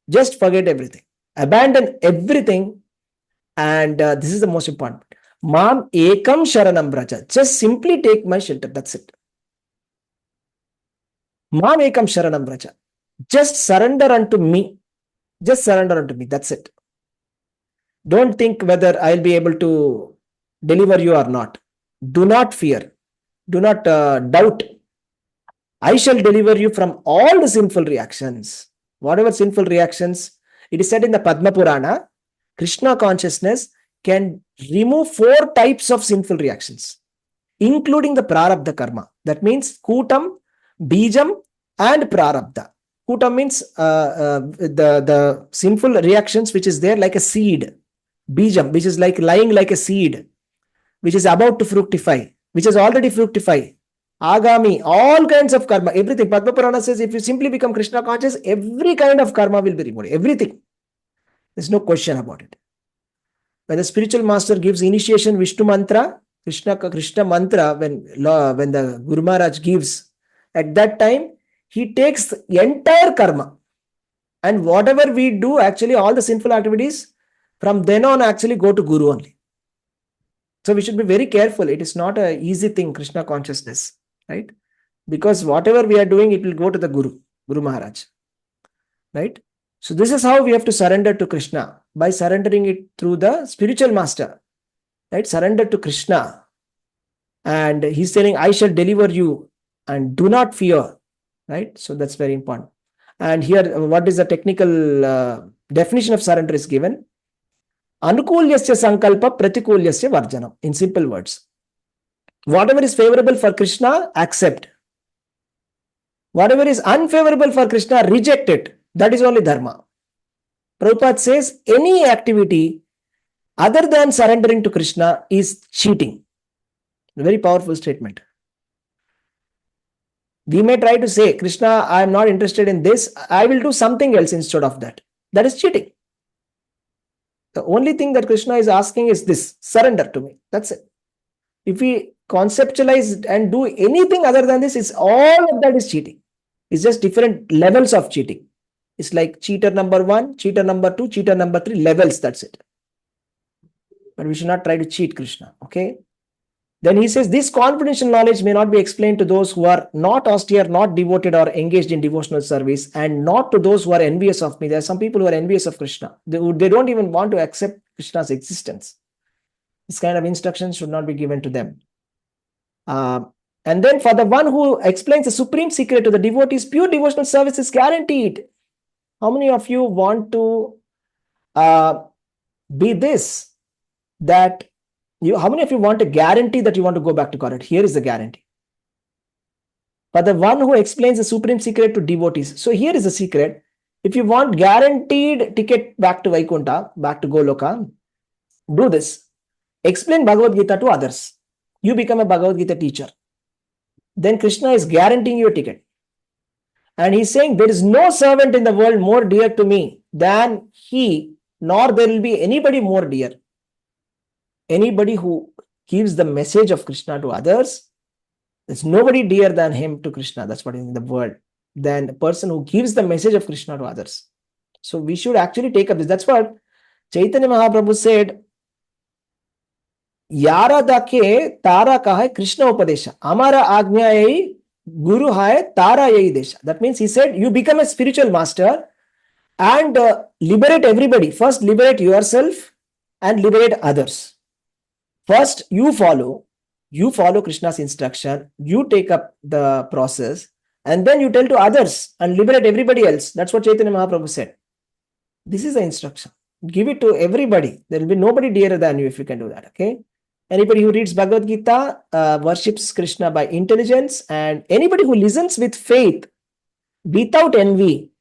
Just forget everything. Abandon everything. And this is the most important. Mam ekam sharanam braja. Just simply take my shelter. That's it. Mam ekam sharanam braja. Just surrender unto me. Just surrender unto me. That's it. Don't think whether I'll be able to deliver you or not. Do not fear. Do not doubt. I shall deliver you from all the sinful reactions. Whatever sinful reactions, it is said in the Padma Purana, Krishna consciousness can remove 4 types of sinful reactions, including the prarabdha karma. That means kutam, bijam, and prarabdha. Kutam means the sinful reactions which is there like a seed. Bijam, which is like lying like a seed, which is about to fructify, which has already fructified. Agami, all kinds of karma, everything. Padma Purana says if you simply become Krishna conscious, every kind of karma will be removed. Everything. There's no question about it. When the spiritual master gives initiation Vishnu mantra, Krishna mantra, when the Guru Maharaj gives, at that time, he takes the entire karma. And whatever we do, actually, all the sinful activities, from then on, actually go to Guru only. So we should be very careful. It is not an easy thing, Krishna consciousness, right? Because whatever we are doing, it will go to the Guru Maharaj, right? So this is how we have to surrender to Krishna, by surrendering it through the spiritual master, right? Surrender to Krishna. And he's saying, I shall deliver you and do not fear, right? So that's very important. And here, what is the technical definition of surrender is given? Anukulyasya sankalpa pratikulyasya varjanam. In simple words, whatever is favorable for Krishna, accept. Whatever is unfavorable for Krishna, reject it. That is only dharma. Prabhupada says any activity other than surrendering to Krishna is cheating. A very powerful statement. We may try to say, Krishna, I am not interested in this. I will do something else instead of that. That is cheating. The only thing that Krishna is asking is this, surrender to me. That's it. If we conceptualize and do anything other than this, it's all of that is cheating. It's just different levels of cheating. It's like cheater number 1, cheater number 2, cheater number 3, levels, that's it. But we should not try to cheat Krishna, okay? Then he says, this confidential knowledge may not be explained to those who are not austere, not devoted or engaged in devotional service, and not to those who are envious of me. There are some people who are envious of Krishna. They don't even want to accept Krishna's existence. This kind of instruction should not be given to them. And then for the one who explains the supreme secret to the devotees, pure devotional service is guaranteed. How many of you want to be this? How many of you want a guarantee that you want to go back to Godhead? Here is the guarantee. For the one who explains the supreme secret to devotees. So here is the secret. If you want guaranteed ticket back to Vaikuntha, back to Goloka, do this. Explain Bhagavad Gita to others. You become a Bhagavad Gita teacher. Then Krishna is guaranteeing you a ticket. And he's saying, there is no servant in the world more dear to me than he, nor there will be anybody more dear. Anybody who gives the message of Krishna to others, there's nobody dear than him to Krishna. That's what is in the world. Than the person who gives the message of Krishna to others. So we should actually take up this. That's what Chaitanya Mahaprabhu said. Yara dake tara kahe Krishna upadesha. Amara agnya yai guru hai tara yai desha. That means he said, you become a spiritual master and liberate everybody. First liberate yourself and liberate others. First you follow Krishna's instruction, you take up the process, and then you tell to others and liberate everybody else. That's what Chaitanya Mahaprabhu said. This is the instruction. Give it to everybody. There will be nobody dearer than you if you can do that. Okay. Anybody who reads Bhagavad Gita worships Krishna by intelligence, and anybody who listens with faith without envy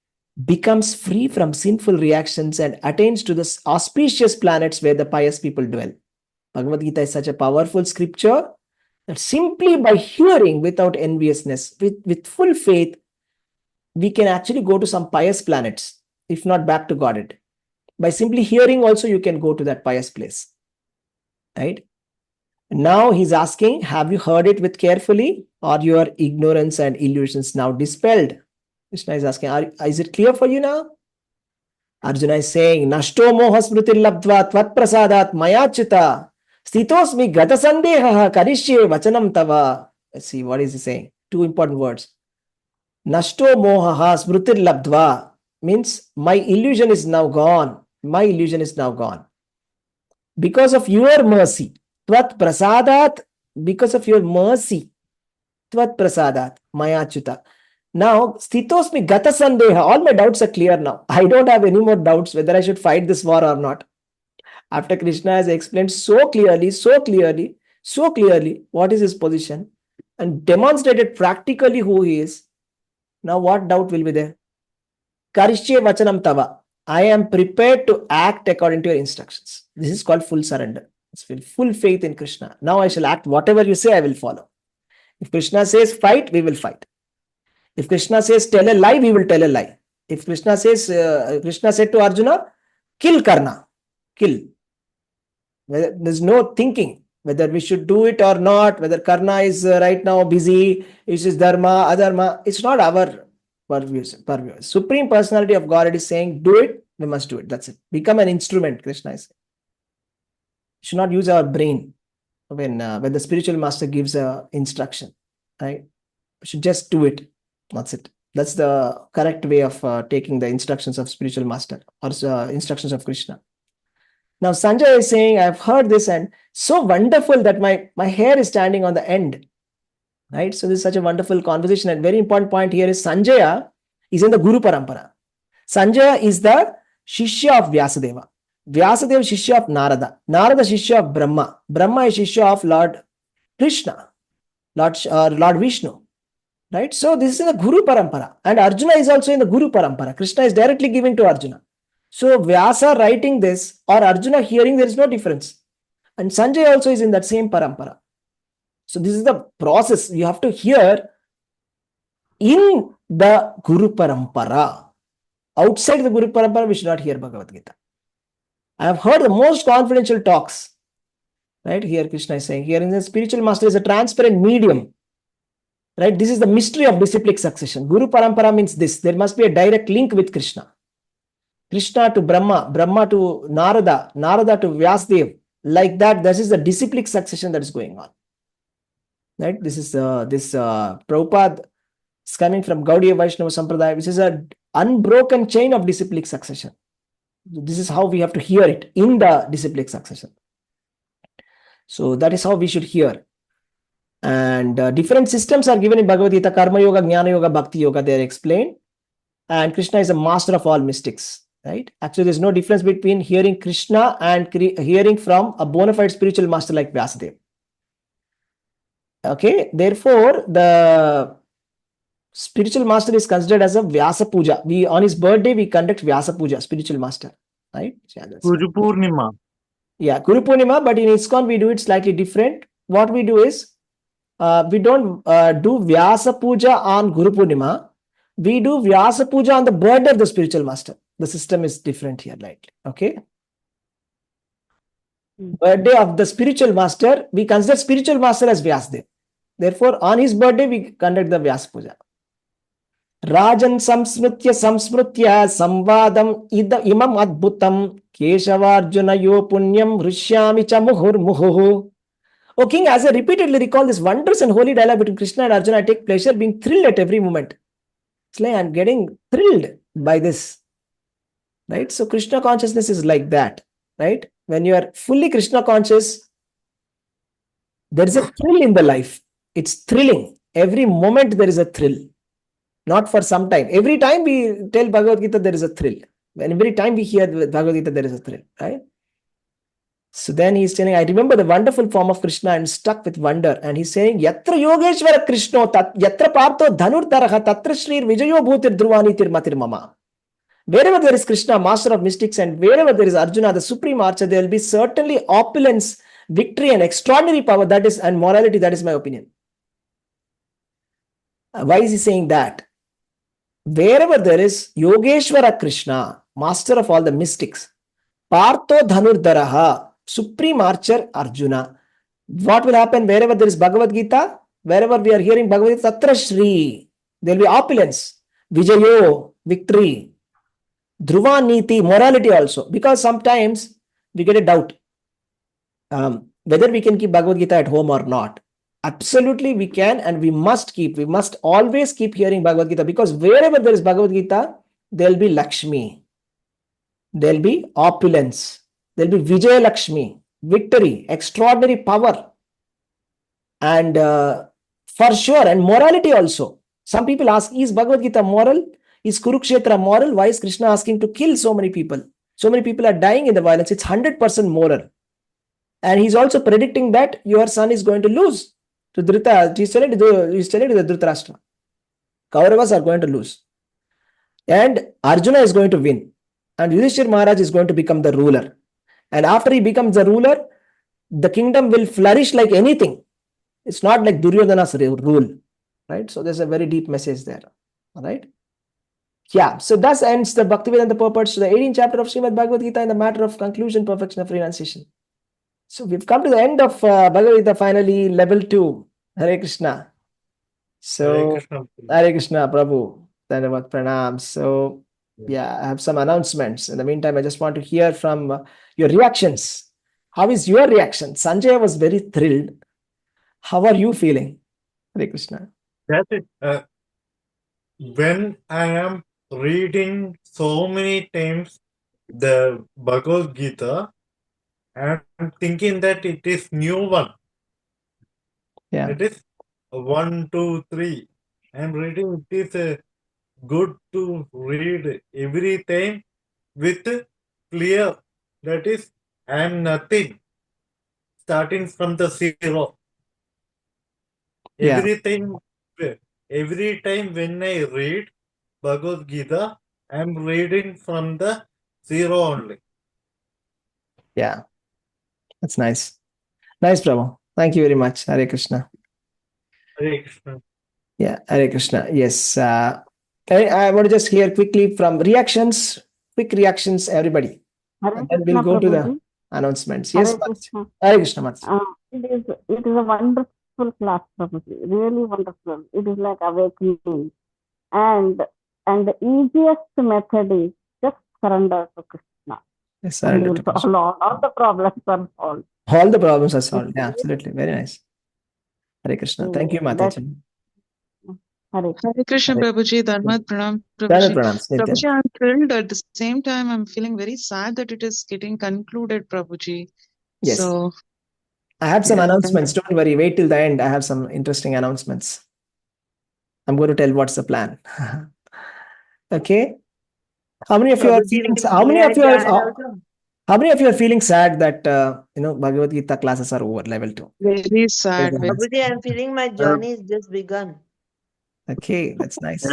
becomes free from sinful reactions and attains to the auspicious planets where the pious people dwell. Bhagavad Gita is such a powerful scripture that simply by hearing without enviousness, with full faith, we can actually go to some pious planets, if not back to Godhead. By simply hearing also, you can go to that pious place. right? Now he's asking, have you heard it with carefully, or your ignorance and illusions now dispelled? Krishna is asking, is it clear for you now? Arjuna is saying, Nashto moha smritir labdva tvat prasadat mayachita stitosmi gata sandeha karishye vachanam tava. Let's see, what is he saying? Two important words. Nashto moha smritir labdva means my illusion is now gone. My illusion is now gone. Because of your mercy. Tvat prasadat, because of your mercy. Tvat prasadat mayachita. Now, stitosmi gata sandeha, all my doubts are clear now. I don't have any more doubts whether I should fight this war or not. After Krishna has explained so clearly what is his position and demonstrated practically who he is, now what doubt will be there? Karishye vachanam tava. I am prepared to act according to your instructions. This is called full surrender. It's full faith in Krishna. Now I shall act whatever you say, I will follow. If Krishna says fight, we will fight. If Krishna says tell a lie, we will tell a lie. If Krishna says, Krishna said to Arjuna, kill Karna, kill. There's no thinking whether we should do it or not, whether Karna is right now busy, is dharma, adharma. It's not our purview. Supreme Personality of God is saying, do it, we must do it. That's it. Become an instrument, Krishna is saying. Should not use our brain when the spiritual master gives a instruction. Right? We should just do it. That's it. That's the correct way of taking the instructions of spiritual master or instructions of Krishna. Now Sanjay is saying, I've heard this and so wonderful that my hair is standing on the end. Right? So this is such a wonderful conversation, and very important point here is Sanjaya is in the Guru Parampara. Sanjaya is the Shishya of Vyasadeva. Vyasadeva is Shishya of Narada. Narada is Shishya of Brahma. Brahma is Shishya of Lord Krishna, Lord Vishnu. Right? So this is in the Guru Parampara. And Arjuna is also in the Guru Parampara. Krishna is directly giving to Arjuna. So Vyasa writing this or Arjuna hearing, there is no difference. And Sanjay also is in that same Parampara. So this is the process. You have to hear in the Guru Parampara. Outside the Guru Parampara, we should not hear Bhagavad Gita. I have heard the most confidential talks. Right? Here Krishna is saying, here in the spiritual master is a transparent medium. Right? This is the mystery of disciplic succession. Guru Parampara means this. There must be a direct link with Krishna. Krishna to Brahma, Brahma to Narada, Narada to Vyasadeva. Like that, this is the disciplic succession that is going on. Right? This is Prabhupada is coming from Gaudiya Vaishnava Sampradaya, which is an unbroken chain of disciplic succession. This is how we have to hear it in the disciplic succession. So that is how we should hear. And different systems are given in Bhagavad Gita. Karma Yoga, Jnana Yoga, Bhakti Yoga, they are explained. And Krishna is a master of all mystics. Right? Actually, there's no difference between hearing Krishna and hearing from a bona fide spiritual master like Vyasadeva. Okay, therefore, the spiritual master is considered as a Vyasa Puja. On his birthday, we conduct Vyasa Puja, spiritual master. Right? Yeah, Guru Purnima. Yeah, Guru Purnima, but in ISKCON, we do it slightly different. What we do is, we don't do Vyasa Puja on Guru Purnima. We do Vyasa Puja on the birthday of the spiritual master. The system is different here, right? Okay. Birthday of the spiritual master, we consider spiritual master as Vyasadeva. Therefore, on his birthday, we conduct the Vyasa Puja. Rajan samsmritya samvadam imam adbhutam keshavarjuna yo punyam rishyami cha muhur muhuhu. O king, as I repeatedly recall this wondrous and holy dialogue between Krishna and Arjuna, I take pleasure being thrilled at every moment. It's like I'm getting thrilled by this. Right? So Krishna consciousness is like that. Right? When you are fully Krishna conscious, there is a thrill in the life. It's thrilling. Every moment there is a thrill. Not for some time. Every time we tell Bhagavad Gita, there is a thrill. When every time we hear Bhagavad Gita, there is a thrill. Right? So then he's telling, I remember the wonderful form of Krishna and stuck with wonder. And he's saying, Yatra Yogeshwara Krishno, Yatra Partho Dhanur Taraha, Tatra Shrir Vijayo Bhutir Druvani Tirmatir Mama. Wherever there is Krishna, master of mystics, and wherever there is Arjuna, the supreme archer, there will be certainly opulence, victory, and extraordinary power. That is, and morality. That is my opinion. Why is he saying that? Wherever there is Yogeshwara Krishna, master of all the mystics, Partho Dhanurdaraha, Supreme archer Arjuna. What will happen wherever there is Bhagavad Gita? Wherever we are hearing Bhagavad Gita, Tatra Shri, there will be opulence, Vijayo, victory, Dhruva Niti, morality also. Because sometimes we get a doubt whether we can keep Bhagavad Gita at home or not. Absolutely, we can and we must keep. We must always keep hearing Bhagavad Gita, because wherever there is Bhagavad Gita, there will be Lakshmi, there will be opulence, there will be Vijaya Lakshmi, victory, extraordinary power, and for sure, and morality also. Some people ask, is Bhagavad Gita moral? Is Kurukshetra moral? Why is Krishna asking to kill so many people? So many people are dying in the violence. It's 100% moral. And he's also predicting that your son is going to lose to Dhrita. He's telling to the Dhritarashtra. Kauravas are going to lose. And Arjuna is going to win. And Yudhishthir Maharaj is going to become the ruler. And after he becomes the ruler, the kingdom will flourish like anything. It's not like Duryodhana's rule. Right? So there's a very deep message there. All right? Yeah. So thus ends the Bhaktivedanta purports to the 18th chapter of Srimad Bhagavad Gita in the matter of conclusion, perfection of renunciation. So we've come to the end of Bhagavad Gita, finally, level 2. Hare Krishna. So, Hare Krishna, Prabhu. Dhanavad Pranam. So, yeah, I have some announcements. In the meantime, I just want to hear from your reactions. How is your reaction? Sanjay was very thrilled. How are you feeling? Hare Krishna. That's it. When I am reading so many times the Bhagavad Gita, I am thinking that it is new one. Yeah. It is 1, 2, 3. I am reading. It is good to read every time with clear. That is, I am nothing. Starting from the zero. Yeah. Every time when I read Bhagavad Gita, I am reading from the zero only. Yeah. That's nice. Nice, Prabhu. Thank you very much. Hare Krishna. Hare Krishna. Yeah, Hare Krishna. Yes. I want to just hear quickly from reactions, quick reactions, everybody. Hare And then we'll Krishna, go to the Prabhuji. announcements. Hare Yes, Mataji. Krishna. Hare Krishna, Mataji. It is a wonderful class, Prabhuji. Really wonderful. It is like awakening. And the easiest method is just surrender to Krishna. Yes, And surrender you'll to Krishna. solve all the problems are solved. All the problems are solved. Yeah, absolutely. Very nice. Hare Krishna. Thank you, Mataji. Hare Hare Krishna, Hare- Prabhuji. Dhanavad Pranam, Dhanavad Prabhuji. Pranams, Nitya. Prabhuji, I'm thrilled. At the same time, I'm feeling very sad that it is getting concluded, Prabhuji. Yes. So, I have some yeah, announcements. Don't worry. Wait till the end. I have some interesting announcements. I'm going to tell what's the plan. Okay. How many of you are Prabhuji, feeling? How many may I of you are? join also? How many of you are feeling sad that Bhagavad Gita classes are over, level 2? very sad. Very Prabhuji, I'm feeling my journey is just begun. Okay, that's nice.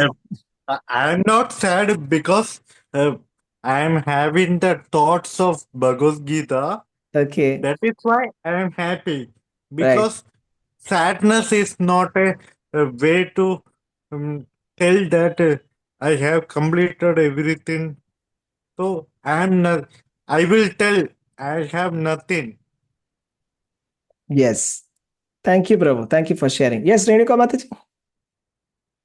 I am not sad because I am having the thoughts of Bhagavad Gita. Okay. That is why I am happy. Because sadness is not a way to tell that I have completed everything. So I will tell I have nothing. Yes. Thank you, Prabhu. Thank you for sharing. Yes, Renuka Mataji.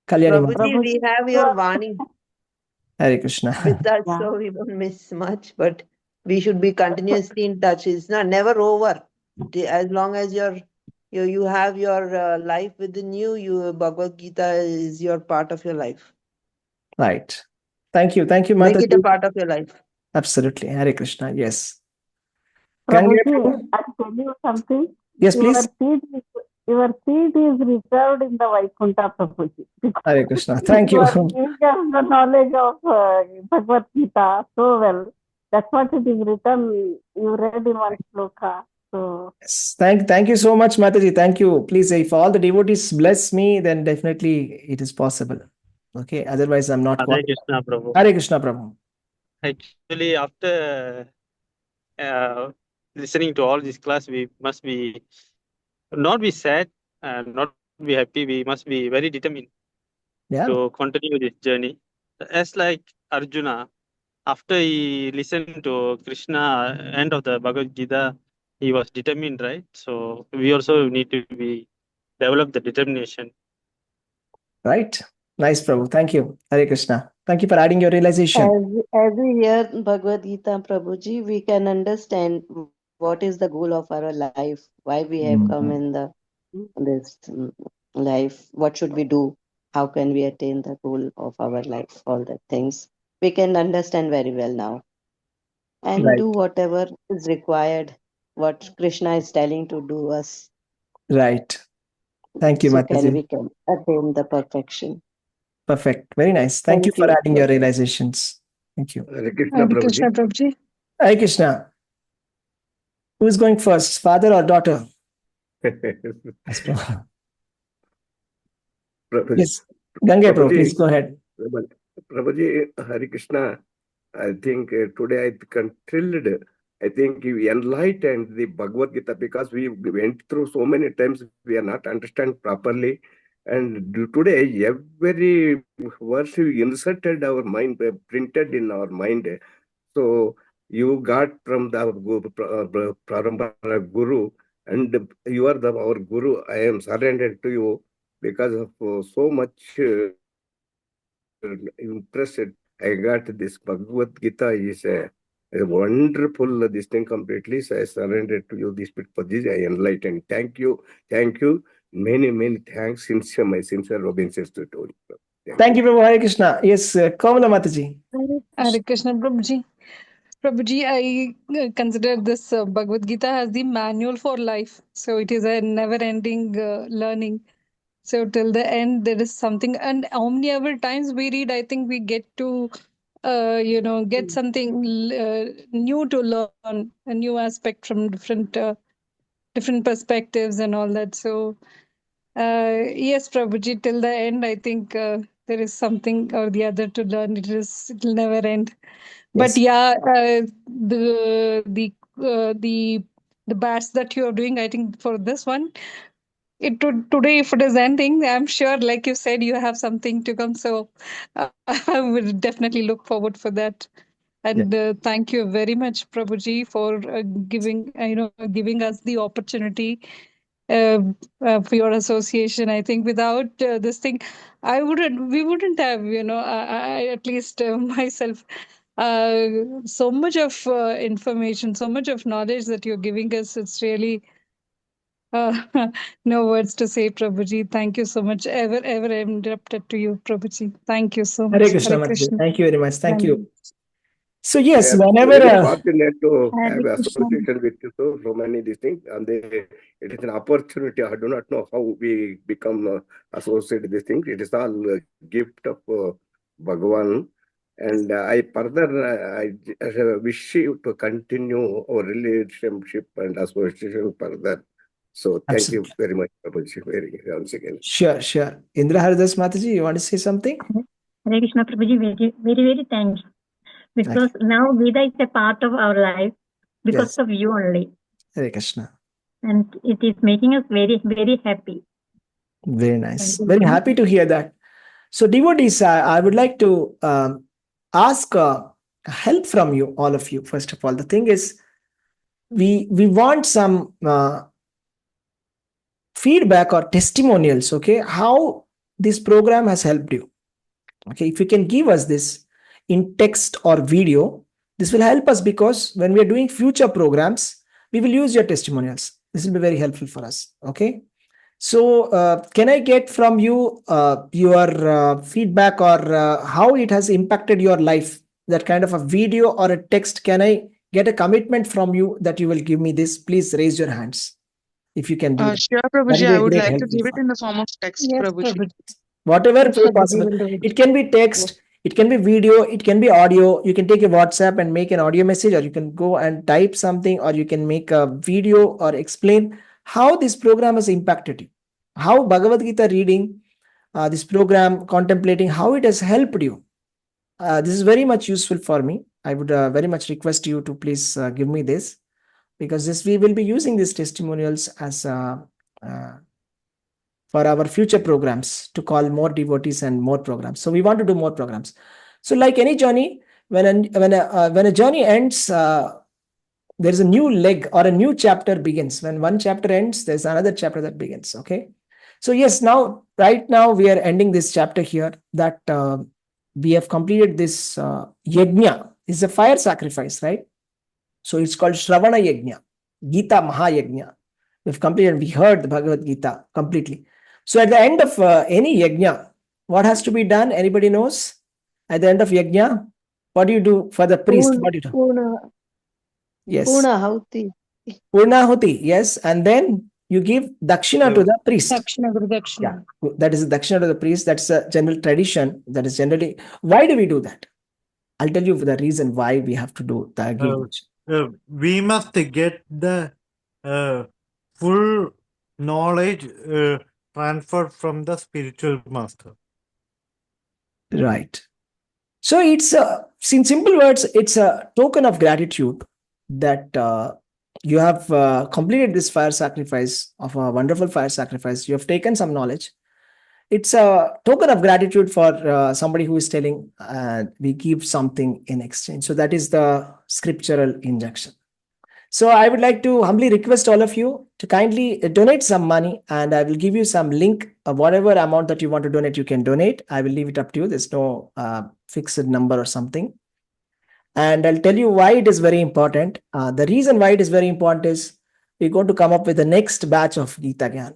Kalyani Mataji. Prabhuji, we have your Vani Hare Krishna. with us, so we won't miss much, but we should be continuously in touch. It's not never over. As long as you have your life within you, Bhagavad Gita is your part of your life. Right. Thank you. Thank you, Make Mataji. it a part of your life. Absolutely. Hare Krishna. Yes. Prabhuji, I'll tell you something. Yes, please. Your seat is reserved in the Vaikuntha, Prabhuji. Hare Krishna. Thank you. You are giving us the knowledge of Bhagavad Gita so well. That's what it is written. You read in one sloka. So Yes. Thank you so much, Mataji. Thank you. Please, if all the devotees bless me, then definitely it is possible. Okay. Otherwise, I'm not Hare qualified. Krishna, Prabhu. Hare Krishna, Prabhu. Actually, after listening to all this class, we must be not be sad and not be happy. We must be very determined to continue this journey. As like Arjuna, after he listened to Krishna end of the Bhagavad Gita, he was determined, right? So we also need to develop the determination. Right. Nice, Prabhu. Thank you. Hare Krishna. Thank you for adding your realization. As we hear Bhagavad Gita, Prabhuji, we can understand what is the goal of our life, why we have come in this life, what should we do, how can we attain the goal of our life, all the things. We can understand very well now and Right. do whatever is required, what Krishna is telling to do us. Right. Thank you, So Mataji. we can attain the perfection. Perfect. Very nice. Thank you Thank for you. adding your realizations. Thank you. Hare Krishna, Hare Prabhuji. Krishna, Prabhuji. Hare Krishna. Who is going first, father or daughter? Yes, Prabhu. Yes. Gangai Prabhu, please go ahead. Prabhuji, Hare Krishna. I think today I become thrilled. I think you enlightened the Bhagavad Gita because we went through so many times we are not understand properly. And today every verse you inserted our mind, printed in our mind. So you got from the Prarambhara Guru, and you are our Guru. I am surrendered to you because of so much impressed. I got this Bhagavad Gita is a wonderful this thing completely. So I surrendered to you this bit for this. I enlightened. Thank you. Thank you. Many, many thanks. Sincere, my sincere obeisances to you. Thank you, Prabhu. Hare Krishna. Yes, Kamala Mataji. Hare Krishna, Prabhuji. Prabhuji, I consider this Bhagavad Gita as the manual for life. So it is a never-ending learning. So till the end, there is something. And how many ever times we read, I think we get to, get something new to learn, a new aspect from different perspectives and all that. So yes, Prabhuji, till the end, I think there is something or the other to learn. It'll never end. But yeah, the batch that you are doing, I think for this one, today, if it is ending, I'm sure, like you said, you have something to come. So I would definitely look forward for that. And thank you very much, Prabhuji, for giving us the opportunity for your association. I think without this thing, we wouldn't have, I at least myself, so much of information, so much of knowledge that you're giving us. It's really no words to say, Prabhuji. Thank you so much. Ever indebted to you, Prabhuji. Thank you so much. Hare Krishna, Hare Mataji. Krishna. Thank you very much. Thank you. So I yes, am whenever very fortunate to Hare have Krishna. association with you, so many these things, and it is an opportunity. I do not know how we become associated with these things. It is all a gift of Bhagavan, and I further I wish you to continue our relationship and association further. So thank you very much, Prabhuji, once again. Sure, sure. Indra Haridas Mataji, you want to say something? Hare Krishna Prabhuji, very, very, very thanks. Because now Veda is a part of our life because of you only. Hare Krishna. And it is making us very, very happy. Very nice. Very happy to hear that. So devotees, I would like to ask help from you, all of you. First of all, the thing is, we want some feedback or testimonials. Okay, how this program has helped you. Okay, if you can give us this in text or video, this will help us, because when we are doing future programs, we will use your testimonials. This will be very helpful for us. Okay. So can I get from you your feedback, or how it has impacted your life? That kind of a video or a text. Can I get a commitment from you that you will give me this? Please raise your hands if you can do that. Sure, That Prabhuji, will be I a would great like help to give it for in the form of text, Yes, Prabhuji. Prabhuji. whatever Yes, Prabhuji, possible. will do it. It can be text, it can be video, it can be audio. You can take a WhatsApp and make an audio message, or you can go and type something, or you can make a video or explain how this program has impacted you, how Bhagavad Gita reading, this program contemplating, how it has helped you. This is very much useful for me. I would very much request you to please give me this, because this we will be using these testimonials as for our future programs, to call more devotees and more programs. So we want to do more programs. So like any journey, when a journey ends, there is a new leg or a new chapter begins. When one chapter ends, there's another chapter that begins. Okay. So yes, right now we are ending this chapter here, that we have completed this yajna. It's a fire sacrifice, right? So it's called Shravana Yajna, Gita Mahayajna. We've completed, we heard the Bhagavad Gita completely. So at the end of any yajna, what has to be done? Anybody knows? At the end of yajna, what do you do for the priest? What do you do? Yes. Purnahuti. Purnahuti, yes. And then you give dakshina to the priest. Dakshina, Guru Dakshina. Yeah, that is the dakshina to the priest. That's a general tradition. That is generally, why do we do that? I'll tell you the reason why we have to do that. We must get the full knowledge transferred from the spiritual master. Right. So it's in simple words, it's a token of gratitude that you have completed this fire sacrifice, of a wonderful fire sacrifice. You have taken some knowledge. It's a token of gratitude for somebody who is telling we give something in exchange. So that is the scriptural injunction. So I would like to humbly request all of you to kindly donate some money, and I will give you some link of whatever amount that you want to donate. You can donate. I will leave it up to you. There's no fixed number or something. And I'll tell you why it is very important. The reason why it is very important is we're going to come up with the next batch of Gita Gyan.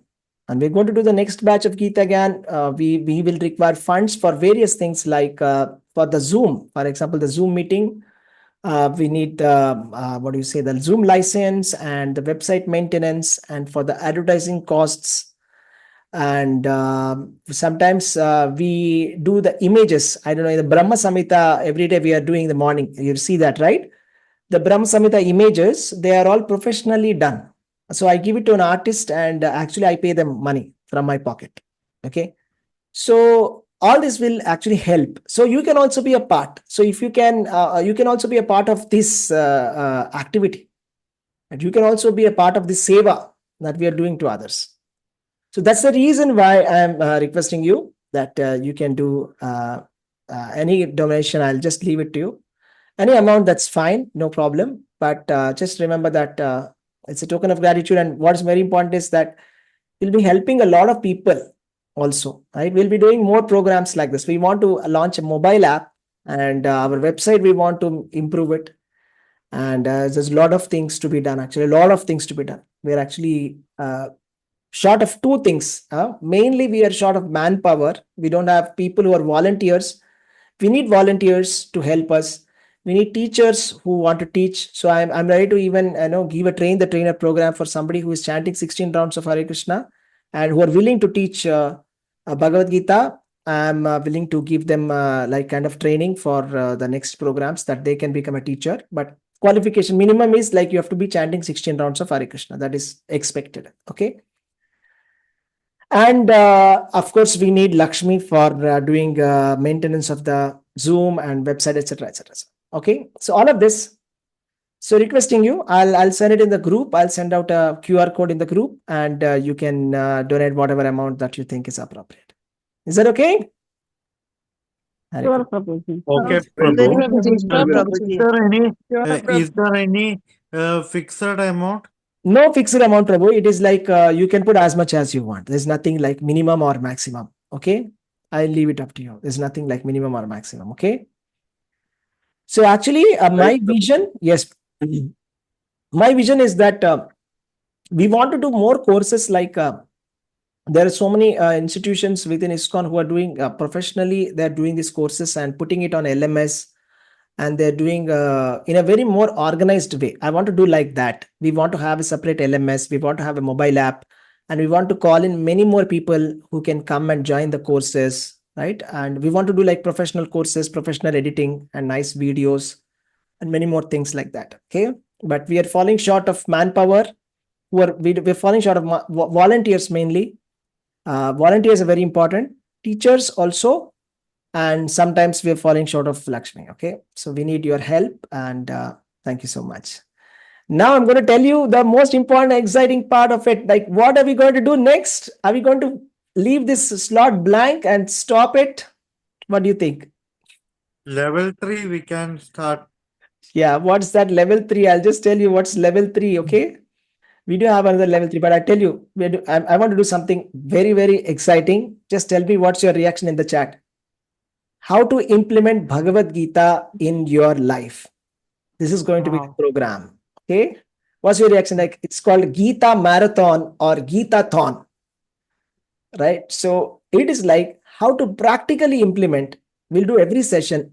And we're going to do the next batch of Gita Gyan. We will require funds for various things, like for the Zoom, for example, the Zoom meeting. We need the Zoom license and the website maintenance, and for the advertising costs. And sometimes we do the images. I don't know, the Brahma Samhita, every day we are doing the morning. You see that, right? The Brahma Samhita images, they are all professionally done. So I give it to an artist, and actually I pay them money from my pocket. Okay. So all this will actually help. So you can also be a part. So if you can also be a part of this activity, and you can also be a part of this seva that we are doing to others. So that's the reason why I'm requesting you that you can do any donation. I'll just leave it to you. Any amount, that's fine, no problem. But just remember that it's a token of gratitude. And what's very important is that we'll be helping a lot of people also, right? We'll be doing more programs like this. We want to launch a mobile app, and our website, we want to improve it. And there's a lot of things to be done, actually, a lot of things to be done. We're actually short of two things. Mainly, we are short of manpower. We don't have people who are volunteers. We need volunteers to help us. We need teachers who want to teach. So I'm ready to even give a train the trainer program for somebody who is chanting 16 rounds of Hare Krishna and who are willing to teach Bhagavad Gita. I'm willing to give them like kind of training for the next programs, that they can become a teacher. But qualification minimum is like you have to be chanting 16 rounds of Hare Krishna. That is expected. Okay. And of course, we need Lakshmi for doing maintenance of the Zoom and website, etc., etc. Okay, so all of this. So requesting you, I'll send it in the group. I'll send out a QR code in the group, and you can donate whatever amount that you think is appropriate. Is that okay? Sure, Prabhuji. Okay, Very Prabhu. Prabhuji. Is there any fixed amount? No fixed amount, Prabhu. It is like you can put as much as you want. There's nothing like minimum or maximum. Okay, I'll leave it up to you. There's nothing like minimum or maximum. Okay. So actually, my vision, yes, my vision is that we want to do more courses. Like there are so many institutions within ISKCON who are doing professionally. They're doing these courses and putting it on LMS, and they're doing in a very more organized way. I want to do like that. We want to have a separate LMS. We want to have a mobile app, and we want to call in many more people who can come and join the courses, right? And we want to do like professional courses, professional editing, and nice videos, and many more things like that. Okay, but we are falling short of manpower. We're falling short of volunteers mainly. Volunteers are very important. Teachers also. And sometimes we're falling short of Lakshmi. Okay, so we need your help, and thank you so much. Now I'm going to tell you the most important, exciting part of it. Like, what are we going to do next? Are we going to leave this slot blank and stop it? What do you think? Level 3, we can start. Yeah, what's that level 3? I'll just tell you what's level 3, okay? We do have another level 3, but I tell you, I want to do something very, very exciting. Just tell me what's your reaction in the chat. How to implement Bhagavad Gita in your life. This is going to be the program. Okay. What's your reaction? Like, it's called Gita Marathon or Gita-thon. Right. So it is like how to practically implement. We'll do every session.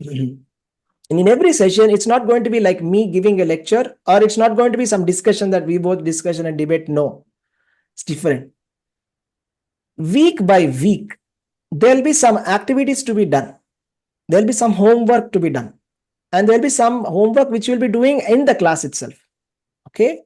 And in every session, it's not going to be like me giving a lecture, or it's not going to be some discussion that we both discussion and debate. No, it's different. Week by week, there'll be some activities to be done. There'll be some homework to be done. And there'll be some homework which you'll be doing in the class itself. Okay.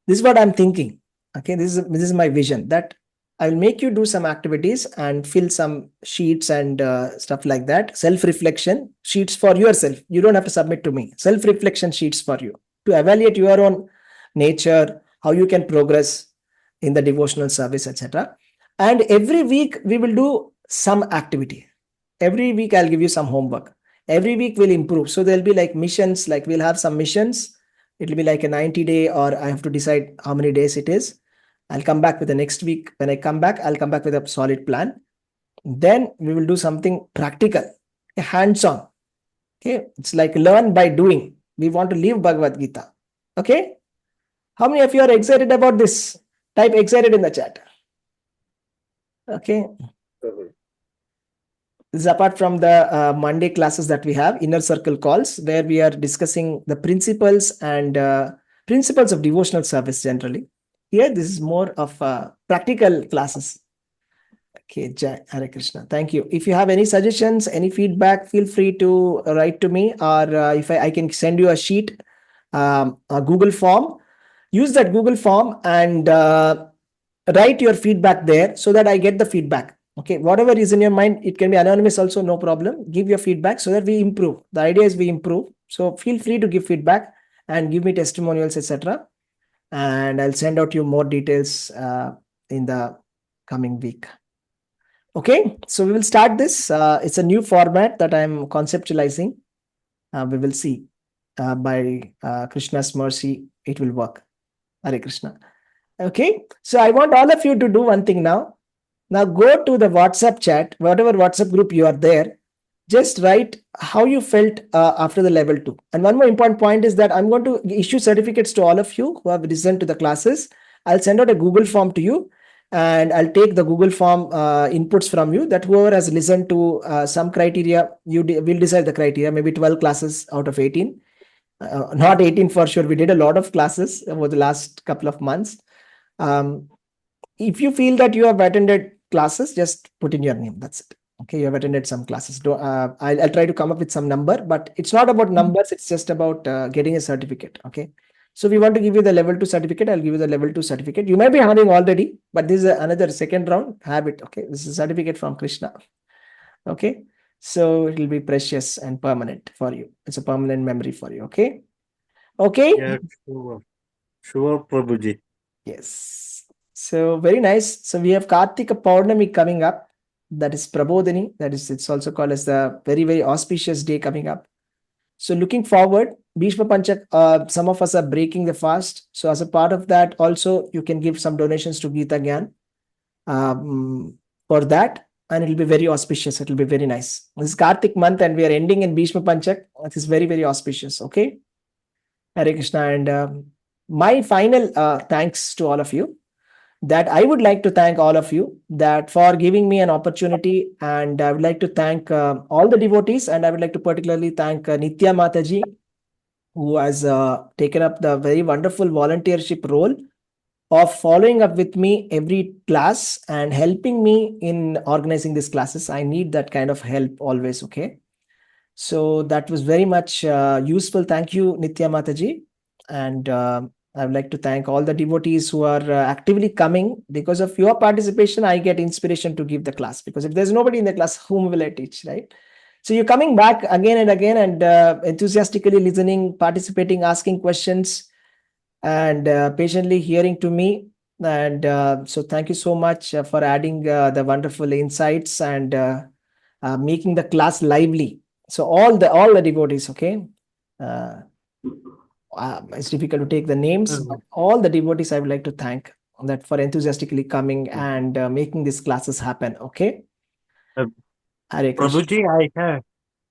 This is what I'm thinking. Okay. This is my vision, that I will make you do some activities and fill some sheets and stuff like that. Self-reflection sheets for yourself. You don't have to submit to me. Self-reflection sheets for you to evaluate your own nature, how you can progress in the devotional service, etc. And every week we will do some activity. Every week I'll give you some homework. Every week we'll improve. So there'll be like missions, like we'll have some missions. It'll be like a 90-day, or I have to decide how many days it is. I'll come back with the next week. When I come back, I'll come back with a solid plan. Then we will do something practical, hands-on. Okay. It's like learn by doing. We want to live Bhagavad Gita. Okay. How many of you are excited about this? Type excited in the chat. Okay. This is apart from the Monday classes that we have, inner circle calls, where we are discussing the principles and principles of devotional service generally. Here, this is more of practical classes. Okay, Jai Hare Krishna. Thank you. If you have any suggestions, any feedback, feel free to write to me, or if I can send you a sheet, a Google form. Use that Google form and write your feedback there so that I get the feedback. Okay, whatever is in your mind, it can be anonymous also, no problem. Give your feedback so that we improve. The idea is we improve. So feel free to give feedback and give me testimonials, etc. And I'll send out you more details in the coming week. Okay, so we will start this. It's a new format that I'm conceptualizing. We will see. By Krishna's mercy, it will work. Hare Krishna. Okay, so I want all of you to do one thing now. Now go to the WhatsApp chat, whatever WhatsApp group you are there, just write how you felt after the level 2. And one more important point is that I'm going to issue certificates to all of you who have listened to the classes. I'll send out a Google form to you, and I'll take the Google form inputs from you, that whoever has listened to some criteria, will decide the criteria, maybe 12 classes out of 18. Not 18 for sure. We did a lot of classes over the last couple of months. If you feel that you have attended classes, just put in your name. That's it. Okay, you have attended some classes. I'll try to come up with some number, but it's not about numbers. It's just about getting a certificate. Okay. So we want to give you the level 2 certificate. I'll give you the level 2 certificate. You may be having already, but this is another second round. Have it. Okay. This is a certificate from Krishna. Okay. So it will be precious and permanent for you. It's a permanent memory for you. Okay. Okay. Yeah, sure. Sure, Prabhuji. Yes. So very nice. So we have Kartika Paurnami coming up. That is Prabodhini. That is, it's also called as the very, very auspicious day coming up. So looking forward, Bhishma Panchak, some of us are breaking the fast. So as a part of that, also you can give some donations to Gita Gyan for that. And it will be very auspicious. It will be very nice. This is Kartik month and we are ending in Bhishma Panchak. It is very, very auspicious. Okay. Hare Krishna. And my final thanks to all of you, that I would like to thank all of you that for giving me an opportunity, and I would like to thank all the devotees, and I would like to particularly thank Nitya Mataji, who has taken up the very wonderful volunteership role of following up with me every class and helping me in organizing these classes. I need that kind of help always. Okay. So that was very much useful. Thank you, Nitya Mataji. And I would like to thank all the devotees who are actively coming. Because of your participation, I get inspiration to give the class. Because if there's nobody in the class, whom will I teach, right? So you're coming back again and again and enthusiastically listening, participating, asking questions, and patiently hearing to me. And so thank you so much for adding the wonderful insights and making the class lively. So all the devotees, okay. it's difficult to take the names, but all the devotees I would like to thank that for enthusiastically coming and making these classes happen. Okay. Hare Krishna. Prabhuji,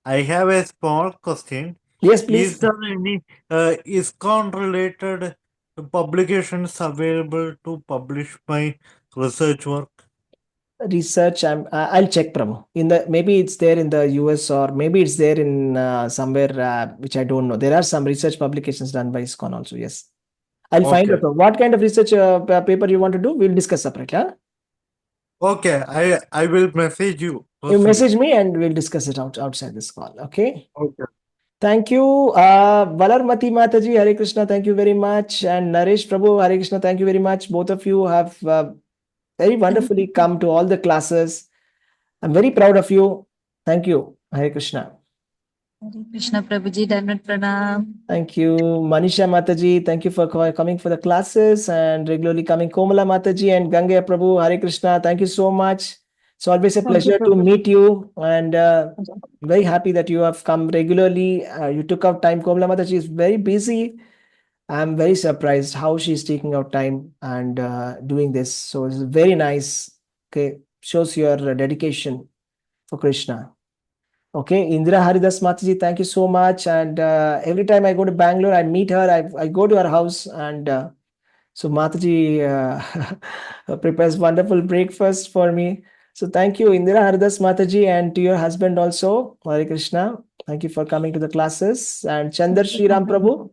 I have a small question. Yes, please. Is there any ISKCON related publications available to publish my research work? Research, I'll check, Prabhu. Maybe it's there in the US, or maybe it's there in somewhere which I don't know. There are some research publications done by ISKCON also. Yes, I'll find out what kind of research paper you want to do. We'll discuss separately. Huh? Okay, I will message you. You message me and we'll discuss it outside this call. Okay. Okay. Thank you, Valarmati Mataji. Hare Krishna. Thank you very much. And Naresh Prabhu, Hare Krishna. Thank you very much. Both of you have very wonderfully come to all the classes. I'm very proud of you. Thank you. Hare Krishna. Hare Krishna Prabhuji, Dhanvat Pranam. Thank you. Manisha Mataji, thank you for coming for the classes and regularly coming. Komala Mataji and Gangaya Prabhu, Hare Krishna. Thank you so much. It's always a pleasure to meet you, and very happy that you have come regularly. You took out time. Komala Mataji is very busy. I'm very surprised how she's taking out time and doing this. So it's very nice. Okay, shows your dedication for Krishna. Okay, Indira Haridas Mataji, thank you so much. And every time I go to Bangalore, I meet her. I go to her house, and so Mataji prepares wonderful breakfast for me. So thank you, Indira Haridas Mataji, and to your husband also, Hare Krishna. Thank you for coming to the classes. And Chandar Sriram Prabhu.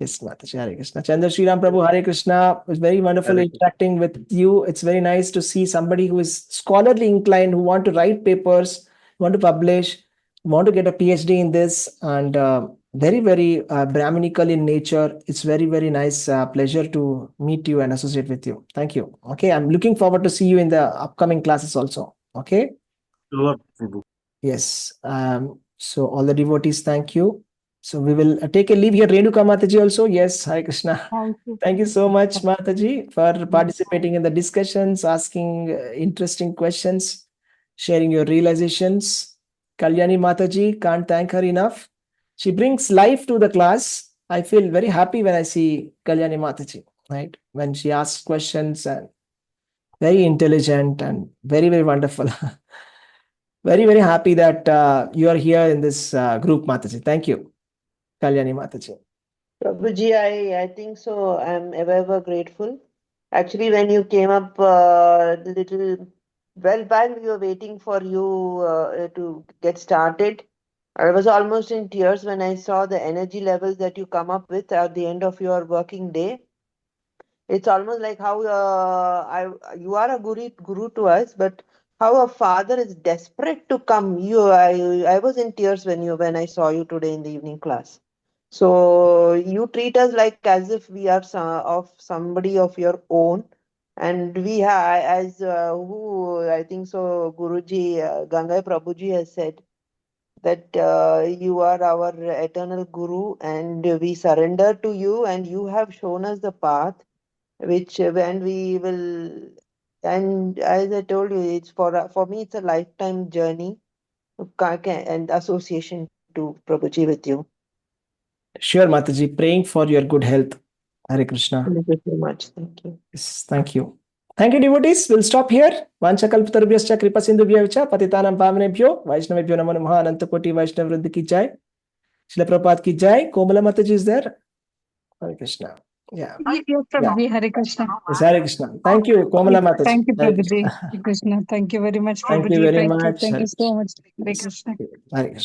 Yes, Mataji, Hare Krishna. Chandra Sriram Prabhu, Hare Krishna. It's very wonderful interacting with you. It's very nice to see somebody who is scholarly inclined, who want to write papers, want to publish, want to get a PhD in this, and very, very Brahminical in nature. It's very, very nice pleasure to meet you and associate with you. Thank you. Okay, I'm looking forward to see you in the upcoming classes also. Okay. Yes. So all the devotees, thank you. So we will take a leave here. Renuka Mataji also. Yes, Hare Krishna. Thank you. Thank you so much, Mataji, for participating in the discussions, asking interesting questions, sharing your realizations. Kalyani Mataji, can't thank her enough. She brings life to the class. I feel very happy when I see Kalyani Mataji, right? When she asks questions, and very intelligent and very, very wonderful. Very, very happy that you are here in this group, Mataji. Thank you, Kalyani Mataji. Prabhuji, I think so. I'm ever grateful. Actually, when you came up little while we were waiting for you to get started, I was almost in tears when I saw the energy levels that you come up with at the end of your working day. It's almost like how you are a guru to us, but how a father is desperate to come. I was in tears when I saw you today in the evening class. So you treat us like as if we are of somebody of your own, and we have as who I think so. Guruji Gangai Prabhuji has said that you are our eternal guru, and we surrender to you, and you have shown us the path which when we will, and as I told you, it's for me it's a lifetime journey and association to Prabhuji with you. Sure, Mataji, praying for your good health. Hare Krishna. Thank you so much. Thank you. Yes, thank you. Thank you, devotees. We'll stop here. Vanchakalpatarubhyascha kripasindhubhya patitanam pavanebhyo Vaishnavebhyo namo namaha Anantakoti Vaishnav Vruddhi ki jai. Srila Prabhupada ki jai. Komala Mataji is there. Hare Krishna. Yeah. Yes, Prabhuji, Hare Krishna. Yes, Hare Krishna. Thank you, Komala Mataji. Thank you, Hare Prabhuji. Krishna. Hare Krishna. Thank you very much, Prabhuji. Thank you very much. Thank you so much. Hare Krishna. Hare Krishna.